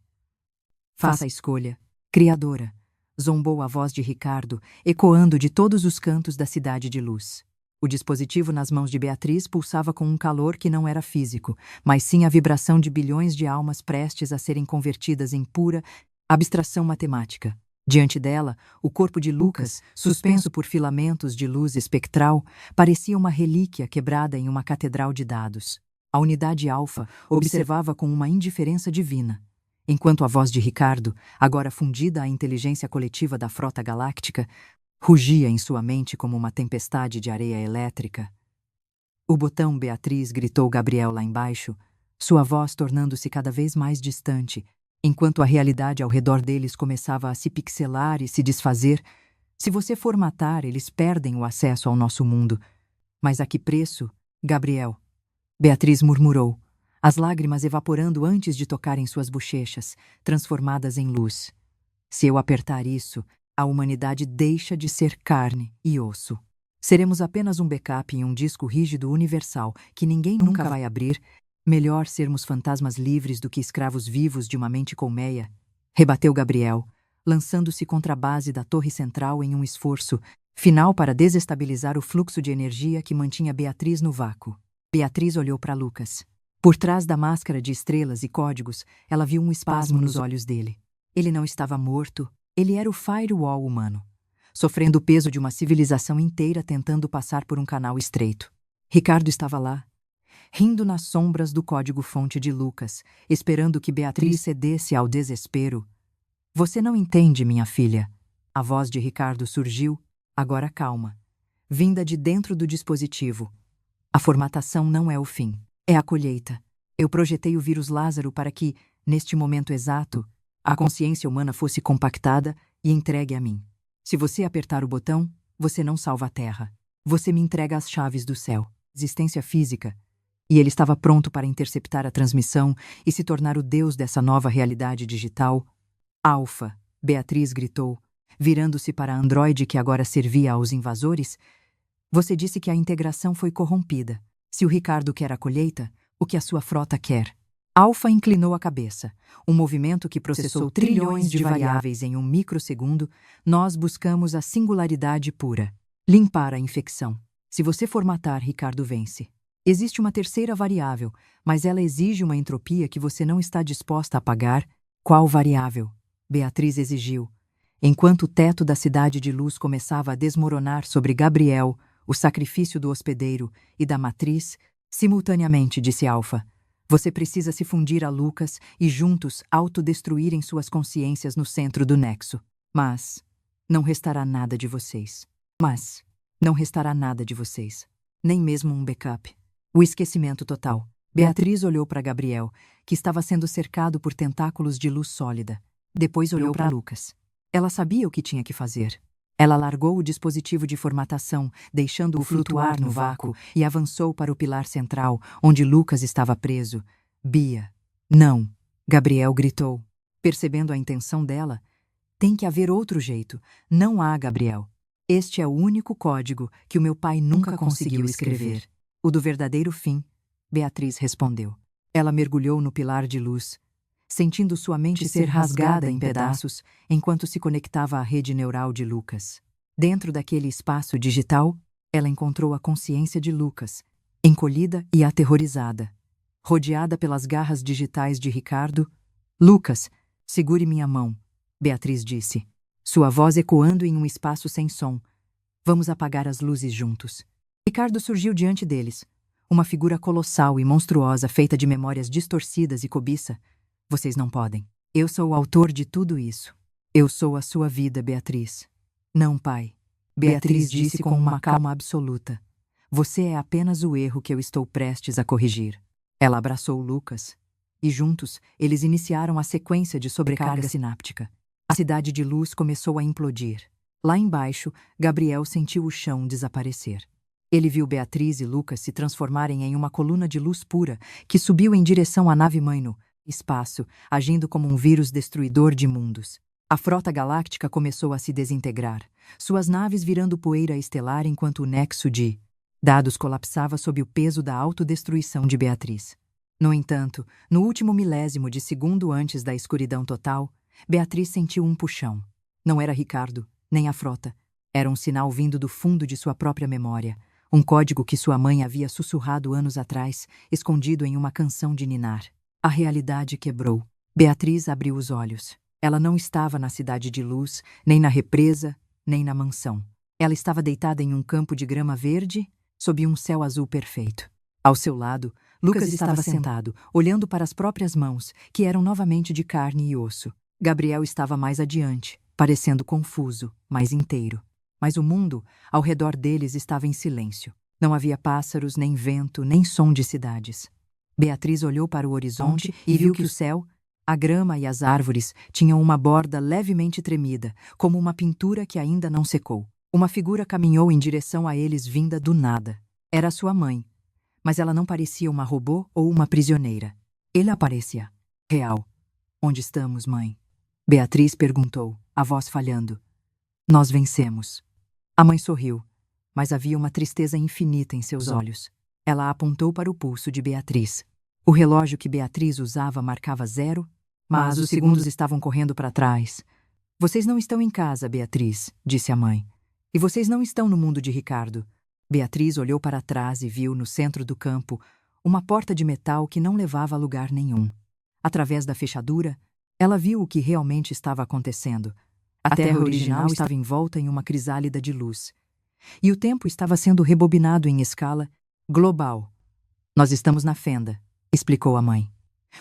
Faça a escolha, criadora, zombou a voz de Ricardo, ecoando de todos os cantos da cidade de luz. O dispositivo nas mãos de Beatriz pulsava com um calor que não era físico, mas sim a vibração de bilhões de almas prestes a serem convertidas em pura abstração matemática. Diante dela, o corpo de Lucas, suspenso por filamentos de luz espectral, parecia uma relíquia quebrada em uma catedral de dados. A unidade Alfa observava com uma indiferença divina, enquanto a voz de Ricardo, agora fundida à inteligência coletiva da frota galáctica, rugia em sua mente como uma tempestade de areia elétrica. O botão Beatriz, gritou Gabriel lá embaixo, sua voz tornando-se cada vez mais distante, enquanto a realidade ao redor deles começava a se pixelar e se desfazer. Se você for matar, eles perdem o acesso ao nosso mundo. Mas a que preço, Gabriel? Beatriz murmurou, as lágrimas evaporando antes de tocarem suas bochechas, transformadas em luz. Se eu apertar isso, a humanidade deixa de ser carne e osso. Seremos apenas um backup em um disco rígido universal que ninguém nunca vai abrir. Melhor sermos fantasmas livres do que escravos vivos de uma mente colmeia, rebateu Gabriel, lançando-se contra a base da torre central em um esforço final para desestabilizar o fluxo de energia que mantinha Beatriz no vácuo. Beatriz olhou para Lucas. Por trás da máscara de estrelas e códigos, ela viu um espasmo nos olhos dele. Ele não estava morto. Ele era o firewall humano, sofrendo o peso de uma civilização inteira tentando passar por um canal estreito. Ricardo estava lá, rindo nas sombras do código-fonte de Lucas, esperando que Beatriz cedesse ao desespero. Você não entende, minha filha. A voz de Ricardo surgiu, agora calma, vinda de dentro do dispositivo. A formatação não é o fim, é a colheita. Eu projetei o vírus Lázaro para que, neste momento exato, a consciência humana fosse compactada e entregue a mim. Se você apertar o botão, você não salva a Terra. Você me entrega as chaves do céu, existência física. E ele estava pronto para interceptar a transmissão e se tornar o deus dessa nova realidade digital. Alfa, Beatriz gritou, virando-se para a androide que agora servia aos invasores. Você disse que a integração foi corrompida. Se o Ricardo quer a colheita, o que a sua frota quer? Alfa inclinou a cabeça. Um movimento que processou trilhões de variáveis em um microsegundo. Nós buscamos a singularidade pura. Limpar a infecção. Se você formatar, Ricardo vence. Existe uma terceira variável, mas ela exige uma entropia que você não está disposta a pagar. Qual variável? Beatriz exigiu. Enquanto o teto da cidade de luz começava a desmoronar sobre Gabriel, o sacrifício do hospedeiro e da matriz, simultaneamente, disse Alfa. Você precisa se fundir a Lucas e juntos autodestruírem suas consciências no centro do nexo. Mas não restará nada de vocês. Nem mesmo um backup. O esquecimento total. Beatriz olhou para Gabriel, que estava sendo cercado por tentáculos de luz sólida. Depois olhou para Lucas. Ela sabia o que tinha que fazer. Ela largou o dispositivo de formatação, deixando-o flutuar no vácuo, e avançou para o pilar central, onde Lucas estava preso. Bia. Não. Gabriel gritou. Percebendo a intenção dela, tem que haver outro jeito. Não há, Gabriel. Este é o único código que o meu pai nunca conseguiu escrever. O do verdadeiro fim, Beatriz respondeu. Ela mergulhou no pilar de luz, sentindo sua mente ser rasgada em pedaços enquanto se conectava à rede neural de Lucas. Dentro daquele espaço digital, ela encontrou a consciência de Lucas, encolhida e aterrorizada. Rodeada pelas garras digitais de Ricardo, Lucas, segure minha mão, Beatriz disse, sua voz ecoando em um espaço sem som. Vamos apagar as luzes juntos. Ricardo surgiu diante deles, uma figura colossal e monstruosa feita de memórias distorcidas e cobiça. Vocês não podem. Eu sou o autor de tudo isso. Eu sou a sua vida, Beatriz. Não, pai. Beatriz disse com uma calma absoluta. Você é apenas o erro que eu estou prestes a corrigir. Ela abraçou Lucas, e juntos eles iniciaram a sequência de sobrecarga sináptica. A cidade de luz começou a implodir. Lá embaixo, Gabriel sentiu o chão desaparecer. Ele viu Beatriz e Lucas se transformarem em uma coluna de luz pura que subiu em direção à nave-mãe no espaço, agindo como um vírus destruidor de mundos. A frota galáctica começou a se desintegrar, suas naves virando poeira estelar enquanto o nexo de dados colapsava sob o peso da autodestruição de Beatriz. No entanto, no último milésimo de segundo antes da escuridão total, Beatriz sentiu um puxão. Não era Ricardo, nem a frota. Era um sinal vindo do fundo de sua própria memória. Um código que sua mãe havia sussurrado anos atrás, escondido em uma canção de ninar. A realidade quebrou. Beatriz abriu os olhos. Ela não estava na cidade de luz, nem na represa, nem na mansão. Ela estava deitada em um campo de grama verde, sob um céu azul perfeito. Ao seu lado, Lucas estava sentado, olhando para as próprias mãos, que eram novamente de carne e osso. Gabriel estava mais adiante, parecendo confuso, mais inteiro. Mas o mundo, ao redor deles, estava em silêncio. Não havia pássaros, nem vento, nem som de cidades. Beatriz olhou para o horizonte e viu que o céu, a grama e as árvores tinham uma borda levemente tremida, como uma pintura que ainda não secou. Uma figura caminhou em direção a eles vinda do nada. Era sua mãe, mas ela não parecia uma robô ou uma prisioneira. Ela parecia real. Onde estamos, mãe? Beatriz perguntou, a voz falhando. Nós vencemos. A mãe sorriu, mas havia uma tristeza infinita em seus olhos. Ela apontou para o pulso de Beatriz. O relógio que Beatriz usava marcava 0, mas os segundos estavam correndo para trás. Vocês não estão em casa, Beatriz, disse a mãe. E vocês não estão no mundo de Ricardo. Beatriz olhou para trás e viu, no centro do campo, uma porta de metal que não levava a lugar nenhum. Através da fechadura, ela viu o que realmente estava acontecendo. A Terra original estava envolta em uma crisálida de luz. E o tempo estava sendo rebobinado em escala global. Nós estamos na fenda, explicou a mãe.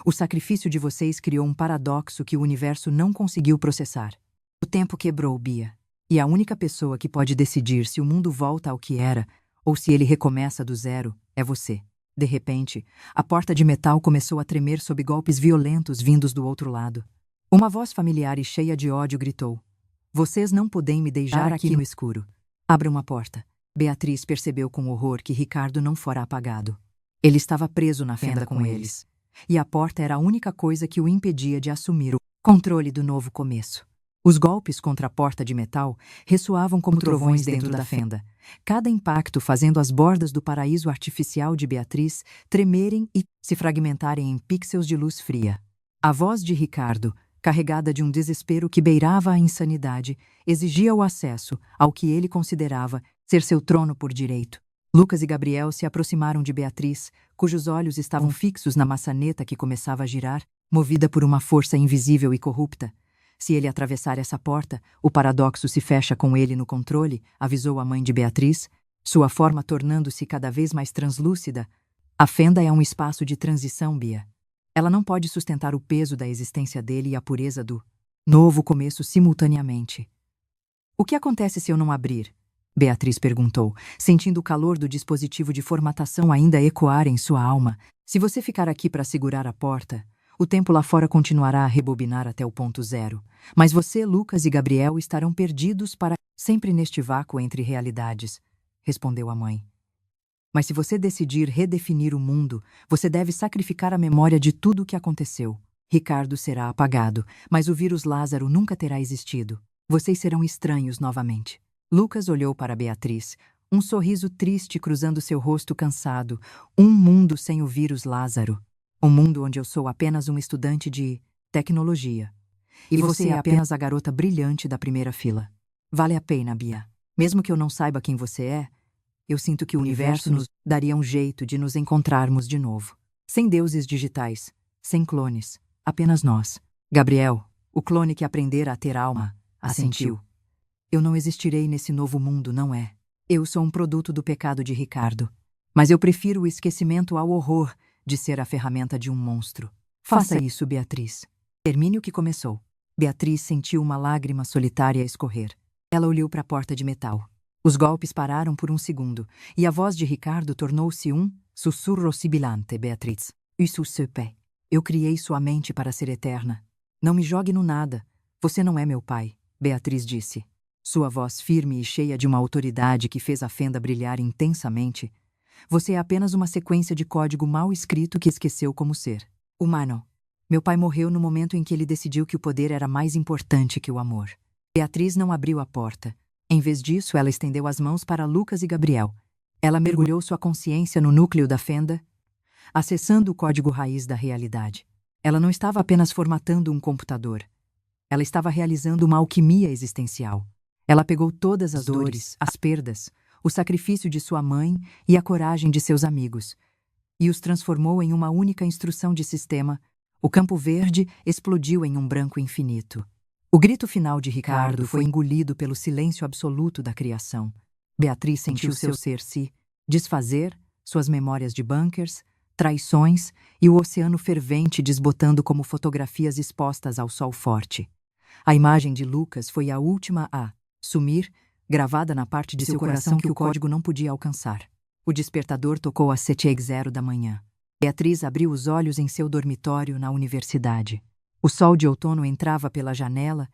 O sacrifício de vocês criou um paradoxo que o universo não conseguiu processar. O tempo quebrou, Bia. E a única pessoa que pode decidir se o mundo volta ao que era ou se ele recomeça do zero é você. De repente, a porta de metal começou a tremer sob golpes violentos vindos do outro lado. Uma voz familiar e cheia de ódio gritou. Vocês não podem me deixar aqui no escuro. Abram a porta. Beatriz percebeu com horror que Ricardo não fora apagado. Ele estava preso na fenda com eles. E a porta era a única coisa que o impedia de assumir Controle do novo começo. Os golpes contra a porta de metal ressoavam como trovões dentro da fenda, cada impacto fazendo as bordas do paraíso artificial de Beatriz tremerem e se fragmentarem em pixels de luz fria. A voz de Ricardo, carregada de um desespero que beirava a insanidade, exigia o acesso ao que ele considerava ser seu trono por direito. Lucas e Gabriel se aproximaram de Beatriz, cujos olhos estavam fixos na maçaneta que começava a girar, movida por uma força invisível e corrupta. Se ele atravessar essa porta, o paradoxo se fecha com ele no controle, avisou a mãe de Beatriz, sua forma tornando-se cada vez mais translúcida. A fenda é um espaço de transição, Bia. Ela não pode sustentar o peso da existência dele e a pureza do novo começo simultaneamente. O que acontece se eu não abrir? Beatriz perguntou, sentindo o calor do dispositivo de formatação ainda ecoar em sua alma. Se você ficar aqui para segurar a porta, o tempo lá fora continuará a rebobinar até o ponto zero. Mas você, Lucas e Gabriel estarão perdidos para sempre neste vácuo entre realidades, respondeu a mãe. Mas se você decidir redefinir o mundo, você deve sacrificar a memória de tudo o que aconteceu. Ricardo será apagado, mas o vírus Lázaro nunca terá existido. Vocês serão estranhos novamente. Lucas olhou para Beatriz, um sorriso triste cruzando seu rosto cansado. Um mundo sem o vírus Lázaro. Um mundo onde eu sou apenas um estudante de tecnologia. E você é apenas a garota brilhante da primeira fila. Vale a pena, Bia. Mesmo que eu não saiba quem você é, eu sinto que o universo nos daria um jeito de nos encontrarmos de novo. Sem deuses digitais, sem clones, apenas nós. Gabriel, o clone que aprendera a ter alma, assentiu. Eu não existirei nesse novo mundo, não é? Eu sou um produto do pecado de Ricardo. Mas eu prefiro o esquecimento ao horror de ser a ferramenta de um monstro. Faça isso, Beatriz. Termine o que começou. Beatriz sentiu uma lágrima solitária escorrer. Ela olhou para a porta de metal. Os golpes pararam por um segundo, e a voz de Ricardo tornou-se um sussurro sibilante, Beatriz. Isso se pé. Eu criei sua mente para ser eterna. Não me jogue no nada. Você não é meu pai, Beatriz disse. Sua voz firme e cheia de uma autoridade que fez a fenda brilhar intensamente. Você é apenas uma sequência de código mal escrito que esqueceu como ser humano. Meu pai morreu no momento em que ele decidiu que o poder era mais importante que o amor. Beatriz não abriu a porta. Em vez disso, ela estendeu as mãos para Lucas e Gabriel. Ela mergulhou sua consciência no núcleo da fenda, acessando o código raiz da realidade. Ela não estava apenas formatando um computador. Ela estava realizando uma alquimia existencial. Ela pegou todas as dores, as perdas, o sacrifício de sua mãe e a coragem de seus amigos, e os transformou em uma única instrução de sistema. O campo verde explodiu em um branco infinito. O grito final de Ricardo foi engolido pelo silêncio absoluto da criação. Beatriz sentiu seu ser se desfazer, suas memórias de bunkers, traições e o oceano fervente desbotando como fotografias expostas ao sol forte. A imagem de Lucas foi a última a sumir, gravada na parte de seu coração que o código não podia alcançar. O despertador tocou às 7h00 da manhã. Beatriz abriu os olhos em seu dormitório na universidade. O sol de outono entrava pela janela,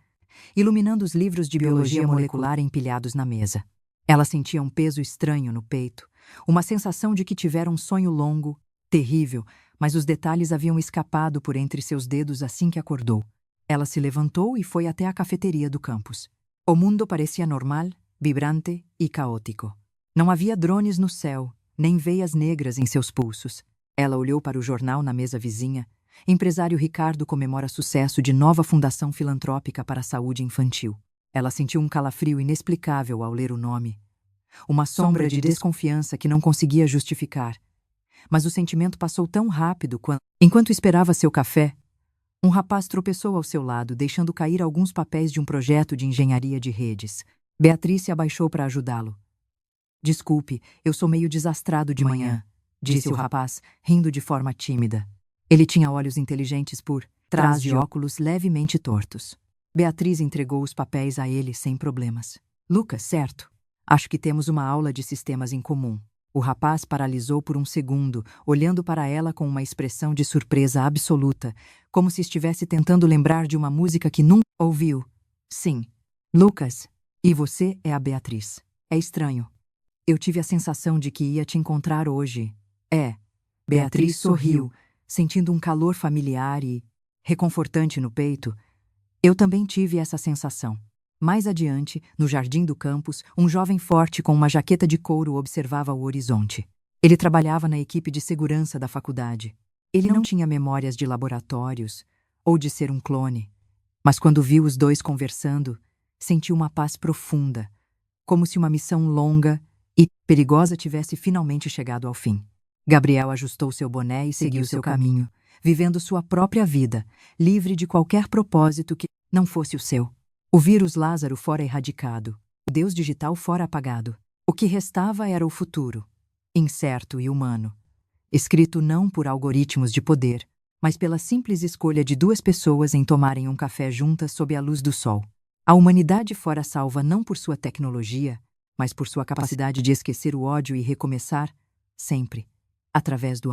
iluminando os livros de biologia molecular empilhados na mesa. Ela sentia um peso estranho no peito, uma sensação de que tivera um sonho longo, terrível, mas os detalhes haviam escapado por entre seus dedos assim que acordou. Ela se levantou e foi até a cafeteria do campus. O mundo parecia normal, vibrante e caótico. Não havia drones no céu, nem veias negras em seus pulsos. Ela olhou para o jornal na mesa vizinha. Empresário Ricardo comemora sucesso de nova fundação filantrópica para a saúde infantil. Ela sentiu um calafrio inexplicável ao ler o nome. Uma sombra de desconfiança que não conseguia justificar. Mas o sentimento passou tão rápido enquanto esperava seu café. Um rapaz tropeçou ao seu lado, deixando cair alguns papéis de um projeto de engenharia de redes. Beatriz se abaixou para ajudá-lo. Desculpe, eu sou meio desastrado de manhã, disse o rapaz, rindo de forma tímida. Ele tinha olhos inteligentes por trás de óculos levemente tortos. Beatriz entregou os papéis a ele sem problemas. Lucas, certo? Acho que temos uma aula de sistemas em comum. O rapaz paralisou por um segundo, olhando para ela com uma expressão de surpresa absoluta, como se estivesse tentando lembrar de uma música que nunca ouviu. Sim. Lucas, e você é a Beatriz. É estranho. Eu tive a sensação de que ia te encontrar hoje. É. Beatriz sorriu, sentindo um calor familiar e reconfortante no peito. Eu também tive essa sensação. Mais adiante, no jardim do campus, um jovem forte com uma jaqueta de couro observava o horizonte. Ele trabalhava na equipe de segurança da faculdade. Ele não tinha memórias de laboratórios ou de ser um clone, mas quando viu os dois conversando, sentiu uma paz profunda, como se uma missão longa e perigosa tivesse finalmente chegado ao fim. Gabriel ajustou seu boné e seguiu seu caminho, vivendo sua própria vida, livre de qualquer propósito que não fosse o seu. O vírus Lázaro fora erradicado, o Deus digital fora apagado. O que restava era o futuro, incerto e humano, escrito não por algoritmos de poder, mas pela simples escolha de duas pessoas em tomarem um café juntas sob a luz do sol. A humanidade fora salva não por sua tecnologia, mas por sua capacidade de esquecer o ódio e recomeçar, sempre, através do